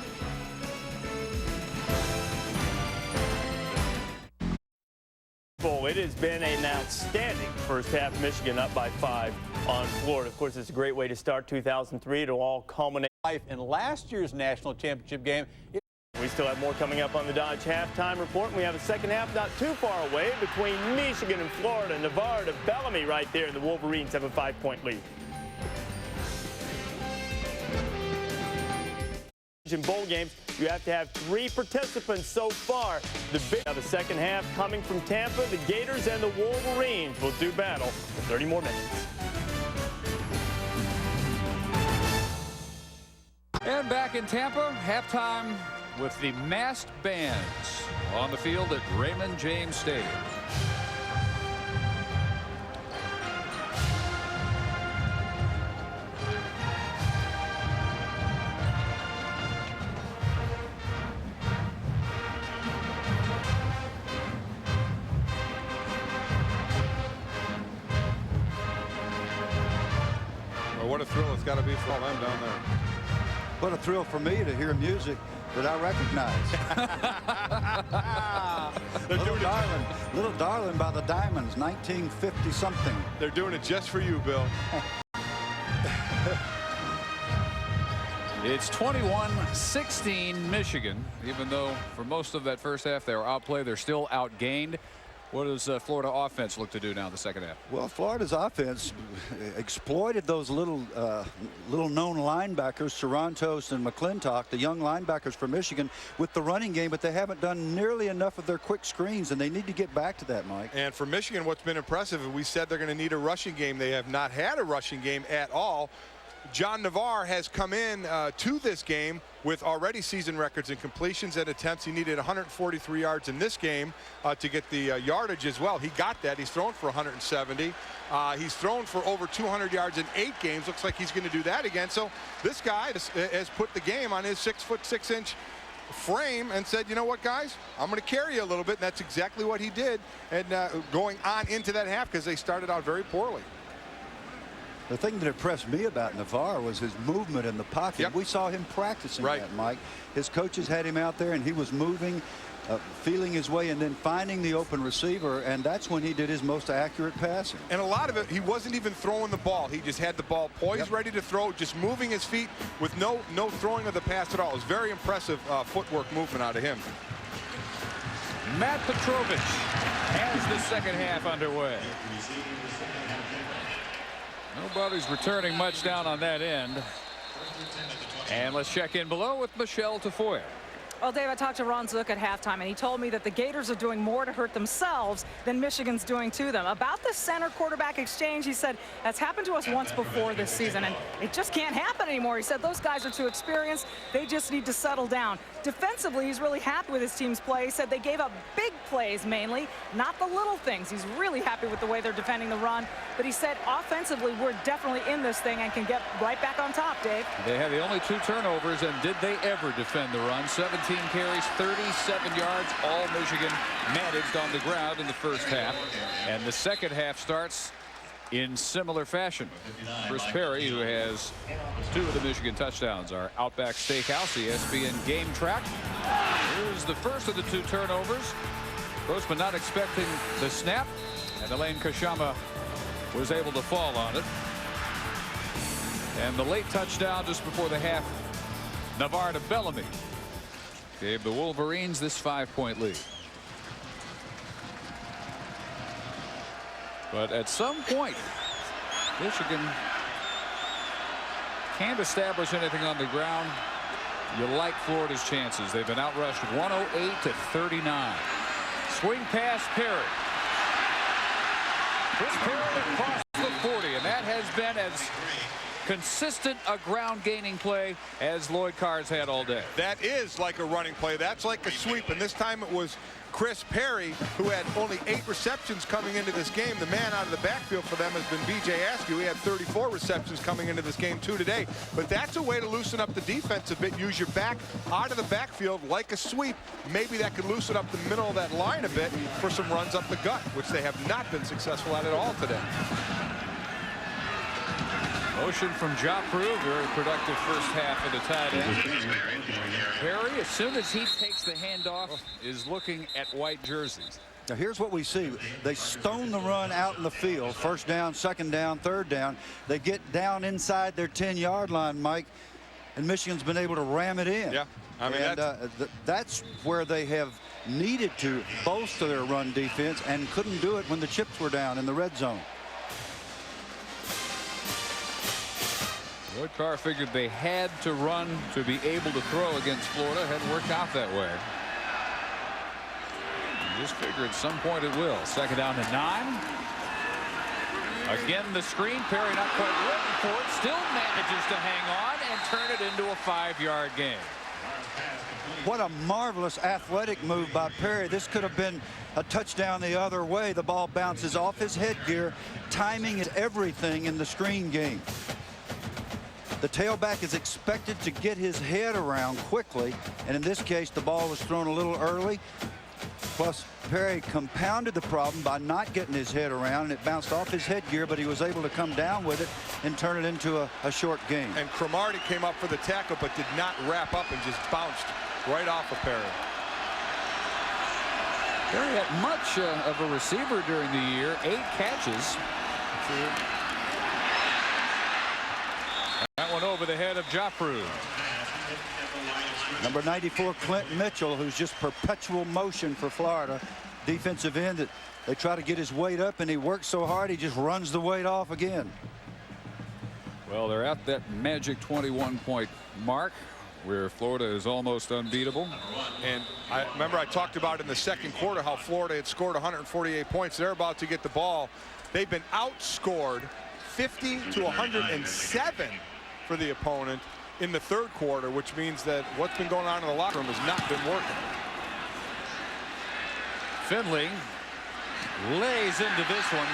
It has been an outstanding first half. Michigan up by 5 on Florida. Of course, it's a great way to start 2003. It'll all culminate in last year's national championship game. We still have more coming up on the Dodge Halftime Report. We have a second half not too far away between Michigan and Florida. Navarre to Bellamy right there, and the Wolverines have a 5-point lead. In bowl games, you have to have 3 participants so far. The second half coming from Tampa, the Gators and the Wolverines will do battle for 30 more minutes. And back in Tampa, halftime with the masked bands on the field at Raymond James Stadium. What a thrill it's got to be for all them down there. What a thrill for me to hear music that I recognize. Little Darling by the Diamonds, 1950-something. They're doing it just for you, Bill. It's 21-16 Michigan. Even though for most of that first half they were outplayed, they're still outgained. What does Florida offense look to do now in the second half? Well, Florida's offense exploited those little known linebackers, Tarantos and McClintock, the young linebackers for Michigan, with the running game, but they haven't done nearly enough of their quick screens, and they need to get back to that, Mike. And for Michigan, what's been impressive, we said they're going to need a rushing game. They have not had a rushing game at all. John Navarre has come in to this game with already season records in completions and attempts. He needed 143 yards in this game to get the yardage as well. He got that. He's thrown for 170. He's thrown for over 200 yards in 8 games. Looks like he's going to do that again. So this guy has put the game on his 6'6" frame and said, you know what, guys, I'm going to carry you a little bit. And that's exactly what he did. And going on into that half, because they started out very poorly. The thing that impressed me about Navarre was his movement in the pocket. Yep. We saw him practicing that, Mike. His coaches had him out there, and he was moving. feeling his way and then finding the open receiver, and that's when he did his most accurate passing. And a lot of it, he wasn't even throwing the ball. He just had the ball poised, ready to throw, just moving his feet with no throwing of the pass at all. It was very impressive footwork movement out of him. Matt Petrovich has the second half underway. Nobody's returning much down on that end. And let's check in below with Michelle Tafoya. Well, Dave, I talked to Ron Zook at halftime, and he told me that the Gators are doing more to hurt themselves than Michigan's doing to them. About the center-quarterback exchange, he said, that's happened to us once before this season, and it just can't happen anymore. He said those guys are too experienced. They just need to settle down. Defensively, he's really happy with his team's play. He said they gave up big plays mainly, not the little things. He's really happy with the way they're defending the run. But he said offensively, we're definitely in this thing and can get right back on top, Dave. They had the only 2 turnovers, and did they ever defend the run? 17 carries, 37 yards, all Michigan managed on the ground in the first half. And the second half starts in similar fashion. Chris Perry, who has 2 of the Michigan touchdowns, our Outback Steakhouse, ESPN game track. Here's the first of the 2 turnovers. Grossman not expecting the snap, and Elaine Kashama was able to fall on it. And the late touchdown just before the half, Navarre to Bellamy, gave the Wolverines this 5-point lead. But at some point, Michigan can't establish anything on the ground. You like Florida's chances. They've been outrushed 108-39. Swing pass, Perry. Chris Perry across the 40, and that has been as consistent a ground gaining play as Lloyd Carr's had all day. That is like a running play. That's like a sweep, and this time it was Chris Perry, who had only 8 receptions coming into this game. The man out of the backfield for them has been B.J. Askew. He had 34 receptions coming into this game too today. But that's a way to loosen up the defense a bit. Use your back out of the backfield like a sweep. Maybe that could loosen up the middle of that line a bit for some runs up the gut, which they have not been successful at all today. Motion from Joffrey, very productive first half of the tight end. Perry, as soon as he takes the handoff, is looking at white jerseys. Now here's what we see. They stone the run out in the field. First down, second down, third down. They get down inside their 10-yard line, Mike, and Michigan's been able to ram it in. Yeah, I mean, that's where they have needed to bolster their run defense and couldn't do it when the chips were down in the red zone. Lloyd Carr figured they had to run to be able to throw against Florida. Hadn't worked out that way. Just figure at some point it will. Second down to 9. Again, the screen. Perry not quite looking for it. Still manages to hang on and turn it into a 5-yard gain. What a marvelous athletic move by Perry. This could have been a touchdown the other way. The ball bounces off his headgear. Timing is everything in the screen game. The tailback is expected to get his head around quickly, and in this case the ball was thrown a little early. Plus Perry compounded the problem by not getting his head around, and it bounced off his headgear, but he was able to come down with it and turn it into a short gain. And Cromartie came up for the tackle but did not wrap up and just bounced right off of Perry. Perry had much of a receiver during the year. 8 catches. That one over the head of Joffrey. Number 94, Clint Mitchell, who's just perpetual motion for Florida. Defensive end that they try to get his weight up, and he works so hard he just runs the weight off again. Well, they're at that magic 21-point mark where Florida is almost unbeatable. And I remember I talked about in the second quarter how Florida had scored 148 points. They're about to get the ball. They've been outscored 50-107 for the opponent in the third quarter, which means that what's been going on in the locker room has not been working. Finley lays into this one,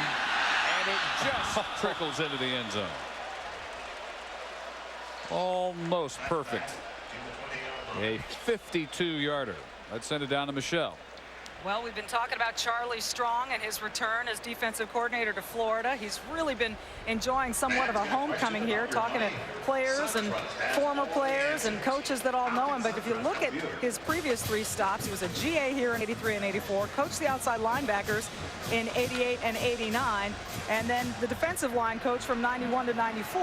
and it just trickles into the end zone. Almost perfect. A 52-yarder. Let's send it down to Michelle. Well, we've been talking about Charlie Strong and his return as defensive coordinator to Florida. He's really been enjoying somewhat of a homecoming here, talking to players and former players and coaches that all know him. But if you look at his previous 3 stops, he was a GA here in 83 and 84, coached the outside linebackers in 88 and 89, and then the defensive line coach from 91 to 94.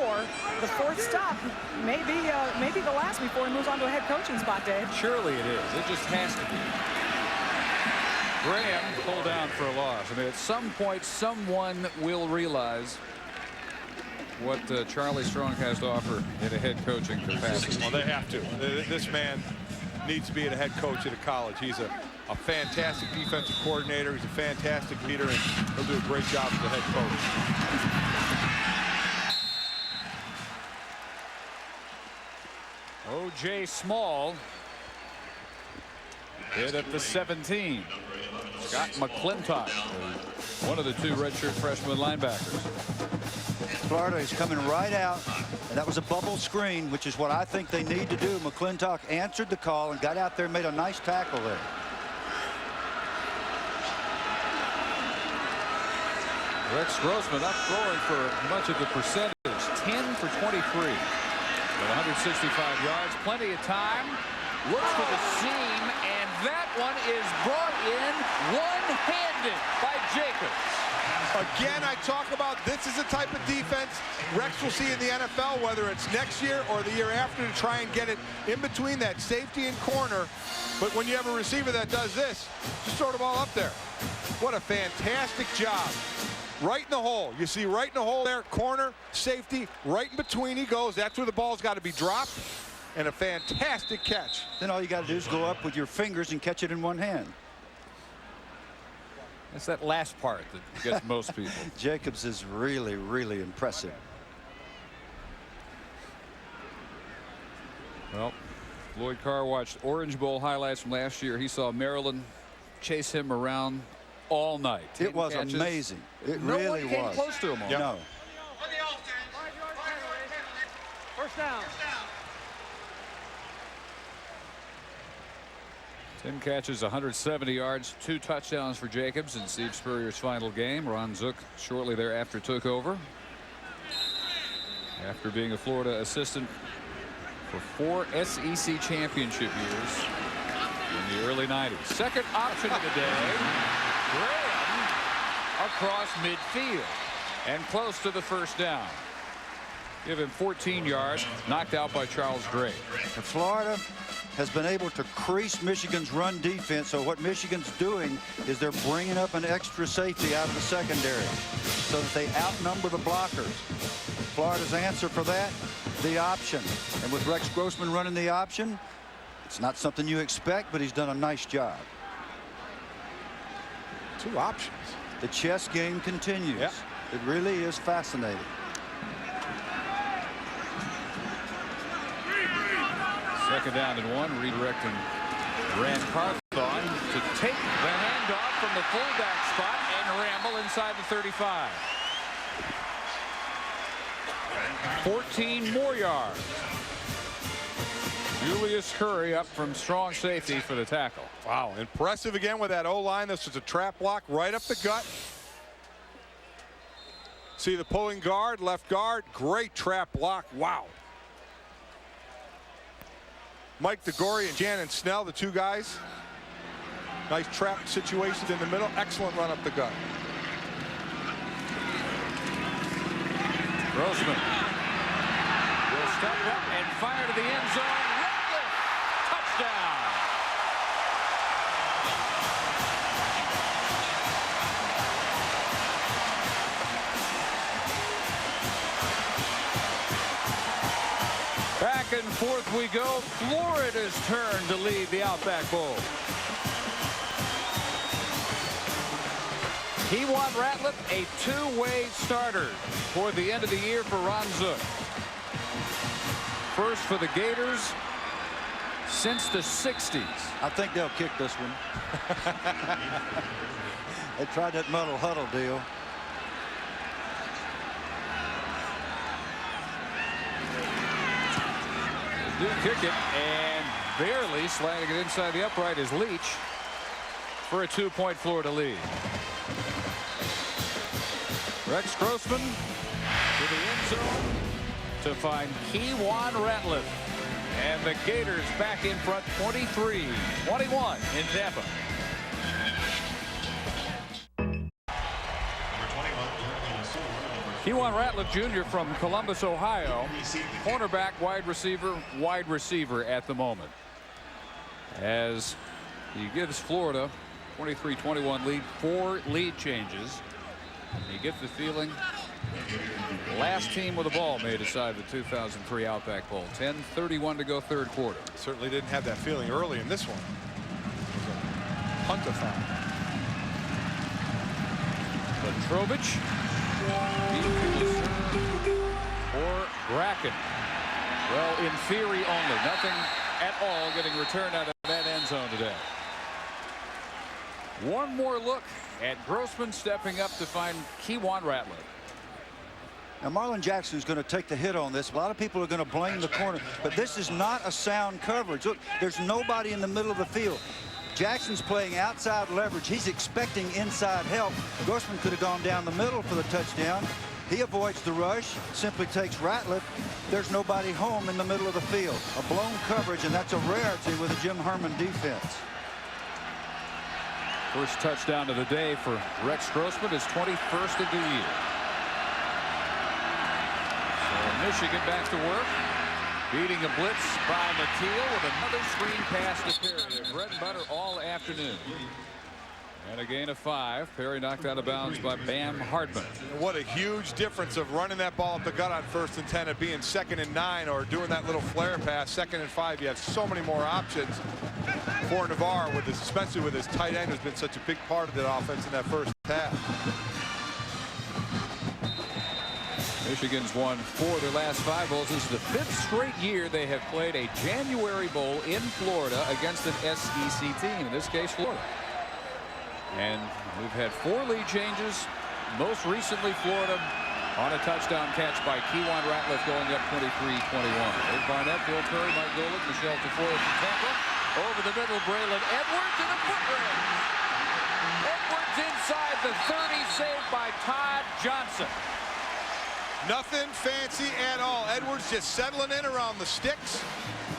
The 4th stop may be the last before he moves on to a head coaching spot, Dave. Surely it is. It just has to be. Graham pulled down for a loss. I mean, at some point, someone will realize what Charlie Strong has to offer in a head coaching capacity. Well, they have to. This man needs to be a head coach at a college. He's a fantastic defensive coordinator. He's a fantastic leader, and he'll do a great job as the head coach. O.J. Small hit at the 17. Scott McClintock, one of the 2 redshirt freshman linebackers. Florida is coming right out, and that was a bubble screen, which is what I think they need to do. McClintock answered the call and got out there and made a nice tackle there. Rex Grossman up throwing for much of the percentage. 10 for 23. With 165 yards, plenty of time. Looks for the seam, and that one is brought in one-handed by Jacobs. Again, I talk about this is the type of defense Rex will see in the NFL, whether it's next year or the year after, to try and get it in between that safety and corner. But when you have a receiver that does this, just throw the ball up there. What a fantastic job. Right in the hole. You see right in the hole there, corner, safety, right in between he goes. That's where the ball's got to be dropped. And a fantastic catch. Then all you got to do is go up with your fingers and catch it in one hand. It's that last part that gets most people. Jacobs is really, really impressive. Well, Lloyd Carr watched Orange Bowl highlights from last year. He saw Maryland chase him around all night. It was amazing. It really was. No one came close to him. Yep. No. First down. 10 catches, 170 yards, 2 touchdowns for Jacobs in Steve Spurrier's final game. Ron Zook shortly thereafter took over after being a Florida assistant for 4 SEC championship years in the early 90s. Second option of the day. Graham across midfield and close to the first down. Give him 14 yards, knocked out by Charles Gray. And Florida has been able to crease Michigan's run defense. So what Michigan's doing is they're bringing up an extra safety out of the secondary so that they outnumber the blockers. Florida's answer for that, the option. And with Rex Grossman running the option, it's not something you expect, but he's done a nice job. 2 options. The chess game continues. Yep. It really is fascinating. Second down and 1, redirecting Rand Carthon to take the handoff from the fullback spot and ramble inside the 35. 14 more yards. Julius Curry up from strong safety for the tackle. Wow, impressive again with that O-line. This is a trap block right up the gut. See the pulling guard, left guard, great trap block. Wow. Mike DeGore and Shannon Snell, the 2 guys. Nice trap situations in the middle. Excellent run up the gut. Grossman will step up and fire to the end zone. Ratliff, touchdown. Back and forth we go. Florida's turn to lead the Outback Bowl. He won Ratliff a 2-way starter toward the end of the year for Ron Zook. First for the Gators since the 60s. I think they'll kick this one. They tried that muddle huddle deal. Do kick it, and barely sliding it inside the upright is Leach. for a 2-point Florida lead. Rex Grossman to the end zone to find Keywan Ratliff. And the Gators back in front 23-21 in Tampa. Keywan Ratliff Jr. from Columbus, Ohio. Cornerback, wide receiver at the moment. As he gives Florida 23-21 lead, 4 lead changes. You get the feeling last team with the ball may decide the 2003 Outback Bowl. 10:31 to go, third quarter. Certainly didn't have that feeling early in this one. Punt-a-thon. Petrovich. Or Bracken. Well, in theory only. Nothing at all getting returned out of that end zone today. One more look at Grossman stepping up to find Keywan Ratliff. Now Marlon Jackson's going to take the hit on this. A lot of people are going to blame the corner, but this is not a sound coverage. Look, there's nobody in the middle of the field. Jackson's playing outside leverage. He's expecting inside help. Grossman could have gone down the middle for the touchdown. He avoids the rush, simply takes Ratliff. There's nobody home in the middle of the field. A blown coverage, and that's a rarity with a Jim Herman defense. First touchdown of the day for Rex Grossman, his 21st of the year. So Michigan back to work. Beating a blitz by Mateel with another screen pass to Perry. Their bread and butter all afternoon. And a gain of 5. Perry knocked out of bounds by Bam Hardman. What a huge difference of running that ball up the gut on 1st and 10 and being 2nd and 9 or doing that little flare pass 2nd and 5. You have so many more options for Navarre, with this, especially with his tight end, who's been such a big part of that offense in that first half. Michigan's won 4 of their last 5 bowls. This is the 5th straight year they have played a January bowl in Florida against an SEC team, in this case Florida. And we've had 4 lead changes. Most recently Florida on a touchdown catch by Keywan Ratliff going up 23-21. Dave Barnett, Bill Curry, Mike Golick, Michelle Tafoya from Tampa. Over the middle, Braylon Edwards and a foot race. Edwards inside the 30, saved by Todd Johnson. Nothing fancy at all. Edwards just settling in around the sticks.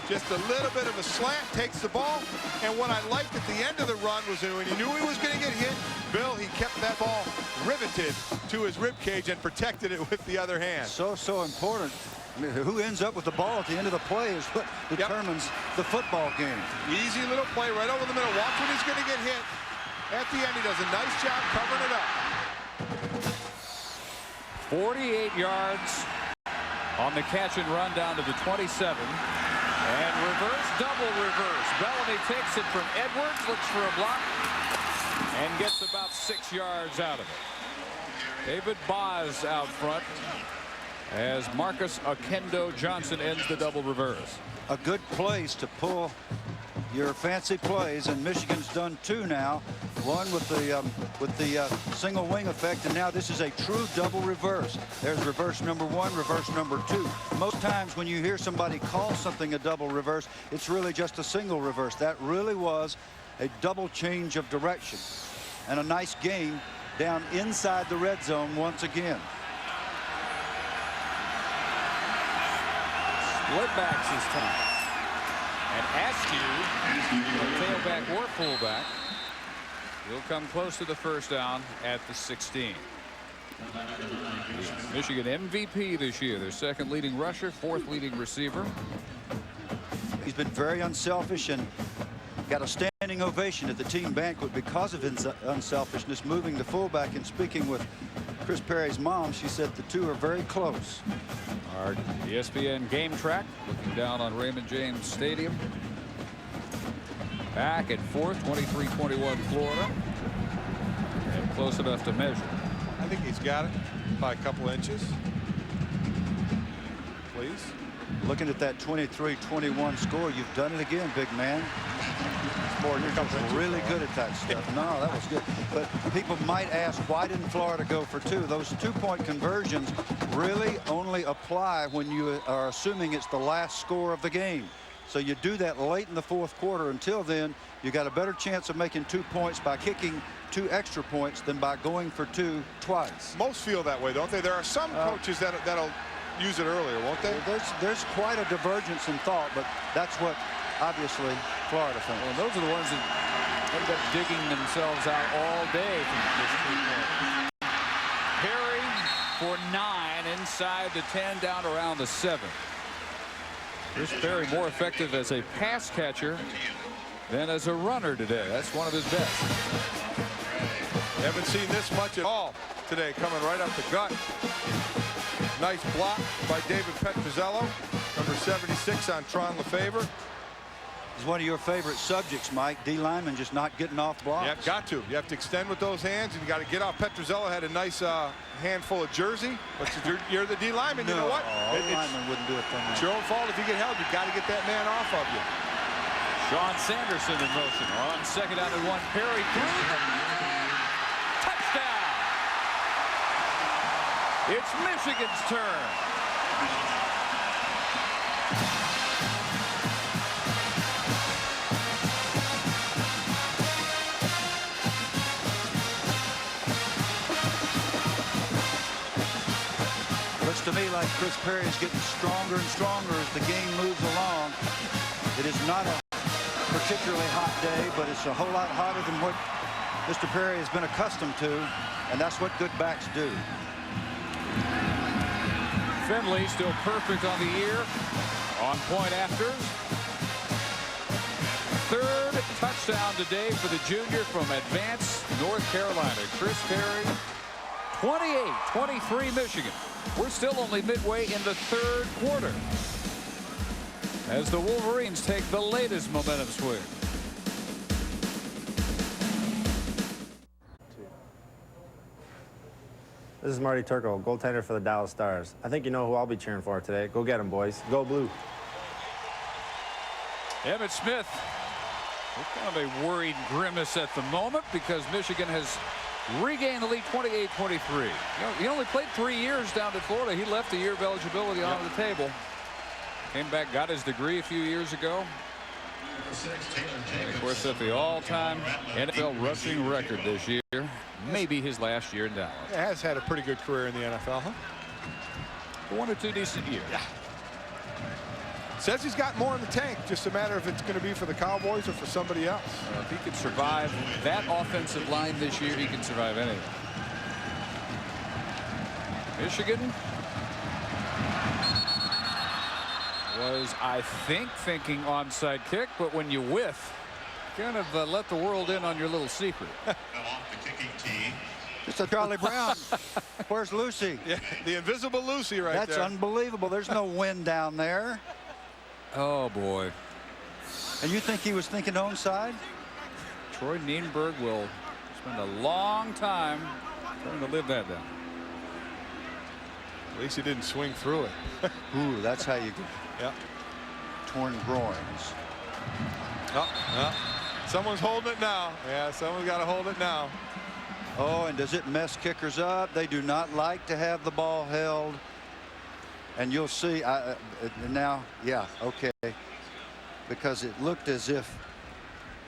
Just a little bit of a slant, takes the ball. And what I liked at the end of the run was that when he knew he was going to get hit, Bill, he kept that ball riveted to his rib cage and protected it with the other hand. So important. I mean, who ends up with the ball at the end of the play is what determines the football game. Easy little play right over the middle. Watch when he's going to get hit. At the end, he does a nice job covering it up. 48 yards on the catch and run down to the 27. And reverse, double reverse. Bellamy takes it from Edwards, looks for a block, and gets about 6 yards out of it. David Boz out front as Marcus Okendo Johnson ends the double reverse. A good place to pull your fancy plays, and Michigan's done 2 now. One with the single wing effect, and now this is a true double reverse. There's reverse number 1, reverse number 2. Most times when you hear somebody call something a double reverse, it's really just a single reverse. That really was a double change of direction, and a nice game down inside the red zone once again. Split backs this time. And Askew, tailback or fullback, will come close to the first down at the 16. Michigan MVP this year, their 2nd leading rusher, 4th leading receiver. He's been very unselfish and got a standing ovation at the team banquet because of his unselfishness, moving the fullback. And speaking with Chris Perry's mom, she said the 2 are very close. Our ESPN game track, looking down on Raymond James Stadium. Back and forth, 23-21 Florida. And close enough to measure. I think he's got it by a couple inches. Please. Looking at that 23-21 score, you've done it again, big man. You're really good at that stuff. No, that was good. But people might ask, why didn't Florida go for 2? Those 2-point conversions really only apply when you are assuming it's the last score of the game. So you do that late in the fourth quarter. Until then, you got a better chance of making 2 points by kicking 2 extra points than by going for 2 twice. Most feel that way, don't they? There are some coaches that'll use it earlier, won't they? There's quite a divergence in thought, but that's what obviously Florida thinks. Well, those are the ones that end up digging themselves out all day from this 3-point. Perry for 9 inside the 10, down around the 7. Chris Perry more effective as a pass catcher than as a runner today. That's one of his best. Haven't seen this much at all today, coming right up the gut. Nice block by David Petruzzello, number 76 on Tron Lefaver. It's one of your favorite subjects, Mike. D lineman just not getting off blocks. Yeah, got to. You have to extend with those hands, and you got to get off. Petruzzello had a nice handful of jersey, but you're the D lineman. No, you know what? D lineman wouldn't do it for me. It's your own fault if you get held. You got to get that man off of you. Sean Sanderson in motion on 2nd down and 1. Perry touchdown. It's Michigan's turn. Looks to me like Chris Perry is getting stronger and stronger as the game moves along. It is not a particularly hot day, but it's a whole lot hotter than what Mr. Perry has been accustomed to, and that's what good backs do. Finley still perfect on the year. On point after. 3rd touchdown today for the junior from Advance, North Carolina. Chris Perry, 28-23 Michigan. We're still only midway in the 3rd quarter as the Wolverines take the latest momentum swing. This is Marty Turco, goaltender for the Dallas Stars. I think you know who I'll be cheering for today. Go get 'em, boys. Go blue. Emmitt Smith with kind of a worried grimace at the moment because Michigan has regained the lead 28-23. He only played 3 years down at Florida. He left a year of eligibility on the table. Came back, got his degree a few years ago. And of course, set the all-time NFL rushing record this year. Maybe his last year in Dallas. He has had a pretty good career in the NFL, huh? 1 or 2 decent years. Yeah. Says he's got more in the tank. Just a matter if it's going to be for the Cowboys or for somebody else. If he could survive that offensive line this year, he can survive anything. Michigan was, I think, thinking onside kick, but when you whiff, kind of let the world in on your little secret. It's a Charlie Brown. Where's Lucy? Yeah, the invisible Lucy right there. That's unbelievable. There's no wind down there. Oh, boy. And you think he was thinking onside? Troy Nienberg will spend a long time trying to live that down. At least he didn't swing through it. Ooh, that's how you get torn groins. Someone's holding it now. Yeah, someone's got to hold it now. Oh, and does it mess kickers up? They do not like to have the ball held. And you'll see now, yeah, okay, because it looked as if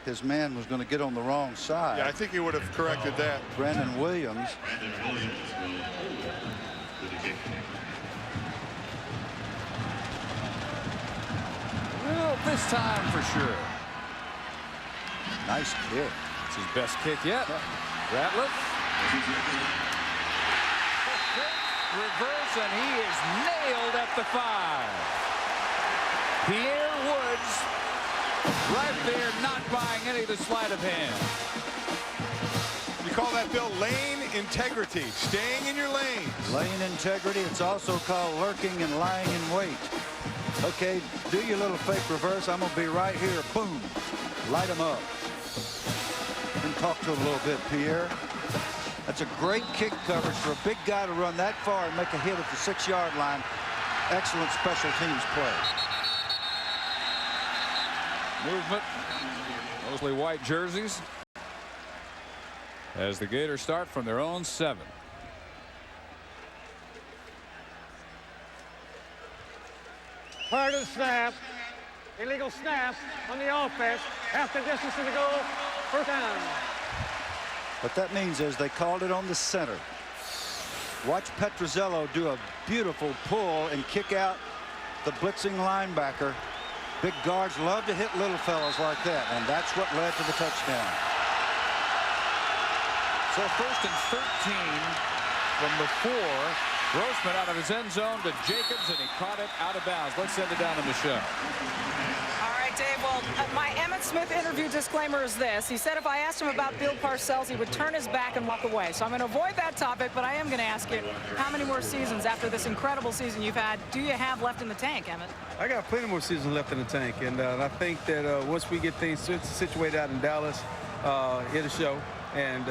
his man was going to get on the wrong side. Yeah, I think he would have corrected that. Brandon Williams. Well, this time for sure. Nice kick. It's his best kick yet. Ratliff. Reverse, and he is nailed at the 5. Pierre Woods right there, not buying any of the sleight of hand. You call that, Bill, lane integrity, staying in your lane. Lane integrity. It's also called lurking and lying in wait. Okay, do your little fake reverse. I'm going to be right here. Boom. Light him up. And talk to him a little bit, Pierre. That's a great kick coverage for a big guy to run that far and make a hit at the 6-yard line. Excellent special teams play. Movement. Mostly white jerseys. As the Gators start from their own 7. Part of the snap. Illegal snap on the offense. Half the distance to the goal. First down. What that means is they called it on the center. Watch Petrozello do a beautiful pull and kick out the blitzing linebacker. Big guards love to hit little fellows like that, and that's what led to the touchdown. So 1st and 13 from the 4. Grossman out of his end zone to Jacobs, and he caught it out of bounds. Let's send it down to Michelle. All right, Dave. Well, my Emmitt Smith interview disclaimer is this. He said if I asked him about Bill Parcells, he would turn his back and walk away. So I'm going to avoid that topic, but I am going to ask you, how many more seasons after this incredible season you've had do you have left in the tank, Emmitt? I got plenty more seasons left in the tank, and I think that once we get things situated out in Dallas, it'll show. And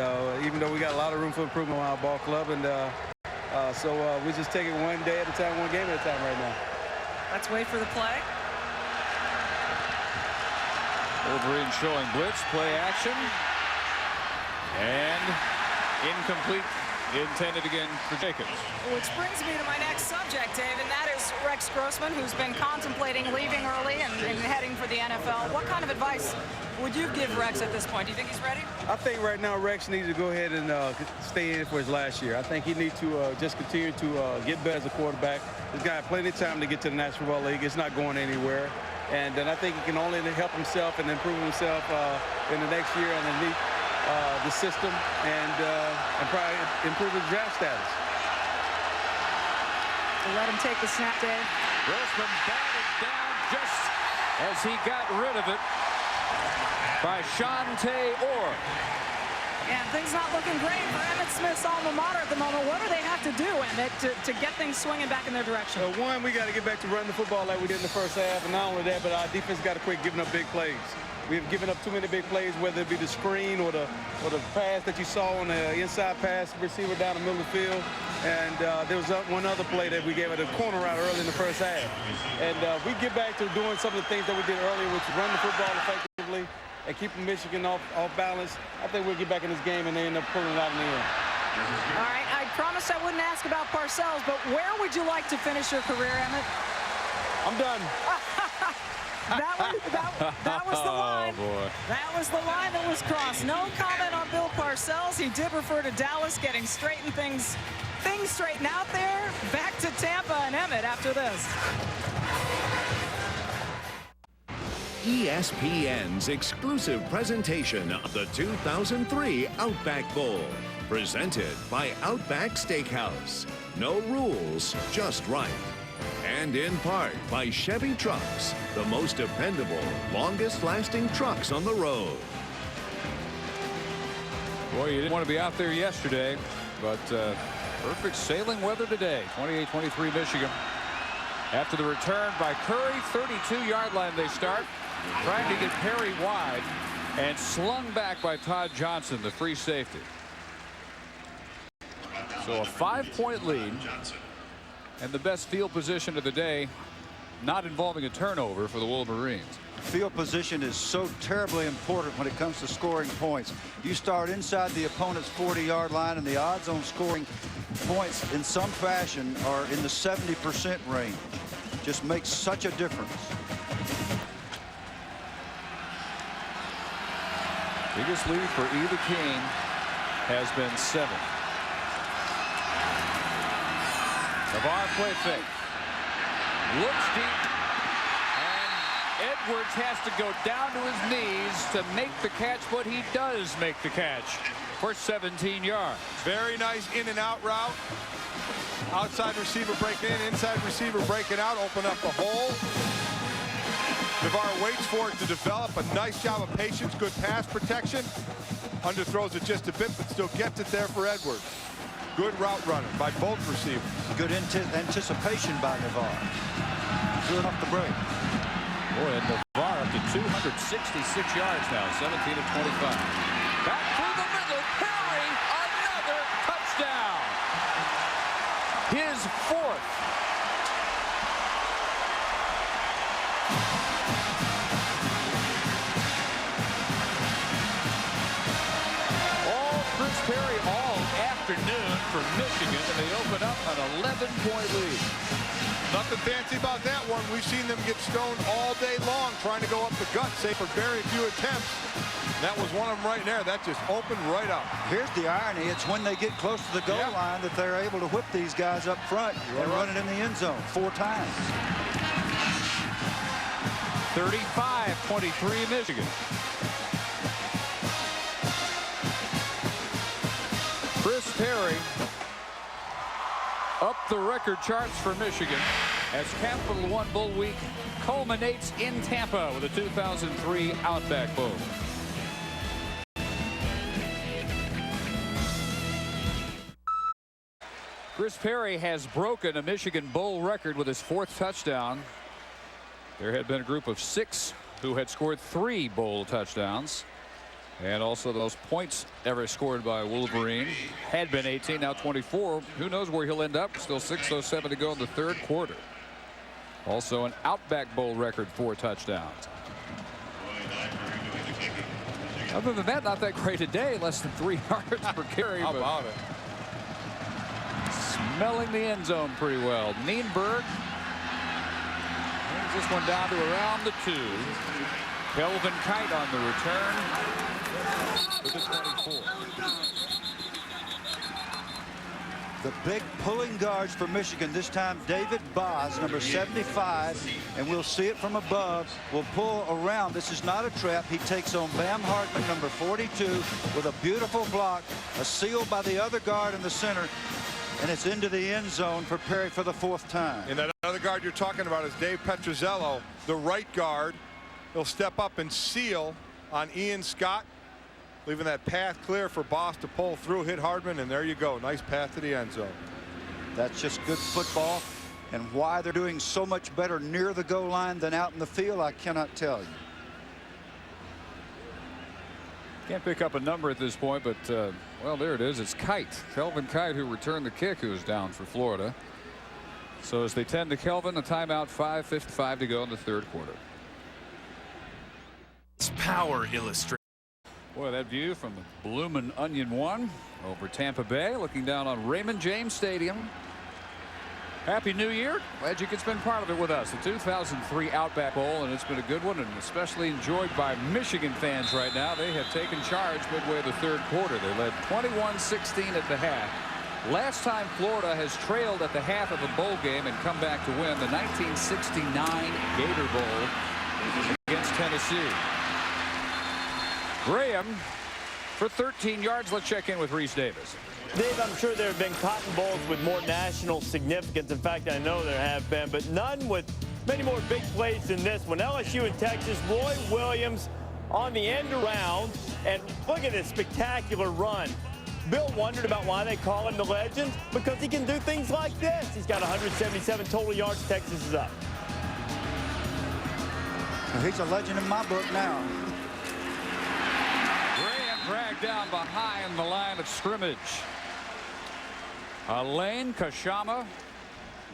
even though we got a lot of room for improvement on our ball club, and so we just take it one day at a time, one game at a time right now. Let's wait for the play. Wolverines showing blitz, play action, and incomplete, intended again for Jacobs. Which brings me to my next subject, Dave, and that is Rex Grossman, who's been contemplating leaving early and heading for the NFL. What kind of advice would you give Rex at this point? Do you think he's ready? I think right now Rex needs to go ahead and stay in for his last year. I think he needs to just continue to get better as a quarterback. He's got plenty of time to get to the National Football League. It's not going anywhere. And then I think he can only help himself and improve himself in the next year underneath the system and probably improve his draft status. We'll let him take the snap, Dave. Grossman batted down just as he got rid of it by Shante Orr. And things not looking great for Emmitt Smith's alma mater at the moment. What do they have to do, Emmitt, to get things swinging back in their direction? One, we got to get back to running the football like we did in the first half. And not only that, but our defense got to quit giving up big plays. We've given up too many big plays, whether it be the screen or the pass that you saw on the inside pass receiver down the middle of the field. And there was one other play that we gave at a corner route early in the first half. And we get back to doing some of the things that we did earlier, which is run the football effectively and keeping Michigan off balance. I think we'll get back in this game and they end up pulling it out in the end. All right, I promised I wouldn't ask about Parcells, but where would you like to finish your career, Emmitt? I'm done. That was the line. Oh, boy. That was the line that was crossed. No comment on Bill Parcells. He did refer to Dallas getting things straightened out there. Back to Tampa and Emmitt after this. ESPN's exclusive presentation of the 2003 Outback Bowl. Presented by Outback Steakhouse. No rules, just right. And in part by Chevy Trucks, the most dependable, longest-lasting trucks on the road. Boy, you didn't want to be out there yesterday, but perfect sailing weather today. 28-23 Michigan. After the return by Curry, 32-yard line they start. Trying to get Perry wide and slung back by Todd Johnson, the free safety. So a 5-point lead and the best field position of the day, not involving a turnover for the Wolverines. Field position is so terribly important when it comes to scoring points. You start inside the opponent's 40-yard line, and the odds on scoring points in some fashion are in the 70% range. Just makes such a difference. Biggest lead for either team has been 7. Lefaver play fake. Looks deep. And Edwards has to go down to his knees to make the catch, but he does make the catch for 17 yards. Very nice in and out route. Outside receiver breaking in, inside receiver breaking out, open up the hole. Lefaver waits for it to develop. A nice job of patience, good pass protection. Underthrows it just a bit, but still gets it there for Edwards. Good route running by both receivers. Good anticipation by Lefaver. Good off the break. Boy, and Lefaver up to 266 yards now, 17 of 25. Back through the middle, Perry, another touchdown. His 4th. Perry all afternoon for Michigan, and they open up an 11-point lead. Nothing fancy about that one. We've seen them get stoned all day long trying to go up the gut, save for very few attempts. That was one of them right there. That just opened right up. Here's the irony. It's when they get close to the goal line that they're able to whip these guys up front and run it in the end zone 4 times. 35-23 Michigan. Chris Perry up the record charts for Michigan as Capital One Bowl Week culminates in Tampa with the 2003 Outback Bowl. Chris Perry has broken a Michigan Bowl record with his 4th touchdown. There had been a group of 6 who had scored 3 bowl touchdowns. And also those points ever scored by Wolverine had been 18, now 24. Who knows where he'll end up? Still 6:07 to go in the 3rd quarter. Also an Outback Bowl record 4 touchdowns. Other than that, not that great a day. Less than 3 yards per carry. How about it? Smelling the end zone pretty well. Nienberg brings this one down to around the 2. Kelvin Kite on the return to the 24. The big pulling guards for Michigan, this time David Boz, number 75, and we'll see it from above, will pull around. This is not a trap. He takes on Bam Hartman, number 42, with a beautiful block, a seal by the other guard in the center, and it's into the end zone for Perry for the 4th time. And that other guard you're talking about is Dave Petrozello, the right guard. He'll step up and seal on Ian Scott, leaving that path clear for Boss to pull through, hit Hardman, and there you go. Nice path to the end zone. That's just good football, and why they're doing so much better near the goal line than out in the field, I cannot tell you. Can't pick up a number at this point, but well, there it is. It's Kite, Kelvin Kite, who returned the kick, who was down for Florida. So as they tend to Kelvin, a timeout, 5:55 to go in the 3rd quarter. It's Power Illustrated. Boy, that view from the Bloomin' Onion One over Tampa Bay, looking down on Raymond James Stadium. Happy New Year. Glad you could spend part of it with us. The 2003 Outback Bowl, and it's been a good one, and especially enjoyed by Michigan fans right now. They have taken charge midway of the 3rd quarter. They led 21-16 at the half. Last time Florida has trailed at the half of a bowl game and come back to win the 1969 Gator Bowl against Tennessee. Graham for 13 yards. Let's check in with Reese Davis. Dave, I'm sure there have been Cotton Bowls with more national significance. In fact, I know there have been, but none with many more big plays than this one. LSU in Texas, Roy Williams on the end around, and look at this spectacular run. Bill wondered about why they call him the legend, because he can do things like this. He's got 177 total yards. Texas is up. He's a legend in my book now. Graham dragged down behind the line of scrimmage. Elaine Kashama,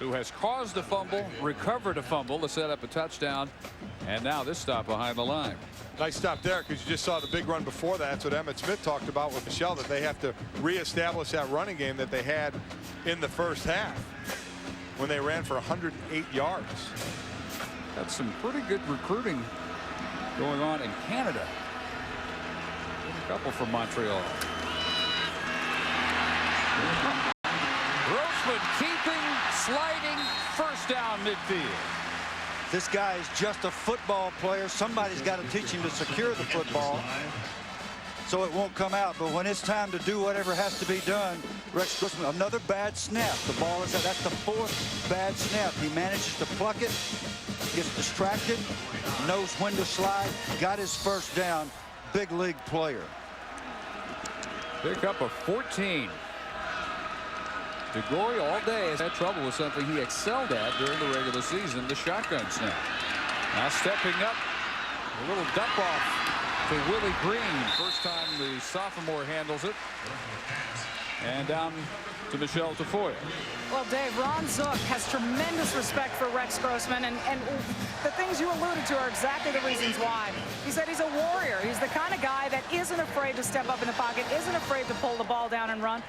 who has caused a fumble, recovered a fumble to set up a touchdown, and now this stop behind the line. Nice stop there, because you just saw the big run before that. That's what Emmett Smith talked about with Michelle, that they have to reestablish that running game that they had in the 1st half when they ran for 108 yards. That's some pretty good recruiting going on in Canada. A couple from Montreal. Grossman keeping, sliding, 1st down midfield. This guy is just a football player. Somebody's got to teach him to secure the football so it won't come out. But when it's time to do whatever has to be done, Rex Grossman, another bad snap. The ball is out. That's the 4th bad snap. He manages to pluck it, gets distracted, knows when to slide, got his 1st down. Big league player. Pick up a 14. DeGoey all day has had trouble with something he excelled at during the regular season, the shotgun snap. Now stepping up, a little dump off to Willie Green. First time the sophomore handles it. And down to Michelle Tafoya. Well, Dave, Ron Zook has tremendous respect for Rex Grossman, and the things you alluded to are exactly the reasons why. He said he's a warrior. He's the kind of guy that isn't afraid to step up in the pocket, isn't afraid to pull the ball down and run.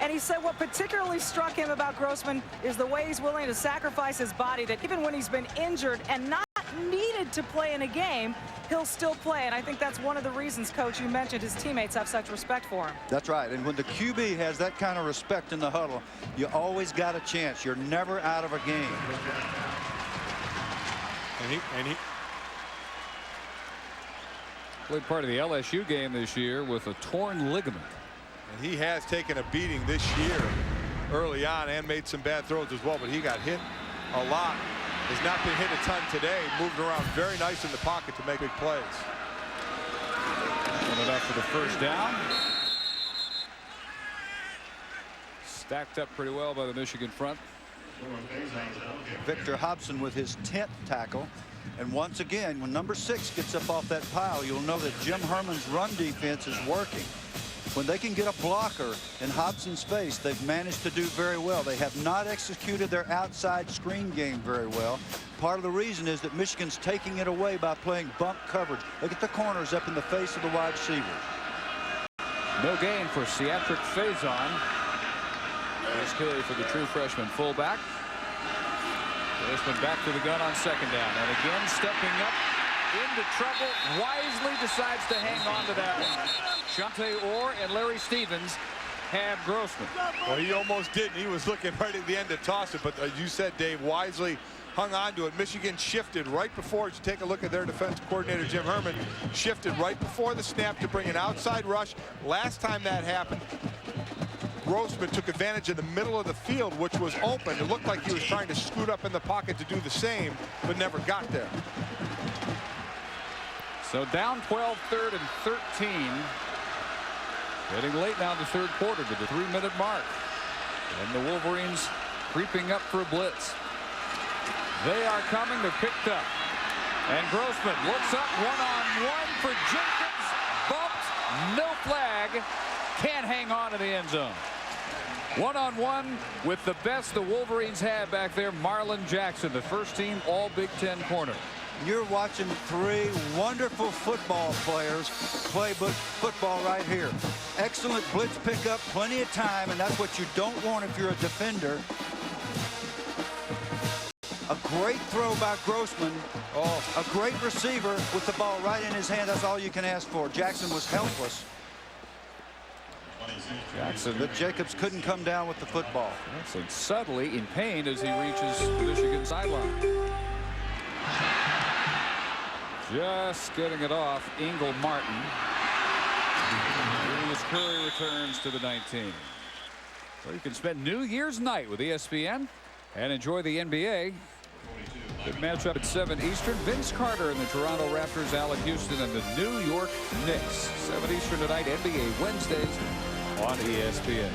And he said what particularly struck him about Grossman is the way he's willing to sacrifice his body, that even when he's been injured and not needed to play in a game, he'll still play. And I think that's one of the reasons, Coach, you mentioned his teammates have such respect for him. That's right. And when the QB has that kind of respect in the huddle, you always got a chance. You're never out of a game. And he played part of the LSU game this year with a torn ligament. And he has taken a beating this year early on and made some bad throws as well, but he got hit a lot. Has not been hit a ton today. Moved around very nice in the pocket to make big plays. Coming up for the first down. Stacked up pretty well by the Michigan front. Victor Hobson with his 10th tackle. And once again, when number 6 gets up off that pile, you'll know that Jim Herman's run defense is working. When they can get a blocker in Hobson's face, they've managed to do very well. They have not executed their outside screen game very well. Part of the reason is that Michigan's taking it away by playing bump coverage. Look at the corners up in the face of the wide receivers. No gain for Cedric Faison. First carry for the true freshman fullback. Grossman back to the gun on second down. And again, stepping up into trouble. Wisely decides to hang on to that one. Shante Orr and Larry Stevens have Grossman. Well, he almost didn't. He was looking right at the end to toss it. But as you said, Dave, wisely hung on to it. Michigan shifted right before. You take a look at their defense coordinator, Jim Herman, shifted right before the snap to bring an outside rush. Last time that happened, Grossman took advantage of the middle of the field, which was open. It looked like he was trying to scoot up in the pocket to do the same, but never got there. So down 12, 3rd and 13. Getting late now in the third quarter to the 3-minute mark. And the Wolverines creeping up for a blitz. They are coming. They're picked up. And Grossman looks up one-on-one for Jenkins. Bumped. No flag. Can't hang on to the end zone. One-on-one with the best the Wolverines have back there, Marlon Jackson, the first team all Big Ten corner. You're watching 3 wonderful football players play football right here. Excellent blitz pickup, plenty of time, and that's what you don't want if you're a defender. A great throw by Grossman. Oh, a great receiver with the ball right in his hand. That's all you can ask for. Jackson was helpless. Jackson. But Jacobs couldn't come down with the football. Jackson subtly in pain as he reaches Michigan sideline. Just getting it off, Ingle Martin. Julius Curry returns to the 19. So you can spend New Year's night with ESPN and enjoy the NBA. Good matchup at 7 Eastern. Vince Carter and the Toronto Raptors, Alec Houston and the New York Knicks. 7 Eastern tonight, NBA Wednesdays on ESPN.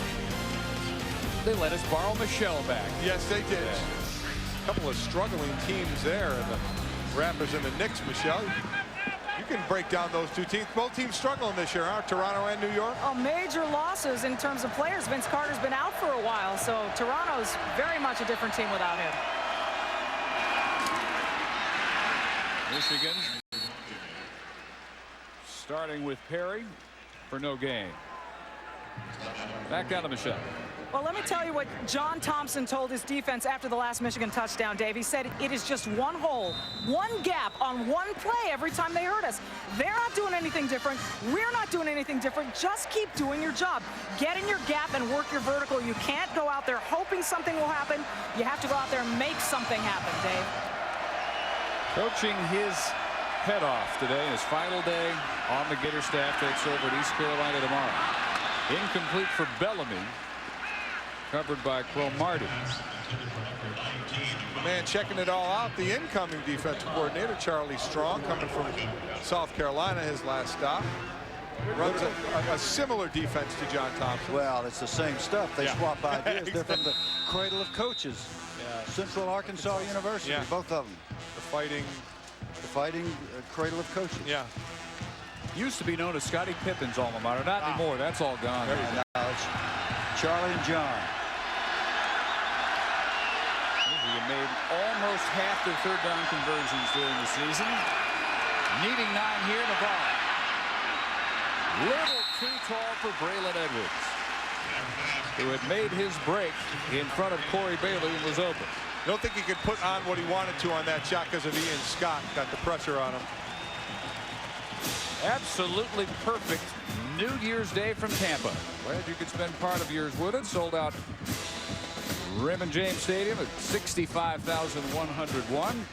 They let us borrow Michelle back. Yes, they did. A couple of struggling teams there. And the Raptors and the Knicks, Michelle. You can break down those two teams. Both teams struggling this year, huh? Toronto and New York. Oh, major losses in terms of players. Vince Carter's been out for a while, so Toronto's very much a different team without him. Michigan starting with Perry for no gain. Back down to Michelle. Well, let me tell you what John Thompson told his defense after the last Michigan touchdown, Dave. He said it is just one hole, one gap on one play every time they hurt us. They're not doing anything different. We're not doing anything different. Just keep doing your job. Get in your gap and work your vertical. You can't go out there hoping something will happen. You have to go out there and make something happen, Dave. Coaching his head off today, his final day on the Gator staff, takes over at East Carolina tomorrow. Incomplete for Bellamy. Covered by Cromartie. The man checking it all out, the incoming defensive coordinator, Charlie Strong, coming from South Carolina, his last stop. Runs a similar defense to John Thompson. Well, it's the same stuff. They swap ideas. They're from the cradle of coaches. Central Arkansas University, both of them. The fighting cradle of coaches. Yeah. Used to be known as Scottie Pippen's alma mater. Not anymore. That's all gone. Now it's Charlie and John. He made almost half their third down conversions during the season. Needing 9 here, Navarre. Little too tall for Braylon Edwards. who had made his break in front of Corey Bailey and was open. I don't think he could put on what he wanted to on that shot because of Ian Scott. Got the pressure on him. Absolutely perfect New Year's Day from Tampa. Glad you could spend part of yours with it. Sold out Raymond James Stadium at 65,101.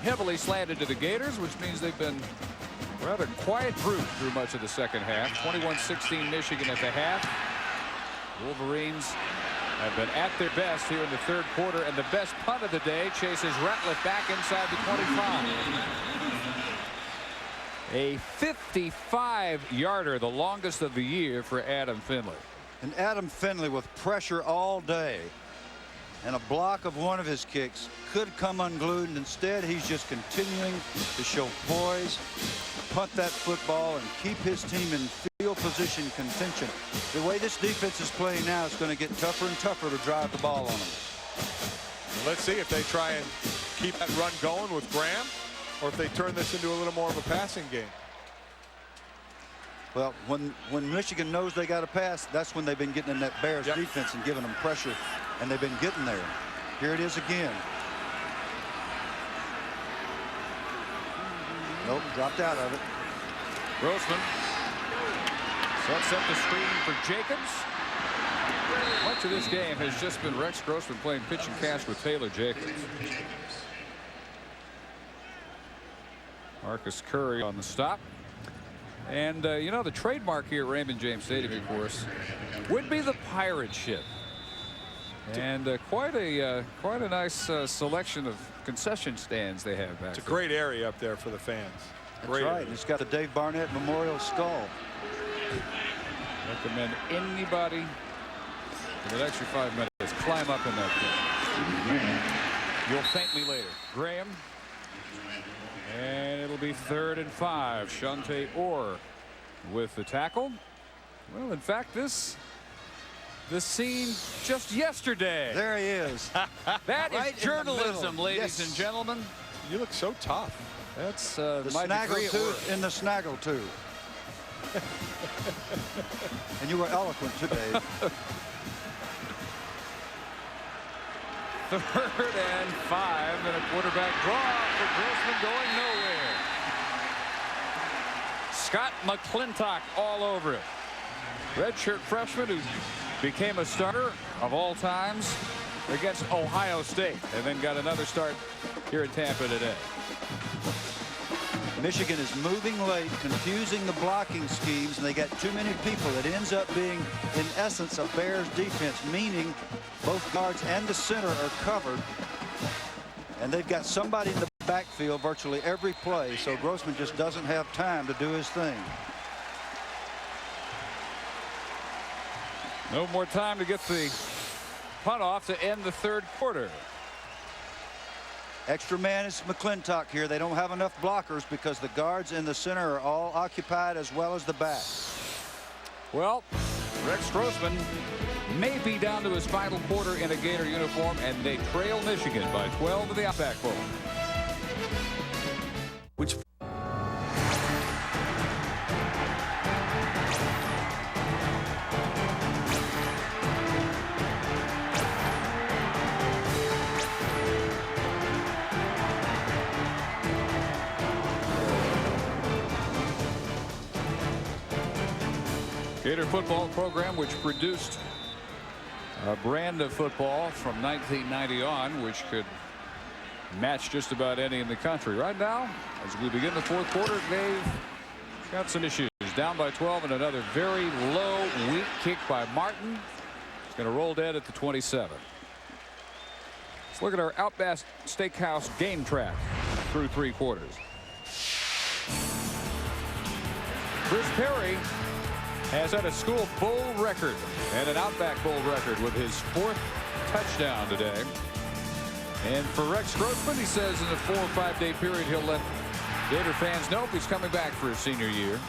Heavily slanted to the Gators, which means they've been rather quiet group through much of the second half. 21-16 Michigan at the half. Wolverines have been at their best here in the third quarter, and the best punt of the day chases Ratliff back inside the 25. A 55-yarder, the longest of the year for Adam Finley. And Adam Finley with pressure all day, and a block of one of his kicks could come unglued, and instead he's just continuing to show poise, punt that football, and keep his team in field position contention. The way this defense is playing now, it's going to get tougher and tougher to drive the ball on them. Let's see if they try and keep that run going with Graham, or if they turn this into a little more of a passing game. Well, when Michigan knows they got to pass, that's when they've been getting in that Bears defense and giving them pressure, and they've been getting there. Here it is again. Nope, dropped out of it. Grossman sets up the screen for Jacobs. Much of this game has just been Rex Grossman playing pitch and catch with Taylor Jacobs. Marcus Curry on the stop. And you know, the trademark here at Raymond James Stadium, of course, would be the pirate ship. And quite a nice selection of concession stands they have back there. It's a great area up there for the fans. That's right. Area. It's got the Dave Barnett Memorial Skull. Recommend anybody for the extra 5 minutes climb up in that thing. You'll thank me later. Graham. And it'll be 3rd and 5. Shante Orr with the tackle. Well, in fact, the scene just yesterday. There he is. That right is journalism, ladies yes. and gentlemen. You look so tough. That's the my snaggle degree at tooth work. in the snaggle tooth. And you were eloquent today. 3rd and 5, and a quarterback draw for Grossman going nowhere. Scott McClintock all over it. Redshirt freshman who became a starter of all times against Ohio State, and then got another start here in Tampa today. Michigan is moving late, confusing the blocking schemes, and they got too many people. It ends up being, in essence, a Bears defense, meaning both guards and the center are covered, and they've got somebody in the backfield virtually every play, so Grossman just doesn't have time to do his thing. No more time to get the punt off to end the third quarter. Extra man is McClintock here. They don't have enough blockers because the guards in the center are all occupied as well as the back. Well, Rex Grossman may be down to his final quarter in a Gator uniform, and they trail Michigan by 12 to the Outback Bowl. Which Gator football program, which produced a brand of football from 1990 on, which could match just about any in the country. Right now, as we begin the fourth quarter, they've got some issues. Down by 12, and another very low, weak kick by Martin. It's going to roll dead at the 27. Let's look at our Outback Steakhouse game track through 3 quarters. Chris Perry has had a school bowl record and an Outback Bowl record with his 4th touchdown today. And for Rex Grossman, he says in a 4 or 5 day period, he'll let Gator fans know he's coming back for his senior year.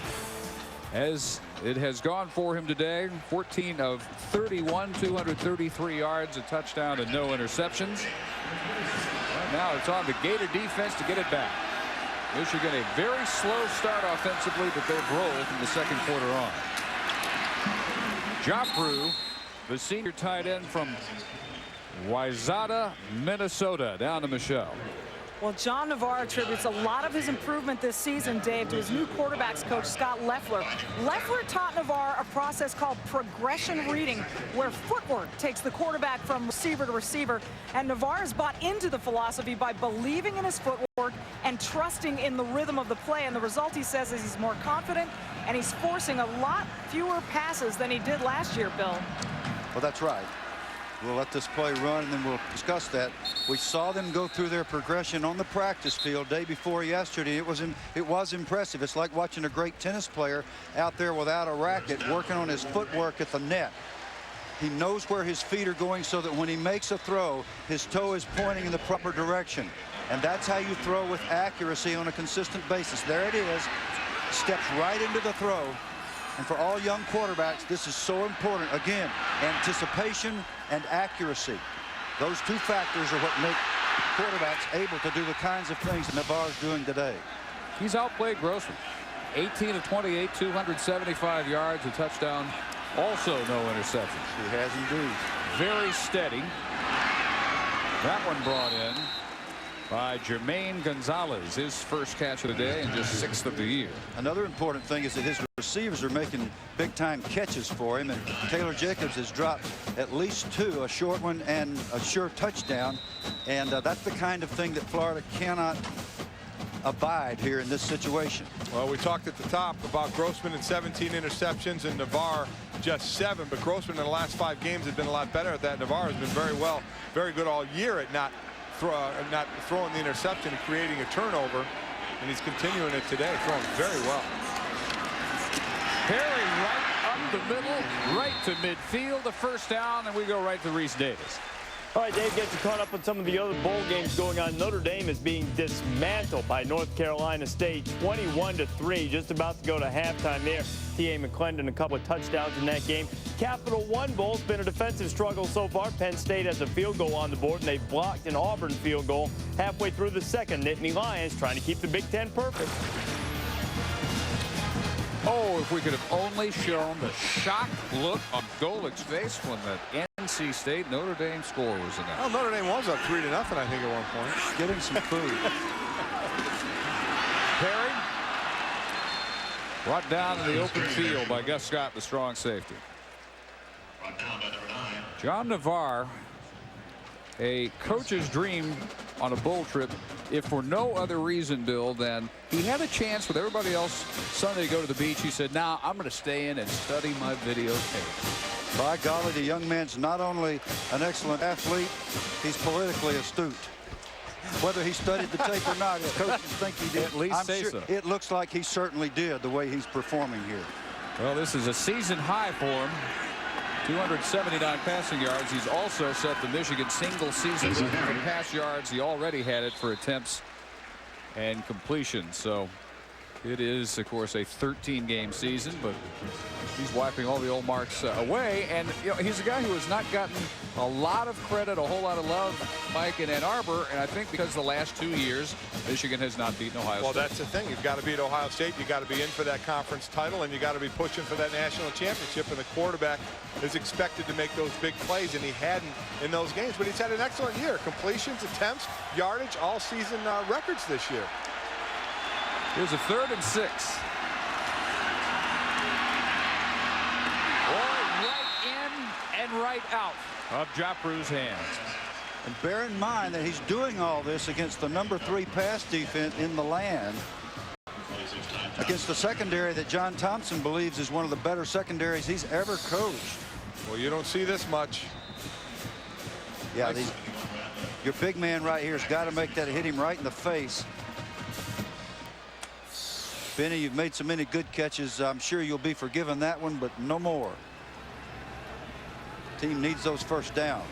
As it has gone for him today, 14 of 31, 233 yards, a touchdown, and no interceptions. Right now it's on the Gator defense to get it back. Michigan a very slow start offensively, but they've rolled from the second quarter on. Joffre, the senior tight end from Wayzata, Minnesota, down to Michelle. Well, John Navarre attributes a lot of his improvement this season, Dave, to his new quarterbacks coach, Scott Leffler. Leffler taught Navarre a process called progression reading, where footwork takes the quarterback from receiver to receiver. And Navarre has bought into the philosophy by believing in his footwork and trusting in the rhythm of the play. And the result, he says, is he's more confident, and he's forcing a lot fewer passes than he did last year, Bill. Well, that's right. We'll let this play run, and then we'll discuss that. We saw them go through their progression on the practice field day before yesterday. It was impressive. It's like watching a great tennis player out there without a racket working on his footwork at the net. He knows where his feet are going so that when he makes a throw, his toe is pointing in the proper direction. And that's how you throw with accuracy on a consistent basis. There it is. Steps right into the throw. And for all young quarterbacks, this is so important. Again, anticipation and accuracy. Those two factors are what make quarterbacks able to do the kinds of things that Navarre's doing today. He's outplayed Grossman. 18 of 28, 275 yards, a touchdown, also no interceptions. He has indeed. Very steady. That one brought in by Jermaine Gonzalez, his first catch of the day and just 6th of the year. Another important thing is that his receivers are making big-time catches for him, and Taylor Jacobs has dropped at least 2, a short one and a sure touchdown, and that's the kind of thing that Florida cannot abide here in this situation. Well, we talked at the top about Grossman and 17 interceptions and Navarre just 7, but Grossman in the last 5 games has been a lot better at that. Navarre has been very good all year at not throwing the interception and creating a turnover, and he's continuing it today, throwing very well. Perry right up the middle, right to midfield, the first down, and we go right to Reese Davis. All right, Dave gets you caught up on some of the other bowl games going on. Notre Dame is being dismantled by North Carolina State, 21-3, just about to go to halftime there. T.A. McClendon, a couple of touchdowns in that game. Capital One Bowl's been a defensive struggle so far. Penn State has a field goal on the board, and they blocked an Auburn field goal halfway through the second. Nittany Lions trying to keep the Big Ten perfect. Oh, if we could have only shown the shocked look on Golick's face when the NC State Notre Dame score was announced. Well, Notre Dame was up 3-0, I think, at one point. Getting some food. Perry brought down to the open field by Gus Scott, the strong safety. John Navarre, a coach's dream on a bowl trip, if for no other reason, Bill, than he had a chance with everybody else Sunday to go to the beach. He said, now I'm going to stay in and study my videotape. By golly, the young man's not only an excellent athlete, he's politically astute. Whether he studied the tape or not, his coaches think he did. At least I'm say sure so. It looks like he certainly did, the way he's performing here. Well, this is a season high for him. 279 passing yards. He's also set the Michigan single season record for pass yards. He already had it for attempts and completions. So it is, of course, a 13-game season, but he's wiping all the old marks away. And you know, he's a guy who has not gotten a lot of credit, a whole lot of love, Mike, in Ann Arbor. And I think because the last 2 years, Michigan has not beaten Ohio State. Well, that's the thing. You've got to beat Ohio State. You've got to be in for that conference title, and you got to be pushing for that national championship. And the quarterback is expected to make those big plays, and he hadn't in those games. But he's had an excellent year. Completions, attempts, yardage, all season records this year. Here's a 3rd and 6. Right in and right out of Joffre's hands. And bear in mind that he's doing all this against the #3 pass defense in the land, against the secondary that John Thompson believes is one of the better secondaries he's ever coached. Well, you don't see this much. Yeah, your big man right here has got to make that hit him right in the face. Benny, you've made so many good catches. I'm sure you'll be forgiven that one, but no more. Team needs those first downs.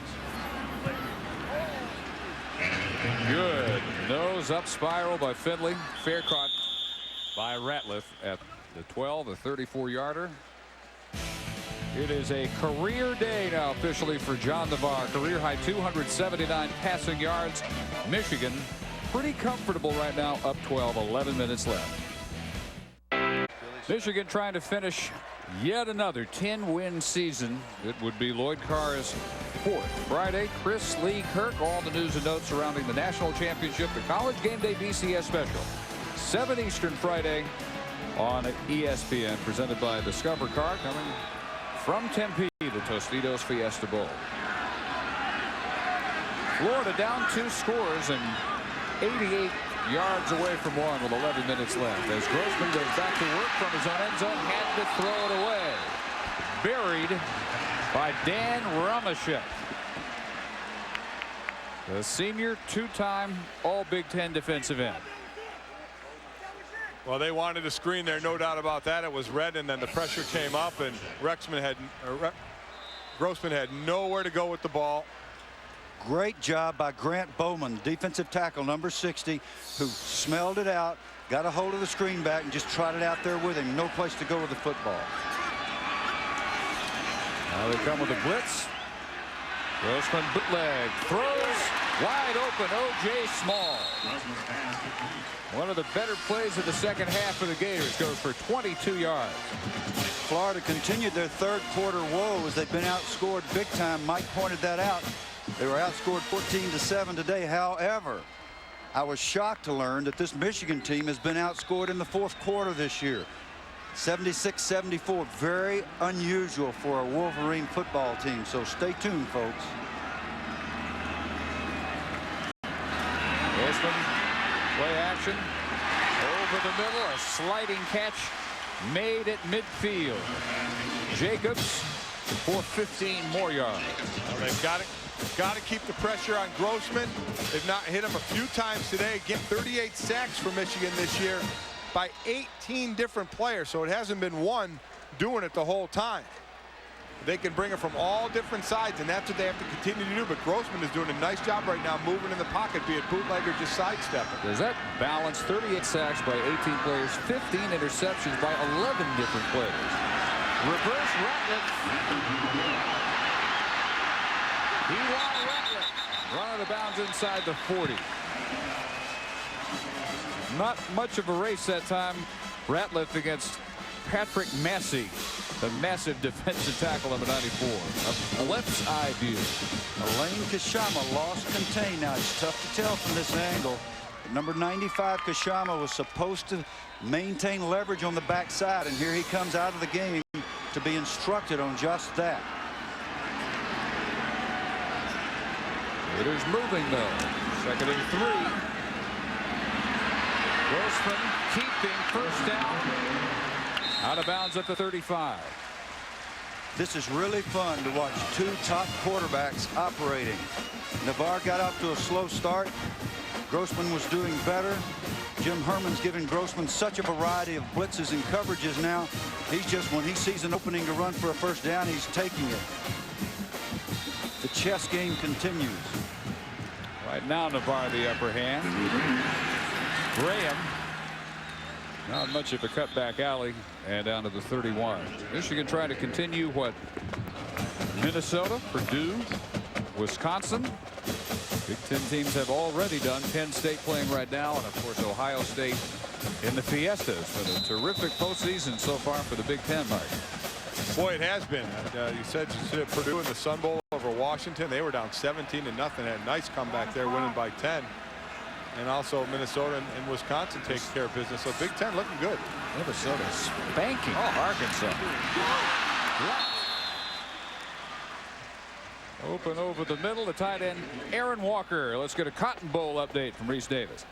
Good nose up spiral by Finley. Fair caught by Ratliff at the 12, a 34-yarder. It is a career day now officially for John Navarre. Career high 279 passing yards. Michigan pretty comfortable right now, up 12, 11 minutes left. Michigan trying to finish Yet another 10-win season. It would be Lloyd Carr's 4th. Friday, Chris Lee Kirk. All the news and notes surrounding the national championship, the College Game Day BCS special. 7 Eastern Friday on ESPN, presented by Discover Car, coming from Tempe, the Tostitos Fiesta Bowl. Florida down 2 scores and 88 yards away from one with 11 minutes left. As Grossman goes back to work from his own end zone, had to throw it away. Buried by Dan Ramashek. The senior 2-time All Big Ten defensive end. Well, they wanted a screen there, no doubt about that. It was red, and then the pressure came up, and Grossman had nowhere to go with the ball. Great job by Grant Bowman, defensive tackle number 60, who smelled it out, got a hold of the screen back, and just trotted out there with him. No place to go with the football. Now they come with a blitz. Grossman bootleg, throws wide open. O.J. Small. One of the better plays of the second half for the Gators. Goes for 22 yards. Florida continued their third quarter woe as they've been outscored big time. Mike pointed that out. They were outscored 14-7 today. However, I was shocked to learn that this Michigan team has been outscored in the fourth quarter this year. 76-74. Very unusual for a Wolverine football team. So stay tuned, folks. Grossman, play action. Over the middle, a sliding catch made at midfield. Jacobs for 15 more yards. Well, they've got to keep the pressure on Grossman. They've not hit him a few times today. Again, 38 sacks for Michigan this year by 18 different players. So it hasn't been one doing it the whole time. They can bring it from all different sides, and that's what they have to continue to do. But Grossman is doing a nice job right now moving in the pocket, be it bootleg or just sidestepping. Does that balance 38 sacks by 18 players, 15 interceptions by 11 different players. Reverse Ratliff. Eli Ratliff. Run out of bounds inside the 40. Not much of a race that time. Ratliff against Patrick Massey, the massive defensive tackle number 94. A left eye view. Elaine Kashama lost contain. Now it's tough to tell from this angle. Number 95 Kashama was supposed to maintain leverage on the backside, and here he comes out of the game to be instructed on just that. It is moving though. 2nd and 3. Grossman keeping first down. Out of bounds at the 35. This is really fun to watch 2 top quarterbacks operating. Navarre got off to a slow start. Grossman was doing better. Jim Herman's giving Grossman such a variety of blitzes and coverages now. He's just, when he sees an opening to run for a first down, he's taking it. The chess game continues. Right now, Navarre the upper hand. Graham. Not much of a cutback alley, and down to the 31. Michigan trying to continue what Minnesota, Purdue, Wisconsin, Big Ten teams have already done. Penn State playing right now, and of course Ohio State in the Fiestas. But a terrific postseason so far for the Big Ten, Mike. Boy, it has been. You said Purdue in the Sun Bowl over Washington. They were down 17-0. Had a nice comeback there, winning by 10. And also Minnesota and Wisconsin taking care of business. So Big Ten looking good. Minnesota spanking Arkansas. Open over the middle, the tight end Aaron Walker. Let's get a Cotton Bowl update from Reese Davis.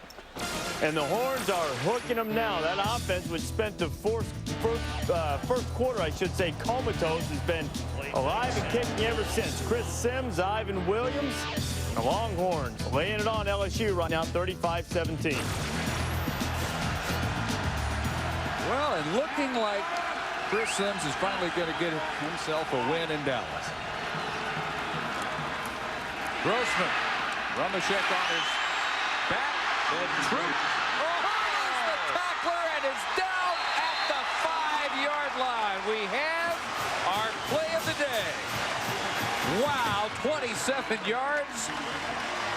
And the Horns are hooking them now. That offense, which spent the first quarter, I should say, comatose, has been alive and kicking ever since. Chris Sims, Ivan Williams, the Longhorns laying it on LSU right now, 35-17. Well, and looking like Chris Sims is finally going to get himself a win in Dallas. Grossman, Ramashek on his back, and Troop. Oh, the tackler, and is down at the 5-yard line. We have our play of the day. Wow, 27 yards.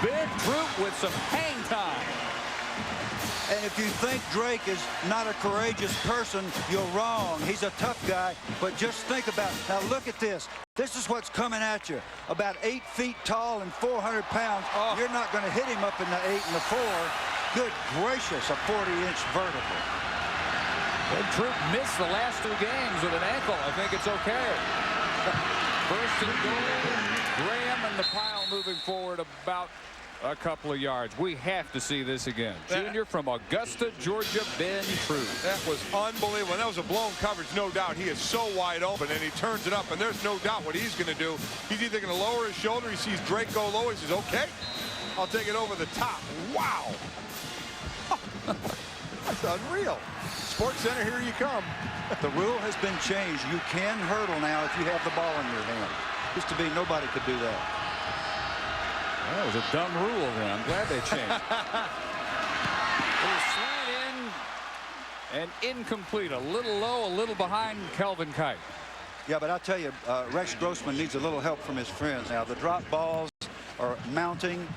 Ben Troop with some hang time. And if you think Drake is not a courageous person, you're wrong. He's a tough guy, but just think about it. Now look at this. This is what's coming at you. About 8 feet tall and 400 pounds. You're not going to hit him up in the 8 and the 4. Good gracious, a 40-inch vertical. Well, Troop missed the last 2 games with an ankle. I think it's okay. First and goal. Graham and the pile moving forward about a couple of yards. We have to see this again. Junior from Augusta, Georgia, Ben Troop. That was unbelievable. That was a blown coverage, no doubt. He is so wide open, and he turns it up, and there's no doubt what he's going to do. He's either going to lower his shoulder. He sees Drake go low. He says, okay, I'll take it over the top. Wow. That's unreal. Sports Center, here you come. The rule has been changed. You can hurdle now if you have the ball in your hand. Used to be nobody could do that. That was a dumb rule then. I'm glad they changed. It was slant in and incomplete. A little low, a little behind Kelvin Kite. Yeah, but I'll tell you, Rex Grossman needs a little help from his friends. Now, the drop balls are mounting,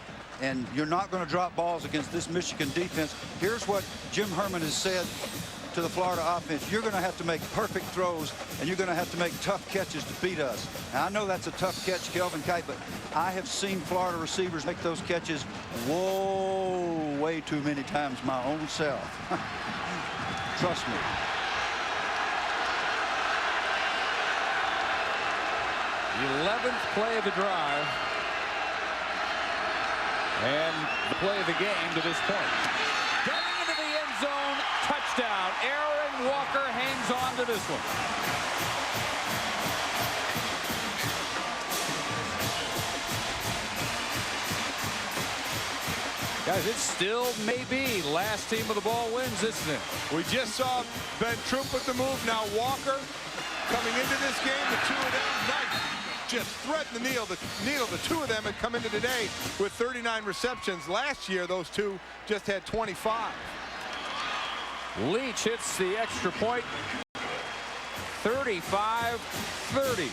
and you're not going to drop balls against this Michigan defense. Here's what Jim Herman has said to the Florida offense. You're going to have to make perfect throws, and you're going to have to make tough catches to beat us. Now, I know that's a tough catch, Kelvin Kite, but I have seen Florida receivers make those catches way too many times my own self. Trust me. The 11th play of the drive. And the play of the game to this point. Getting into the end zone, touchdown. Aaron Walker hangs on to this one. Guys, it still may be last team of the ball wins, isn't it? We just saw Ben Troop with the move. Now Walker coming into this game, the 2 of them, nice. Just threading the needle. The 2 of them had come into today with 39 receptions. Last year, those 2 just had 25. Leach hits the extra point. 35-30.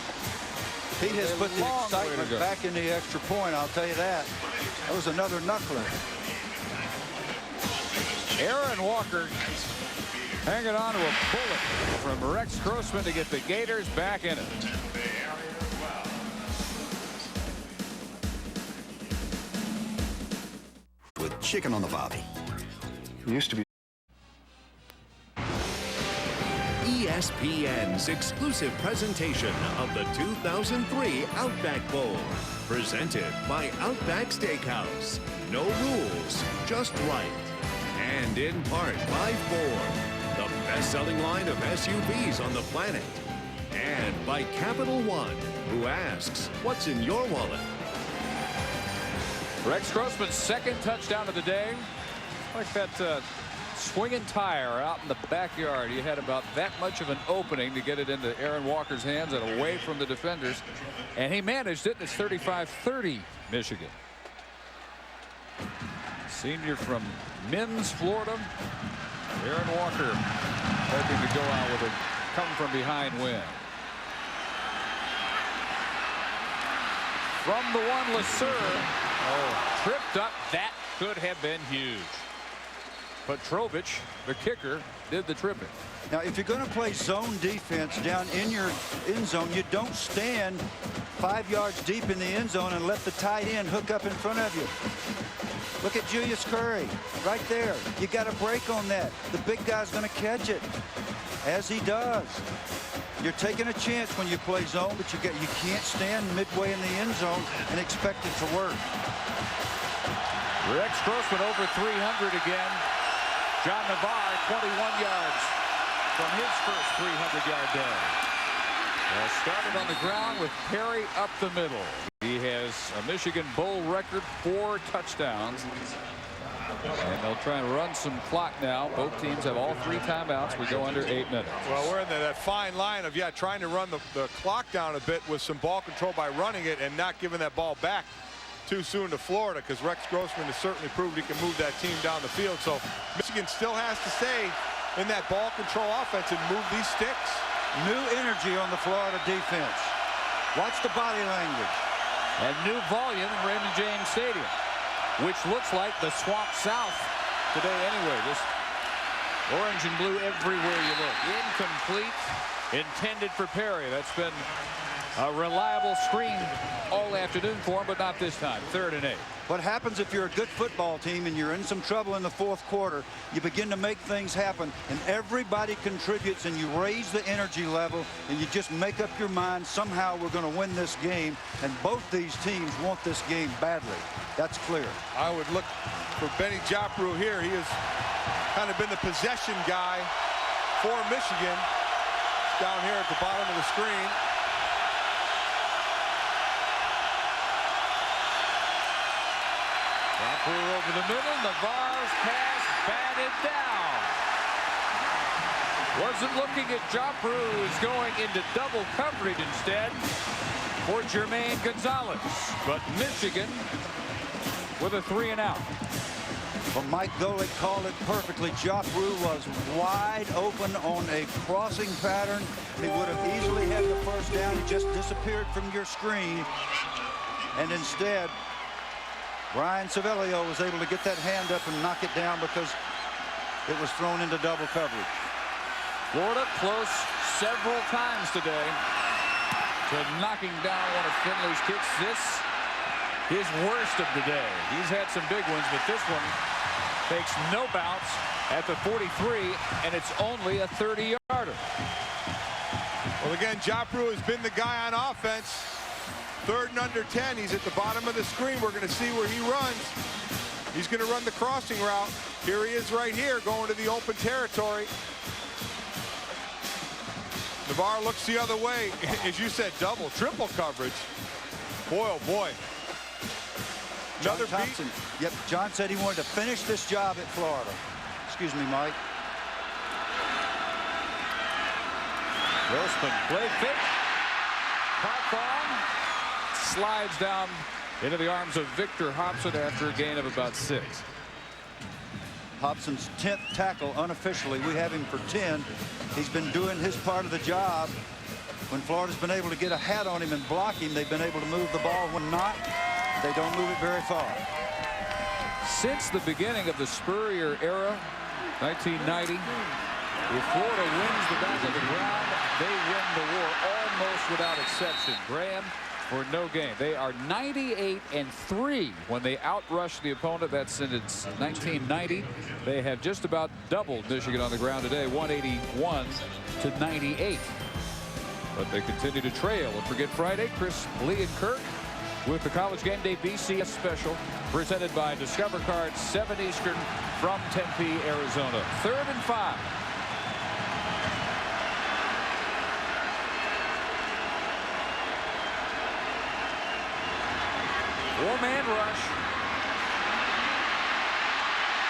He has put the excitement back in the extra point, I'll tell you that. That was another knuckler. Aaron Walker hanging on to a bullet from Rex Grossman to get the Gators back in it. With chicken on the bobby. Used to be. ESPN's exclusive presentation of the 2003 Outback Bowl. Presented by Outback Steakhouse. No rules, just right. And in part by Ford, the best-selling line of SUVs on the planet. And by Capital One, who asks, what's in your wallet? Rex Grossman's second touchdown of the day. Like that swinging tire out in the backyard. He had about that much of an opening to get it into Aaron Walker's hands and away from the defenders. And he managed it. It's 35-30 Michigan. Senior from Mims, Florida. Aaron Walker hoping to go out with a come from behind win. From the one, Lasser. Oh, tripped up. That could have been huge. Petrovich, the kicker, did the tripping. Now, if you're going to play zone defense down in your end zone, you don't stand 5 yards deep in the end zone and let the tight end hook up in front of you. Look at Julius Curry right there. You got a break on that. The big guy's going to catch it, as he does. You're taking a chance when you play zone, but you can't stand midway in the end zone and expect it to work. Rex Grossman over 300 again. John Navarre 21 yards from his first 300-yard day. Started on the ground with Perry up the middle. He has a Michigan Bowl record 4 touchdowns. And they'll try and run some clock now. Both teams have all 3 timeouts. We go under 8 minutes. Well, we're in that fine line of, trying to run the clock down a bit with some ball control by running it and not giving that ball back too soon to Florida, because Rex Grossman has certainly proved he can move that team down the field. So Michigan still has to stay in that ball control offense and move these sticks. New energy on the Florida defense. Watch the body language. And new volume in Raymond James Stadium, which looks like the Swamp South today anyway. Just orange and blue everywhere you look. Incomplete. Intended for Perry. That's been a reliable screen all afternoon for him, but not this time. 3rd and 8. What happens if you're a good football team and you're in some trouble in the 4th quarter? You begin to make things happen, and everybody contributes, and you raise the energy level, and you just make up your mind, somehow we're going to win this game, and both these teams want this game badly. That's clear. I would look for Benny Joprou here. He has kind of been the possession guy for Michigan. Down here at the bottom of the screen. Over the middle, Navarre's pass batted down. Wasn't looking at Joprou, who's going into double coverage instead for Jermaine Gonzalez. But Michigan with a 3 and out. Well, Mike Golick called it perfectly. Joprou was wide open on a crossing pattern. He would have easily had the first down. He just disappeared from your screen. And instead, Brian Savelio was able to get that hand up and knock it down because it was thrown into double coverage. Florida close several times today to knocking down one of Finley's kicks. This his worst of the day. He's had some big ones, but this one takes no bounce at the 43, and it's only a 30-yarder. Well, again, Joprou has been the guy on offense. 3rd and under 10. He's at the bottom of the screen. We're going to see where he runs. He's going to run the crossing route. Here he is right here going to the open territory. Navarre looks the other way. As you said, double, triple coverage. Boy, oh boy. Another John Thompson. Yep, John said he wanted to finish this job at Florida. Excuse me, Mike. Grossman play fake. Slides down into the arms of Victor Hobson after a gain of about 6. Hobson's 10th tackle unofficially. We have him for 10. He's been doing his part of the job. When Florida's been able to get a hat on him and block him, they've been able to move the ball. When not, they don't move it very far. Since the beginning of the Spurrier era, 1990, if Florida wins the battle of the ground, they win the war almost without exception. Graham, for no gain. They are 98-3 when they outrush the opponent. That's since 1990. They have just about doubled Michigan on the ground today, 181-98. But they continue to trail. And forget Friday, Chris Lee and Kirk with the College Game Day BCS special presented by Discover Card 7 Eastern from Tempe, Arizona. 3rd and 5. Four-man rush.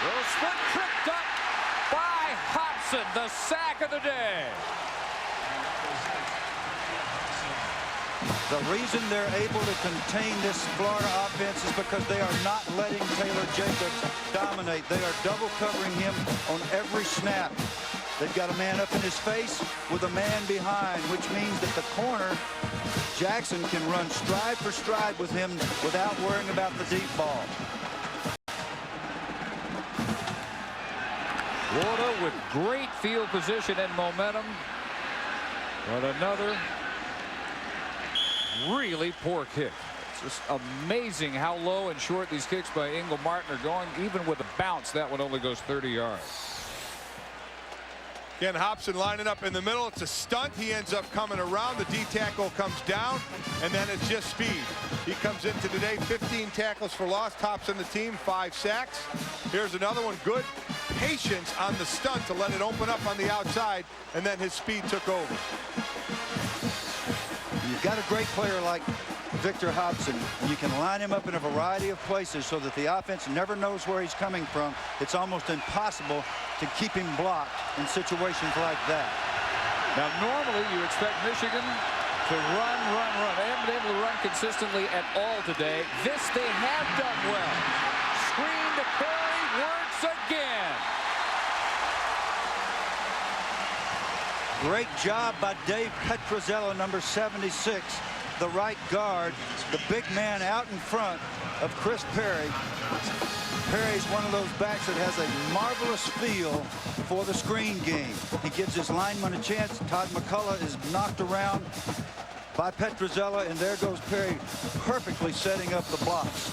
Grossman tripped up by Hobson, the sack of the day. The reason they're able to contain this Florida offense is because they are not letting Taylor Jacobs dominate. They are double covering him on every snap. They've got a man up in his face with a man behind, which means that the corner, Jackson, can run stride for stride with him without worrying about the deep ball. Florida with great field position and momentum. But another really poor kick. It's just amazing how low and short these kicks by Ingle Martin are going. Even with a bounce, that one only goes 30 yards. Again, Hobson lining up in the middle. It's a stunt. He ends up coming around. The D tackle comes down, and then it's just speed. He comes into today 15 tackles for loss, tops on the team, 5 sacks. Here's another one. Good patience on the stunt to let it open up on the outside, and then his speed took over. You've got a great player like Victor Hobson, and you can line him up in a variety of places so that the offense never knows where he's coming from. It's almost impossible to keep him blocked in situations like that. Now, normally you expect Michigan to run. They haven't been able to run consistently at all today. This they have done well. Screen to Perry, works again. Great job by Dave Petrozello, number 76, the right guard, the big man out in front, of Chris Perry. Perry's one of those backs that has a marvelous feel for the screen game. He gives his lineman a chance. Todd McCullough is knocked around by Petrozzella, and there goes Perry perfectly setting up the blocks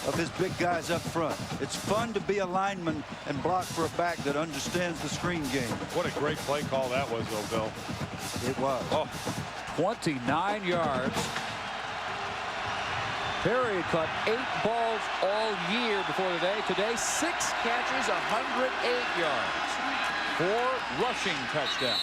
of his big guys up front. It's fun to be a lineman and block for a back that understands the screen game. What a great play call that was, though, Bill. It was. Oh, 29 yards. Perry had caught 8 balls all year before the day. Today, 6 catches, 108 yards. 4 rushing touchdowns.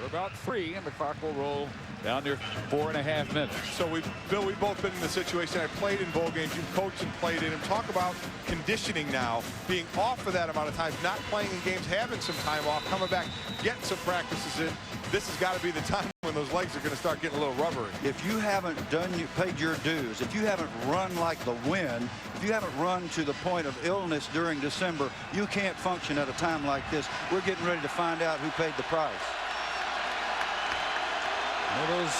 We're about 3, and the clock will roll down near 4.5 minutes. So Bill, we've both been in the situation. I played in bowl games. You've coached and played in them. Talk about conditioning now, being off for that amount of time, not playing in games, having some time off, coming back, getting some practices in. This has got to be the time when those legs are going to start getting a little rubbery. If you haven't paid your dues, if you haven't run like the wind, if you haven't run to the point of illness during December, you can't function at a time like this. We're getting ready to find out who paid the price. One of those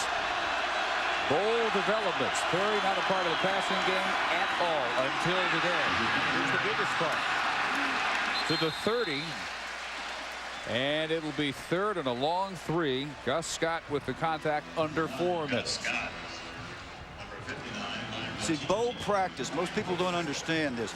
bold developments. Perry not a part of the passing game at all until today. Here's the biggest part. To the 30. And it'll be 3rd and a long 3. Gus Scott with the contact under 4 minutes. See, bowl practice, most people don't understand this.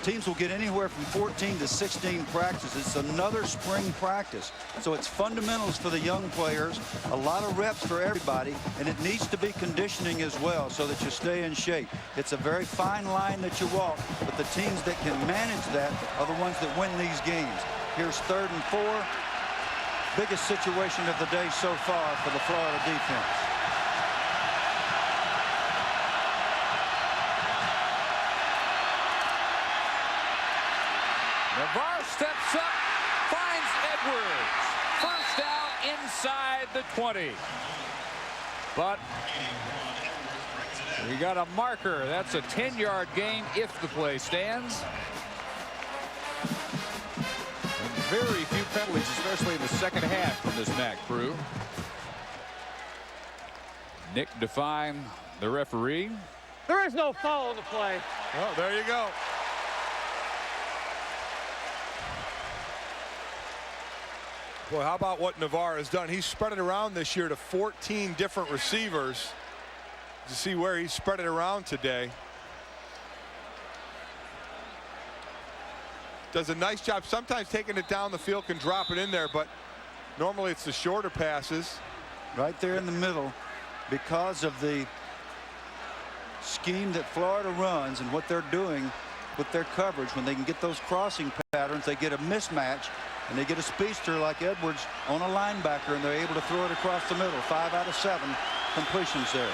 Teams will get anywhere from 14 to 16 practices. It's another spring practice. So it's fundamentals for the young players, a lot of reps for everybody, and it needs to be conditioning as well so that you stay in shape. It's a very fine line that you walk, but the teams that can manage that are the ones that win these games. Here's 3rd and 4. Biggest situation of the day so far for the Florida defense. Navarre steps up, finds Edwards. First down inside the 20. But we got a marker. That's a 10-yard gain if the play stands. And very few penalties, especially in the second half from this MAC crew. Nick Define, the referee. There is no foul on the play. Oh, there you go. Boy, how about what Navarre has done? He's spread it around this year to 14 different receivers. To see where he spread it around today. Does a nice job. Sometimes taking it down the field can drop it in there, but normally it's the shorter passes. Right there in the middle, because of the scheme that Florida runs and what they're doing with their coverage. When they can get those crossing patterns, they get a mismatch, and they get a speedster like Edwards on a linebacker, and they're able to throw it across the middle. 5 out of 7 completions there.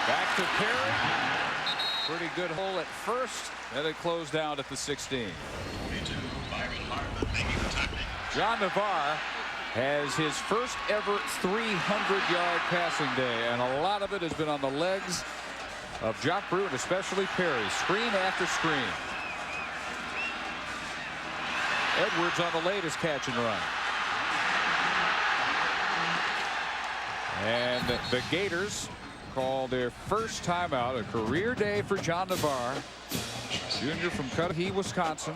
Back to Perry. Pretty good hole at first. Then it closed down at the 16. John Navarre has his first ever 300-yard passing day, and a lot of it has been on the legs of Jock Brew and especially Perry. Screen after screen. Edwards on the latest catch and run. And the Gators call their first timeout. A career day for John Navarre, junior from Cudahy, Wisconsin,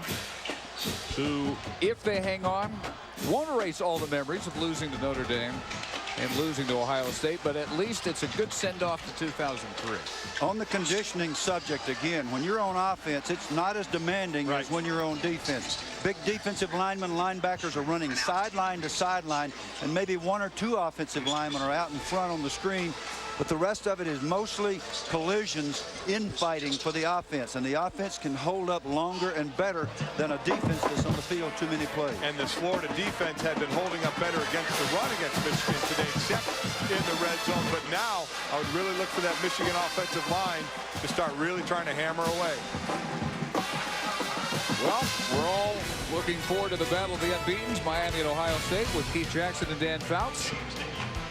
who, if they hang on, won't erase all the memories of losing to Notre Dame and losing to Ohio State, but at least it's a good send-off to 2003. On the conditioning subject, again, when you're on offense, it's not as demanding as when you're on defense. Big defensive linemen, linebackers are running sideline to sideline, and maybe 1 or 2 offensive linemen are out in front on the screen. But the rest of it is mostly collisions, infighting for the offense. And the offense can hold up longer and better than a defense that's on the field too many plays. And this Florida defense had been holding up better against the run against Michigan today, except in the red zone. But now I would really look for that Michigan offensive line to start really trying to hammer away. Well, we're all looking forward to the battle of the unbeatens, Miami and Ohio State, with Keith Jackson and Dan Fouts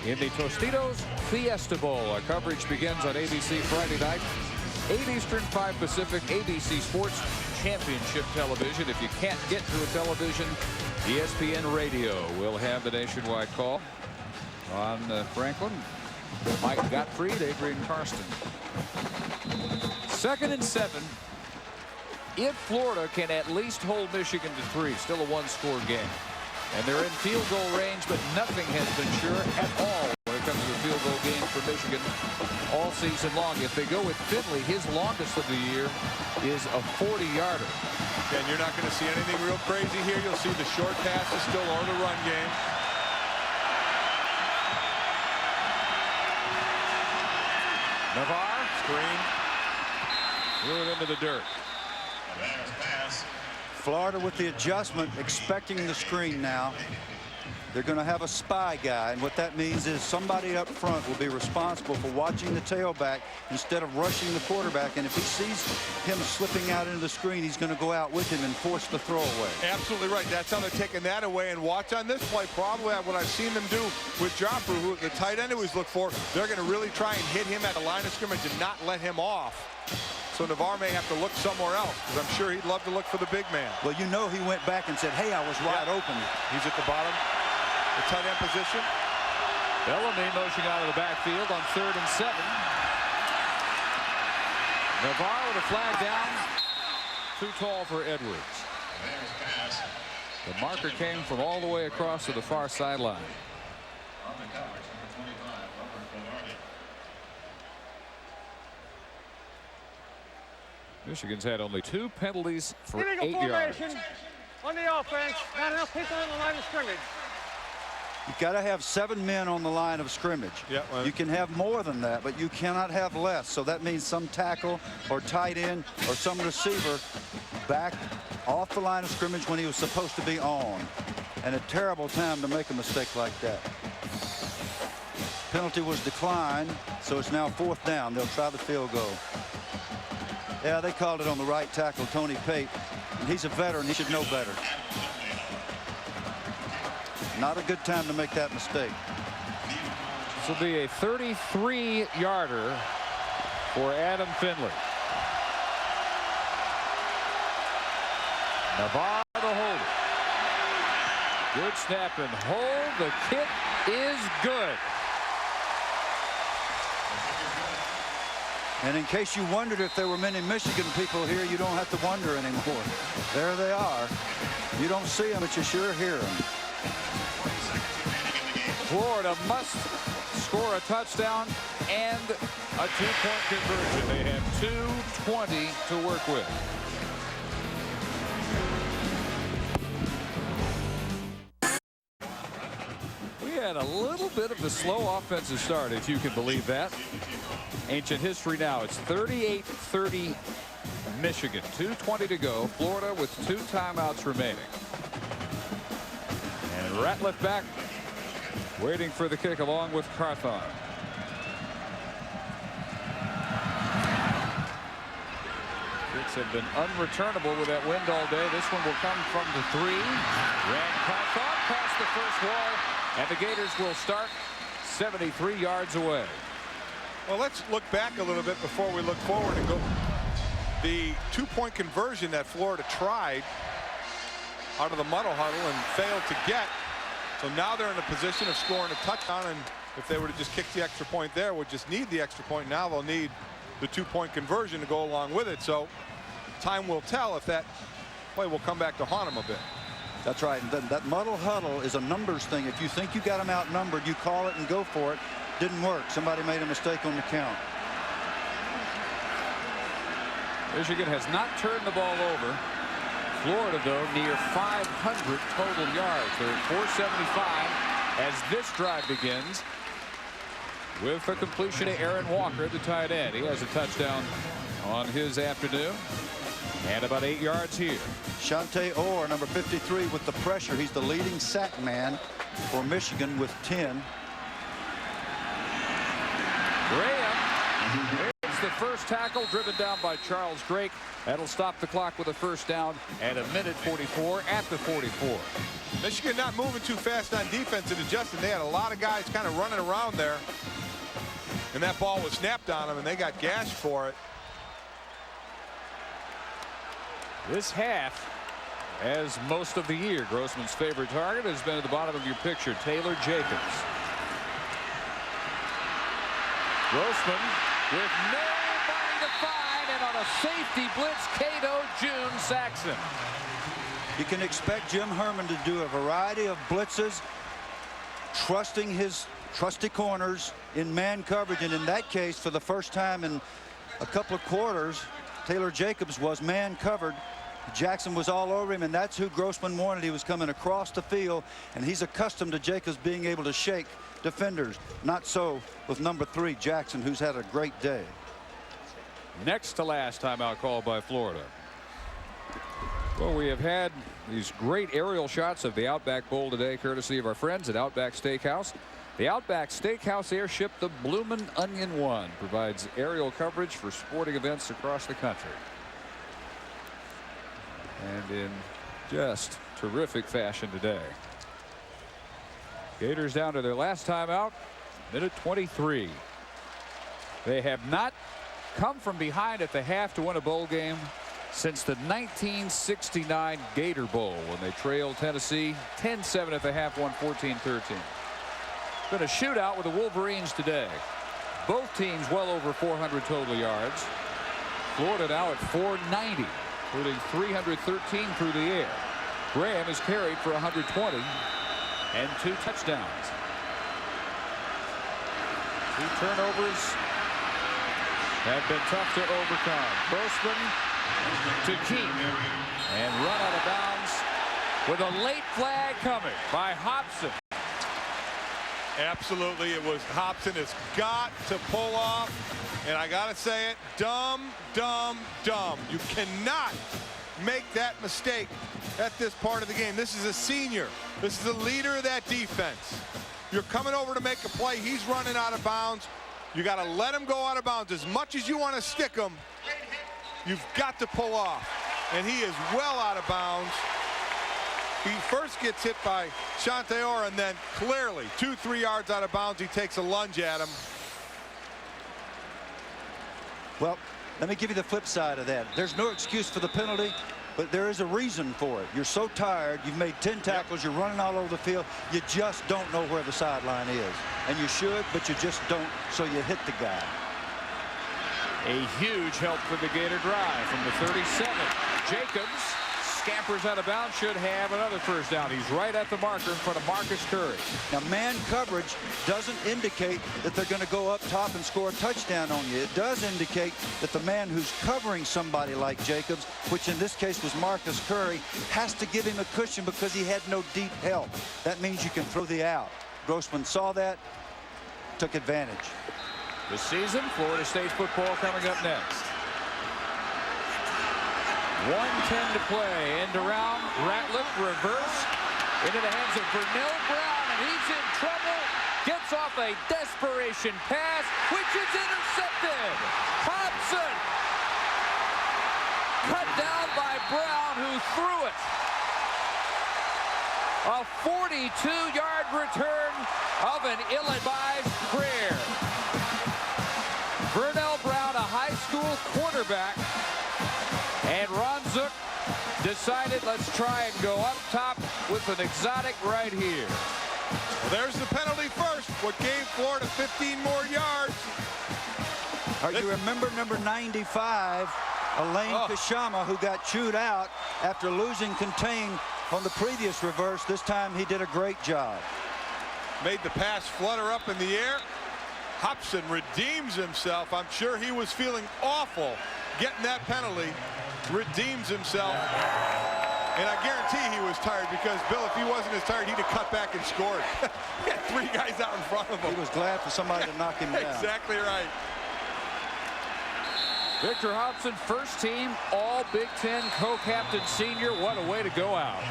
in the Tostitos Fiesta Bowl. Our coverage begins on ABC Friday night, 8 Eastern, 5 Pacific, ABC Sports Championship Television. If you can't get to a television, ESPN Radio will have the nationwide call on Franklin. Mike Gottfried, Adrian Karsten. 2nd and 7. If Florida can at least hold Michigan to 3, still a one-score game. And they're in field goal range, but nothing has been sure at all when it comes to the field goal game for Michigan all season long. If they go with Finley, his longest of the year is a 40-yarder. And you're not going to see anything real crazy here. You'll see the short passes still or the run game. Navarre, screen, threw it into the dirt. Florida with the adjustment, expecting the screen now. They're going to have a spy guy, and what that means is somebody up front will be responsible for watching the tailback instead of rushing the quarterback. And if he sees him slipping out into the screen, he's going to go out with him and force the throwaway. Absolutely right. That's how they're taking that away. And watch on this play, probably what I've seen them do with Joffrey, who the tight end always look for. They're going to really try and hit him at the line of scrimmage and not let him off. So Navarre may have to look somewhere else, because I'm sure he'd love to look for the big man. Well, you know, he went back and said, hey, I was wide open. He's at the bottom, the tight end position. Bellamy motioning out of the backfield on 3rd and 7. Navarre with a flag down. Too tall for Edwards. The marker came from all the way across to the far sideline. Michigan's had only 2 penalties for 8 yards. On the offense, not enough people on the line of scrimmage. You've got to have 7 men on the line of scrimmage. Yeah, well, you can have more than that, but you cannot have less. So that means some tackle or tight end or some receiver back off the line of scrimmage when he was supposed to be on. And a terrible time to make a mistake like that. Penalty was declined, so it's now 4th down. They'll try the field goal. Yeah, they called it on the right tackle, Tony Pate. And he's a veteran. He should know better. Not a good time to make that mistake. This will be a 33-yarder for Adam Finley. Navarre to hold it. Good snap and hold. The kick is good. And in case you wondered if there were many Michigan people here, you don't have to wonder anymore. There they are. You don't see them, but you sure hear them. Florida must score a touchdown and a 2-point conversion. They have 2:20 to work with. We had a little bit of a slow offensive start, if you can believe that. Ancient history now. It's 38-30 Michigan. 2:20 to go. Florida with 2 timeouts remaining. And Ratliff back, waiting for the kick along with Carthon. Kicks have been unreturnable with that wind all day. This one will come from the 3. Ran Carthon past the first wall, and the Gators will start 73 yards away. Well, let's look back a little bit before we look forward and go. The 2-point conversion that Florida tried out of the muddle huddle and failed to get. So now they're in a position of scoring a touchdown, and if they were to just kick the extra point there, would just need the extra point. Now they'll need the 2-point conversion to go along with it. So time will tell if that play will come back to haunt them a bit. That's right. That muddle huddle is a numbers thing. If you think you got them outnumbered, you call it and go for it. Didn't work. Somebody made a mistake on the count. Michigan has not turned the ball over. Florida, though, near 500 total yards. They're at 475 as this drive begins with a completion to Aaron Walker, the tight end. He has a touchdown on his afternoon and about 8 yards here. Shante Orr, number 53, with the pressure. He's the leading sack man for Michigan with 10. Graham, it's the first tackle driven down by Charles Drake. That'll stop the clock with a first down at 1:44 at the 44. Michigan not moving too fast on defense and adjusting. They had a lot of guys kind of running around there, and that ball was snapped on them, and they got gashed for it. This half, as most of the year, Grossman's favorite target has been at the bottom of your picture, Taylor Jacobs. Grossman with nobody to find, and on a safety blitz, Cato June Saxon. You can expect Jim Herman to do a variety of blitzes, trusting his trusty corners in man coverage, and in that case, for the first time in a couple of quarters, Taylor Jacobs was man covered. Jackson was all over him, and that's who Grossman wanted. He was coming across the field, and he's accustomed to Jacobs being able to shake defenders. Not so with number 3, Jackson, who's had a great day. Next to last timeout called by Florida. Well, we have had these great aerial shots of the Outback Bowl today, courtesy of our friends at Outback Steakhouse. The Outback Steakhouse airship, the Bloomin' Onion 1, provides aerial coverage for sporting events across the country. And in just terrific fashion today. Gators down to their last timeout, minute 23. They have not come from behind at the half to win a bowl game since the 1969 Gator Bowl, when they trailed Tennessee 10-7 at the half, won 14-13. Been a shootout with the Wolverines today. Both teams well over 400 total yards. Florida now at 490, including 313 through the air. Graham has carried for 120 and 2 touchdowns. 2 turnovers have been tough to overcome. Grossman to keep and run out of bounds with a late flag coming by Hobson. Absolutely, it was Hobson has got to pull off, and I gotta say it, dumb. You cannot make that mistake at this part of the game. This is a senior. This is the leader of that defense. You're coming over to make a play. He's running out of bounds. You got to let him go out of bounds. As much as you want to stick him, you've got to pull off. And he is well out of bounds. He first gets hit by Chanteor, and then clearly 2-3 yards out of bounds, he takes a lunge at him. Well, let me give you the flip side of that. There's no excuse for the penalty, but there is a reason for it. You're so tired. You've made 10 tackles. You're running all over the field. You just don't know where the sideline is. And you should, but you just don't, so you hit the guy. A huge help for the Gator drive from the 37. Jacobs scampers out of bounds, should have another first down. He's right at the marker in front of Marcus Curry. Now, man coverage doesn't indicate that they're going to go up top and score a touchdown on you. It does indicate that the man who's covering somebody like Jacobs, which in this case was Marcus Curry, has to give him a cushion because he had no deep help. That means you can throw the out. Grossman saw that, took advantage. This season, Florida State football coming up next. 1:10 to play. End around. Ratliff reverse into the hands of Vernell Brown, and he's in trouble. Gets off a desperation pass, which is intercepted. Hobson cut down by Brown, who threw it. A 42-yard return of an ill-advised prayer. Vernell Brown, a high school quarterback. And Ron Zook decided, let's try and go up top with an exotic right here. Well, there's the penalty first, what gave Florida 15 more yards. You remember number 95, Elaine Kashama, who got chewed out after losing contain on the previous reverse. This time he did a great job. Made the pass flutter up in the air. Hobson redeems himself. I'm sure he was feeling awful getting that penalty. Redeems himself. And I guarantee he was tired, because, Bill, if he wasn't as tired, he'd have cut back and scored. He had 3 guys out in front of him. He was glad for somebody to knock him down. Exactly right. Victor Hobson, first team All Big Ten co-captain senior. What a way to go out.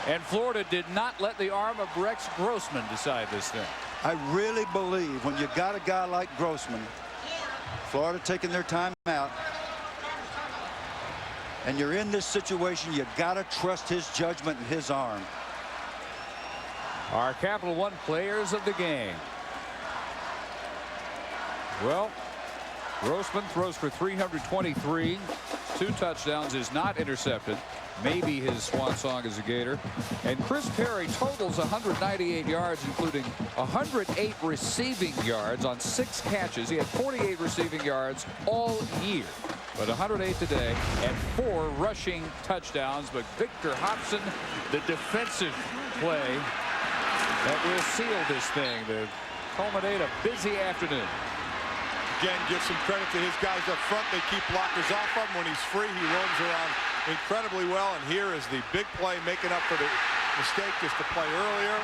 And Florida did not let the arm of Rex Grossman decide this thing. I really believe when you got a guy like Grossman, Florida taking their time out, and you're in this situation, you got to trust his judgment and his arm. Our Capital One players of the game. Well, Grossman throws for 323, 2 touchdowns, is not intercepted. Maybe his swan song as a Gator. And Chris Perry totals 198 yards, including 108 receiving yards on 6 catches. He had 48 receiving yards all year, but 108 today and 4 rushing touchdowns. But Victor Hobson, the defensive play that will seal this thing to culminate a busy afternoon. Again, give some credit to his guys up front. They keep blockers off of him. When he's free, he roams around incredibly well. And here is the big play, making up for the mistake just to play earlier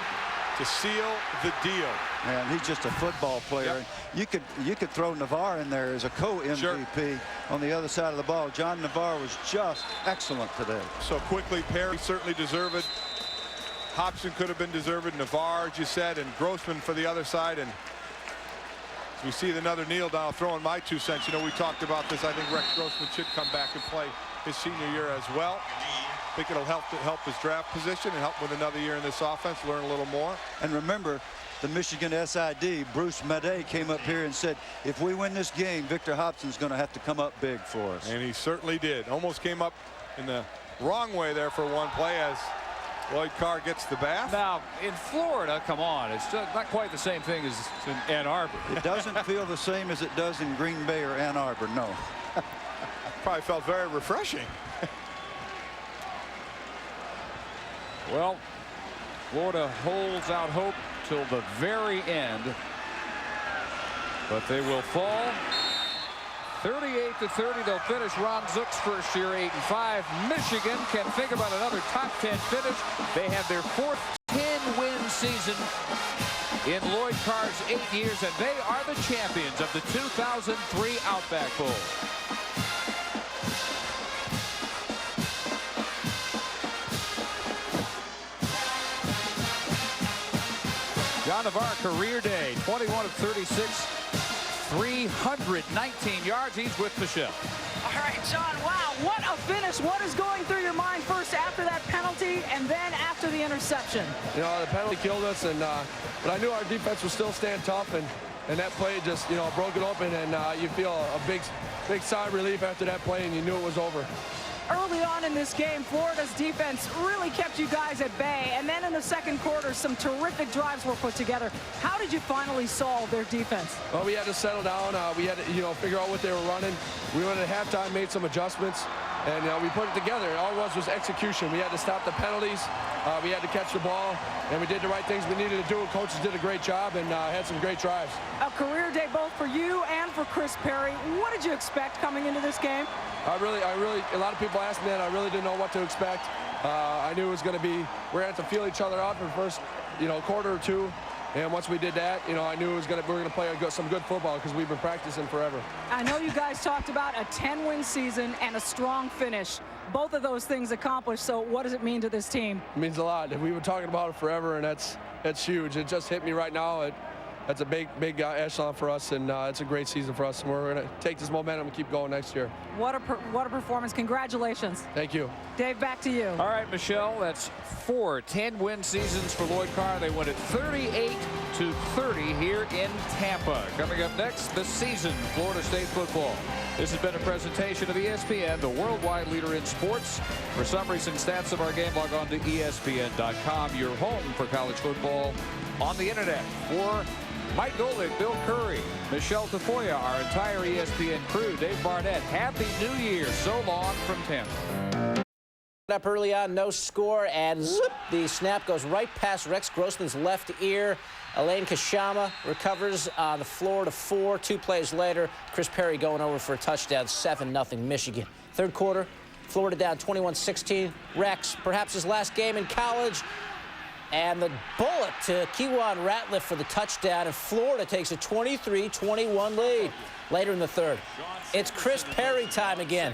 to seal the deal. Man, he's just a football player. Yep. You could throw Navarre in there as a co-MVP on the other side of the ball. John Navarre was just excellent today. So quickly, Perry certainly deserved it. Hobson could have been deserved. Navarre, as you said, and Grossman for the other side. And we see another kneel down, throwing my 2 cents. You know, we talked about this. I think Rex Grossman should come back and play his senior year as well. I think it'll help his draft position and help with another year in this offense, learn a little more. And remember, the Michigan SID, Bruce Madej, came up here and said, if we win this game, Victor Hobson's going to have to come up big for us. And he certainly did. Almost came up in the wrong way there for one play as Lloyd Carr gets the bath. Now, in Florida, come on, it's not quite the same thing as in Ann Arbor. It doesn't feel the same as it does in Green Bay or Ann Arbor, no. Probably felt very refreshing. Well, Florida holds out hope till the very end, but they will fall 38-30. They'll finish Ron Zook's first year 8-5. Michigan can think about another top 10 finish. They have their 4th 10-win season in Lloyd Carr's 8 years, and they are the champions of the 2003 Outback Bowl. John Navarre, career day, 21 of 36, 319 yards. He's with Michelle. All right, John, wow, what a finish. What is going through your mind first after that penalty and then after the interception? You know, the penalty killed us, and but I knew our defense would still stand tough, and that play just, you know, broke it open, and you feel a big sigh of relief after that play, and you knew it was over. Early on in this game, Florida's defense really kept you guys at bay, and then in the second quarter, some terrific drives were put together. How did you finally solve their defense? Well, we had to settle down. We had to, you know, figure out what they were running. We went at halftime, made some adjustments, and we put it together. All it was execution. We had to stop the penalties. We had to catch the ball, and we did the right things we needed to do. Coaches did a great job and had some great drives. A career day both for you and for Chris Perry. What did you expect coming into this game? I really, a lot of people asked me that. I really didn't know what to expect. I knew it was going to be, we're going to have to feel each other out for the first, you know, quarter or two. And once we did that, you know, I knew we were going to play some good football because we've been practicing forever. I know you guys talked about a 10-win season and a strong finish. Both of those things accomplished, so what does it mean to this team? It means a lot. We were talking about it forever, and that's huge. It just hit me right now. That's a big echelon for us, and it's a great season for us. And we're going to take this momentum and keep going next year. What a performance. Congratulations. Thank you. Dave, back to you. All right, Michelle, that's 4 10-win seasons for Lloyd Carr. They won it 38-30 here in Tampa. Coming up next, the season, Florida State football. This has been a presentation of ESPN, the worldwide leader in sports. For summaries and stats of our game, log on to ESPN.com, your home for college football on the internet. For Mike Golick, Bill Curry, Michelle Tafoya, our entire ESPN crew, Dave Barnett, happy New Year. So long from Tampa. Up early on, no score, and zip, the snap goes right past Rex Grossman's left ear. Elaine Kashama recovers on the Florida 4. 2 plays later, Chris Perry going over for a touchdown, 7-0 Michigan. Third quarter, Florida down 21-16. Rex, perhaps his last game in college. And the bullet to Kewan Ratliff for the touchdown, and Florida takes a 23-21 lead. Later in the third, it's Chris Perry time again.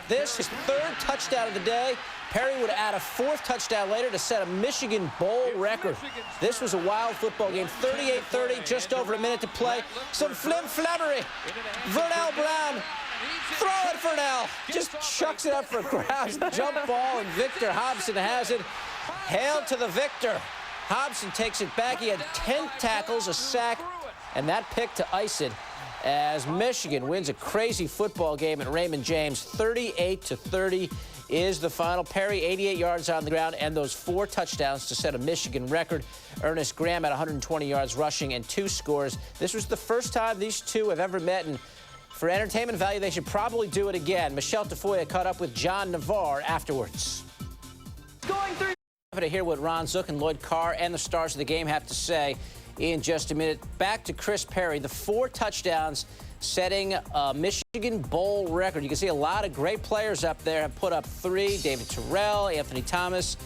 This is third touchdown of the day. Perry would add a 4th touchdown later to set a Michigan Bowl record. This was a wild football game. 38-30, just over a minute to play. Some flim-flammery. Vernell Brown, throw it, Vernell. Just chucks it up for grabs. Jump ball, and Victor Hobson has it. Hail to the victor. Hobson takes it back. He had 10 tackles, a sack, and that pick to ice it. as Michigan wins a crazy football game at Raymond James. 38-30 is the final. Perry, 88 yards on the ground, and those 4 touchdowns to set a Michigan record. Ernest Graham at 120 yards rushing and 2 scores. This was the first time these two have ever met, and for entertainment value, they should probably do it again. Michelle Tafoya caught up with John Navarre afterwards. Going through. To hear what Ron Zook and Lloyd Carr and the stars of the game have to say in just a minute. Back to Chris Perry, the 4 touchdowns setting a Michigan Bowl record. You can see a lot of great players up there have put up 3. David Terrell, Anthony Thomas,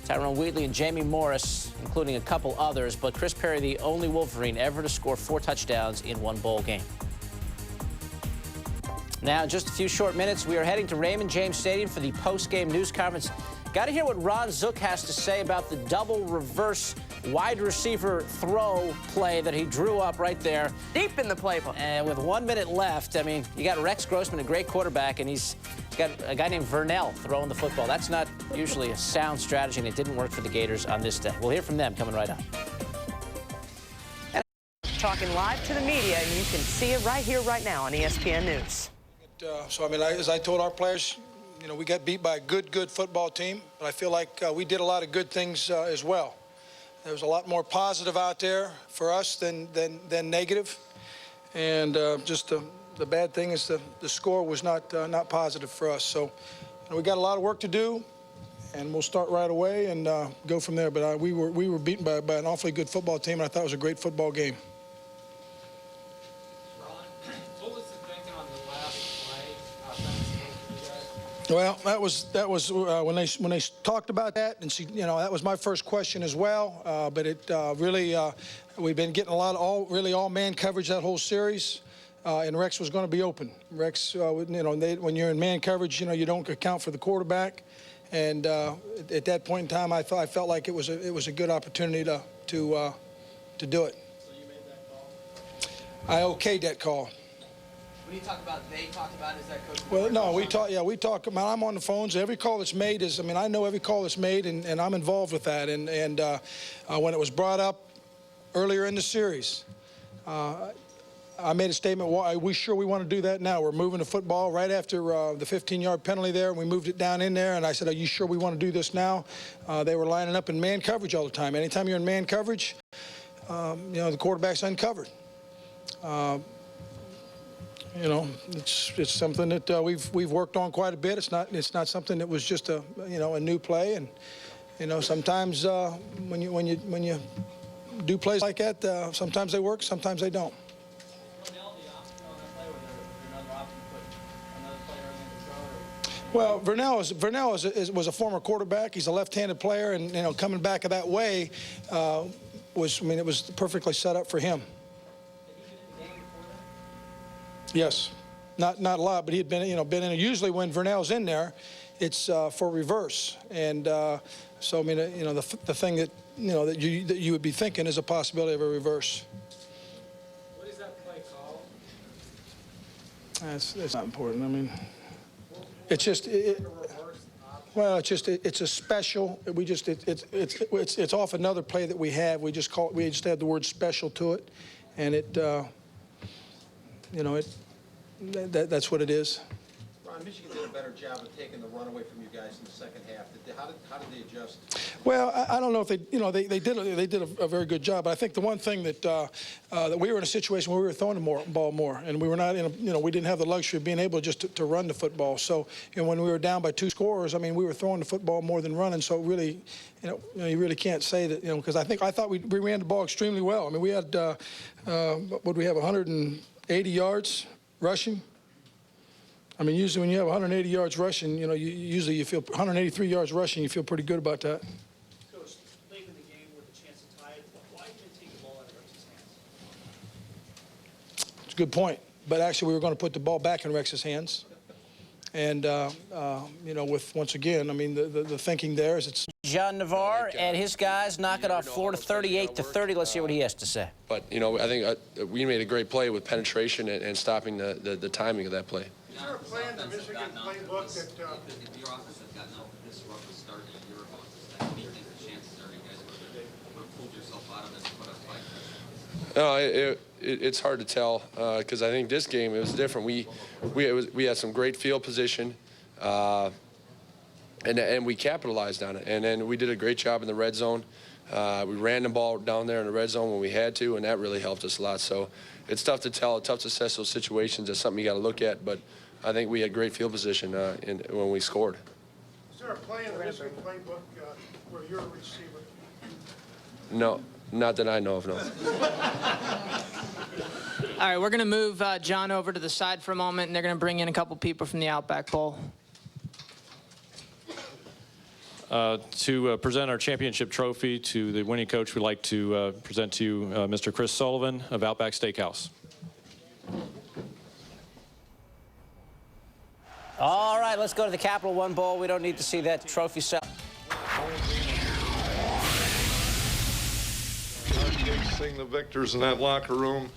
Tyrone Wheatley, and Jamie Morris, including a couple others. But Chris Perry, the only Wolverine ever to score 4 touchdowns in one bowl game. Now, in just a few short minutes, we are heading to Raymond James Stadium for the post-game news conference. Got to hear what Ron Zook has to say about the double reverse wide receiver throw play that he drew up right there. Deep in the playbook. And with 1 minute left, I mean, you got Rex Grossman, a great quarterback, and he's got a guy named Vernell throwing the football. That's not usually a sound strategy, and it didn't work for the Gators on this day. We'll hear from them coming right up. Talking live to the media, and you can see it right here, right now on ESPN News. So, I mean, as I told our players, you know, we got beat by a good football team, but I feel like we did a lot of good things as well. There was a lot more positive out there for us than negative, and just the bad thing is the score was not positive for us. So, you know, we got a lot of work to do, and we'll start right away and go from there. But we were beaten by an awfully good football team, and I thought it was a great football game. Well, that was when they talked about that, and you know, that was my first question as well. But it really we've been getting a lot of all man coverage that whole series, and Rex was going to be open. Rex, you know, when you're in man coverage, you know, you don't account for the quarterback, and at that point in time, I felt like it was a good opportunity to do it. So you made that call? I okayed that call. When you talk about they talked about, is that Coach? Well, no, we talk. Yeah, we talk. I mean, I'm on the phones. Every call that's made is. I mean, I know every call that's made, and I'm involved with that. And when it was brought up earlier in the series, I made a statement. Why we want to do that now? We're moving the football right after the 15-yard penalty there, and we moved it down in there. And I said, "Are you sure we want to do this now?" They were lining up in man coverage all the time. Anytime you're in man coverage, you know, the quarterback's uncovered. You know, it's something that we've worked on quite a bit. It's not something that was just a new play. And you know, sometimes when you do plays like that, sometimes they work, sometimes they don't. Well, Vernell was a former quarterback. He's a left-handed player, and you know, coming back that way it was perfectly set up for him. Yes, not a lot, but he had been in it. Usually when Vernell's in there, it's for reverse, and so I mean, you know, the thing that that you would be thinking is a possibility of a reverse. What is that play called? That's not important. I mean, it's just well, it's a special. It's off another play that we have. We just had the word special to it, and it. You know, that's what it is. Ron, Michigan did a better job of taking the run away from you guys in the second half. How did they adjust? Well, I don't know if they did a very good job. But I think the one thing that we were in a situation where we were throwing the ball more, and we were not we didn't have the luxury of being able just to run the football. So when we were down by 2 scores, I mean, we were throwing the football more than running. So really, you really can't say that, because I thought we ran the ball extremely well. I mean, we had what we have 180 yards rushing. I mean, usually when you have 180 yards rushing, usually you feel 183 yards rushing, you feel pretty good about that. Coach, late in the game with a chance to tie it, why didn't you take the ball out of Rex's hands? It's a good point. But actually, we were going to put the ball back in Rex's hands. And, once again, I mean, the thinking there is it's... John Navarre and his guys knock it off Florida 38-30. Let's hear what he has to say. But, I think we made a great play with penetration and stopping the timing of that play. Is there a play in the Michigan playbook that... If your offense had gotten out this rough a start a year ago, what do you think the chances are you guys would have pulled yourself out of it and put up 5 touchdowns? No, it's hard to tell because I think this game, it was different. We had some great field position, and we capitalized on it. And then we did a great job in the red zone. We ran the ball down there in the red zone when we had to, and that really helped us a lot. So it's tough to tell, tough to assess those situations. That's something you got to look at. But I think we had great field position when we scored. Is there a play in the Michigan playbook where you're a receiver? No, not that I know of, no. All right, we're going to move John over to the side for a moment, and they're going to bring in a couple people from the Outback Bowl. To present our championship trophy to the winning coach, we'd like to present to you Mr. Chris Sullivan of Outback Steakhouse. All right, let's go to the Capital One Bowl. We don't need to see that trophy set. Sing the victors in that locker room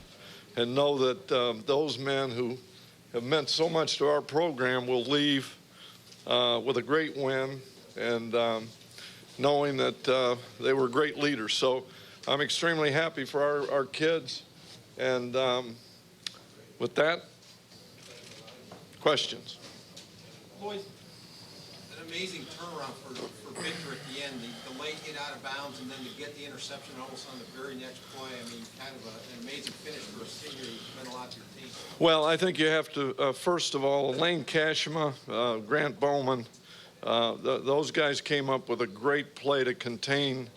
and know that those men who have meant so much to our program will leave with a great win, and knowing that they were great leaders. So I'm extremely happy for our kids. And with that, questions? Boys, an amazing turnaround for Victor at the end. The late hit out of bounds and then to get the interception almost on the very next play. I mean, kind of an amazing finish for a senior who's meant a lot to your team. Well, I think you have to, first of all, Lane Kashima, Grant Bowman, those guys came up with a great play to contain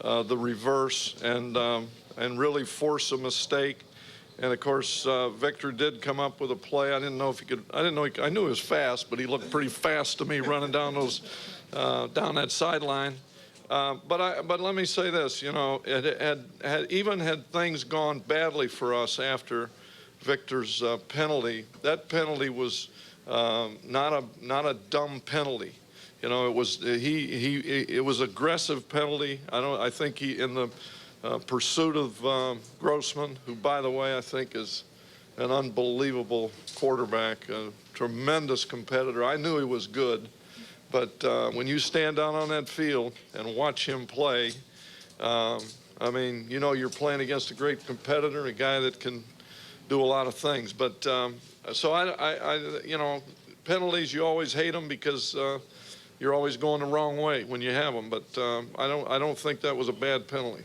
the reverse and really force a mistake. And of course, Victor did come up with a play. I didn't know if he could. I knew he was fast, but he looked pretty fast to me running down those down that sideline. But let me say this. You know, even had things gone badly for us after Victor's penalty, that penalty was not a dumb penalty. You know, it was it was aggressive penalty. I think he in the pursuit of Grossman, who, by the way, I think is an unbelievable quarterback, a tremendous competitor. I knew he was good, but when you stand down on that field and watch him play, I mean, you know, you're playing against a great competitor, a guy that can do a lot of things. But so I you know, penalties, you always hate them because you're always going the wrong way when you have them. But I don't think that was a bad penalty.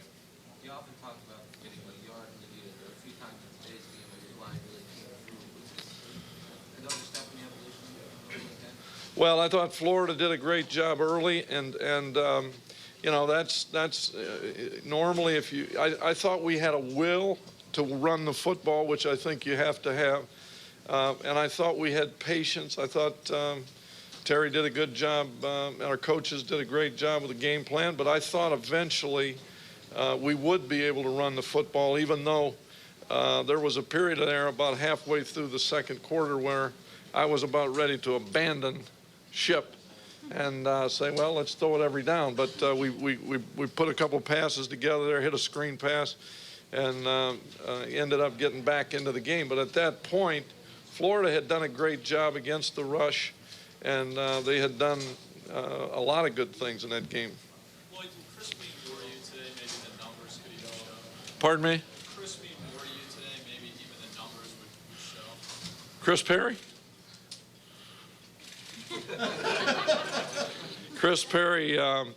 You often talk about getting a yard in the deal. There were a few times in today's game where your line really came through. Another step in the evolution? Well, I thought Florida did a great job early, and you know, that's normally if you. I thought we had a will to run the football, which I think you have to have, and I thought we had patience. I thought Terry did a good job, and our coaches did a great job with the game plan. But I thought eventually we would be able to run the football, even though there was a period there about halfway through the second quarter where I was about ready to abandon ship and say, well, let's throw it every down. But we put a couple passes together there, hit a screen pass, and ended up getting back into the game. But at that point, Florida had done a great job against the rush, and they had done a lot of good things in that game. Lloyd, Chris being more you today, maybe the numbers could even show. Pardon me? Chris being more you today, maybe even the numbers would show. Chris Perry? Chris Perry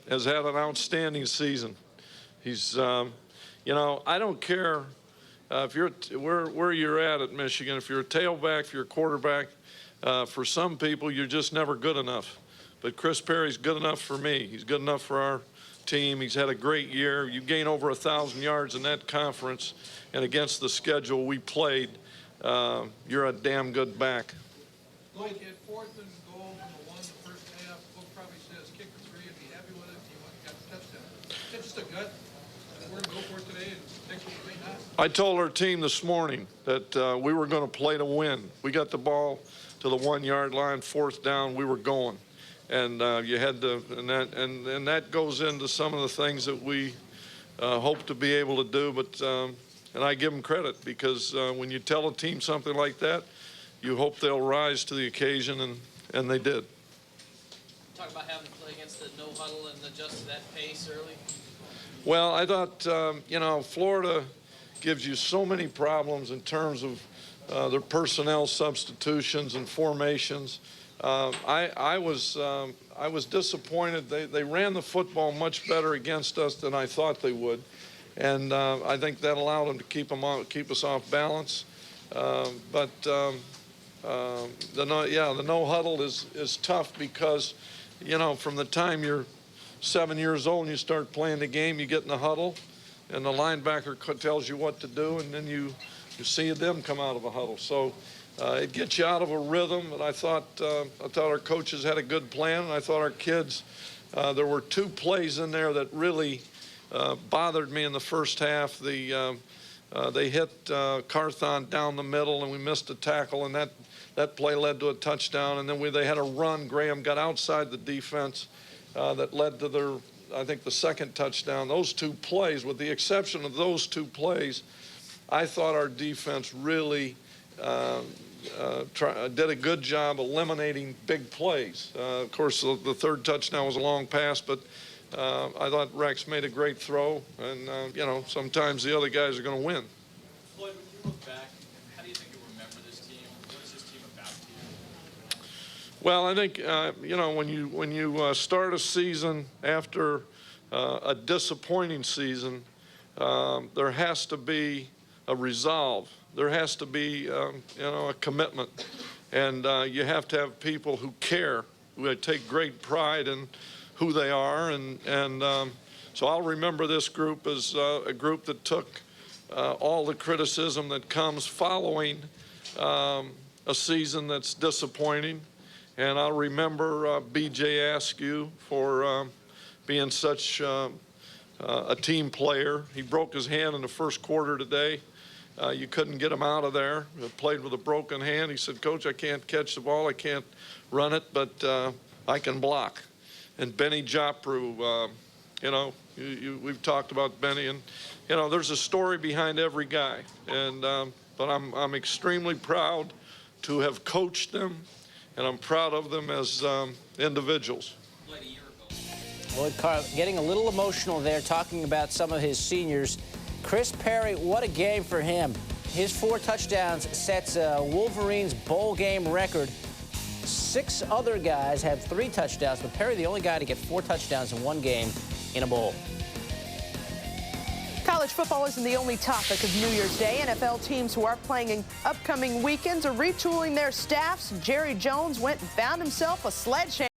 has had an outstanding season. He's, you know, I don't care if you're where you're at Michigan. If you're a tailback, if you're a quarterback, for some people you're just never good enough. But Chris Perry's good enough for me. He's good enough for our team. He's had a great year. You gain over 1,000 yards in that conference, and against the schedule we played, you're a damn good back. Lloyd, you had 4th and goal from the 1 in the first half. Book probably says kick for 3 and be happy with it. You got the touchdown. Is that just a gut? We're going to go for it today and think we may not? I told our team this morning that we were going to play to win. We got the ball to the 1-yard line, 4th down, we were going. And you had to, and that goes into some of the things that we hope to be able to do. But and I give them credit because when you tell a team something like that, you hope they'll rise to the occasion, and they did. Talk about having to play against the no huddle and adjust to that pace early. Well, I thought you know, Florida gives you so many problems in terms of their personnel substitutions and formations. I was disappointed. They ran the football much better against us than I thought they would, and I think that allowed them to keep us off balance. But the no huddle is tough because, you know, from the time you're 7 years old and you start playing the game, you get in the huddle, and the linebacker tells you what to do, and then you see them come out of a huddle. So it gets you out of a rhythm. And I thought our coaches had a good plan, and I thought our kids. There were 2 plays in there that really bothered me in the first half. They hit Carthon down the middle, and we missed a tackle, and that play led to a touchdown. And then they had a run. Graham got outside the defense that led to their, I think, the second touchdown. Those 2 plays, with the exception of those 2 plays, I thought our defense really did a good job eliminating big plays. Of course, the third touchdown was a long pass, but I thought Rex made a great throw, and you know, sometimes the other guys are going to win. Floyd, when you look back, how do you think you'll remember this team? What is this team about to you? Well, I think you know, when you start a season after a disappointing season, there has to be a resolve. There has to be you know, a commitment, and you have to have people who care, who take great pride in who they are, and so I'll remember this group as a group that took all the criticism that comes following a season that's disappointing, and I'll remember B.J. Askew for being such a team player. He broke his hand in the first quarter today. You couldn't get him out of there. He played with a broken hand. He said, "Coach, I can't catch the ball. I can't run it, but I can block." And Benny Jopru, you know, we've talked about Benny, and you know, there's a story behind every guy. And but I'm extremely proud to have coached them, and I'm proud of them as individuals. Lloyd Carr getting a little emotional there, talking about some of his seniors. Chris Perry, what a game for him. His 4 touchdowns sets a Wolverines bowl game record. 6 other guys had 3 touchdowns, but Perry the only guy to get 4 touchdowns in one game in a bowl. College football isn't the only topic of New Year's Day. NFL teams who are playing in upcoming weekends are retooling their staffs. Jerry Jones went and found himself a sledgehammer.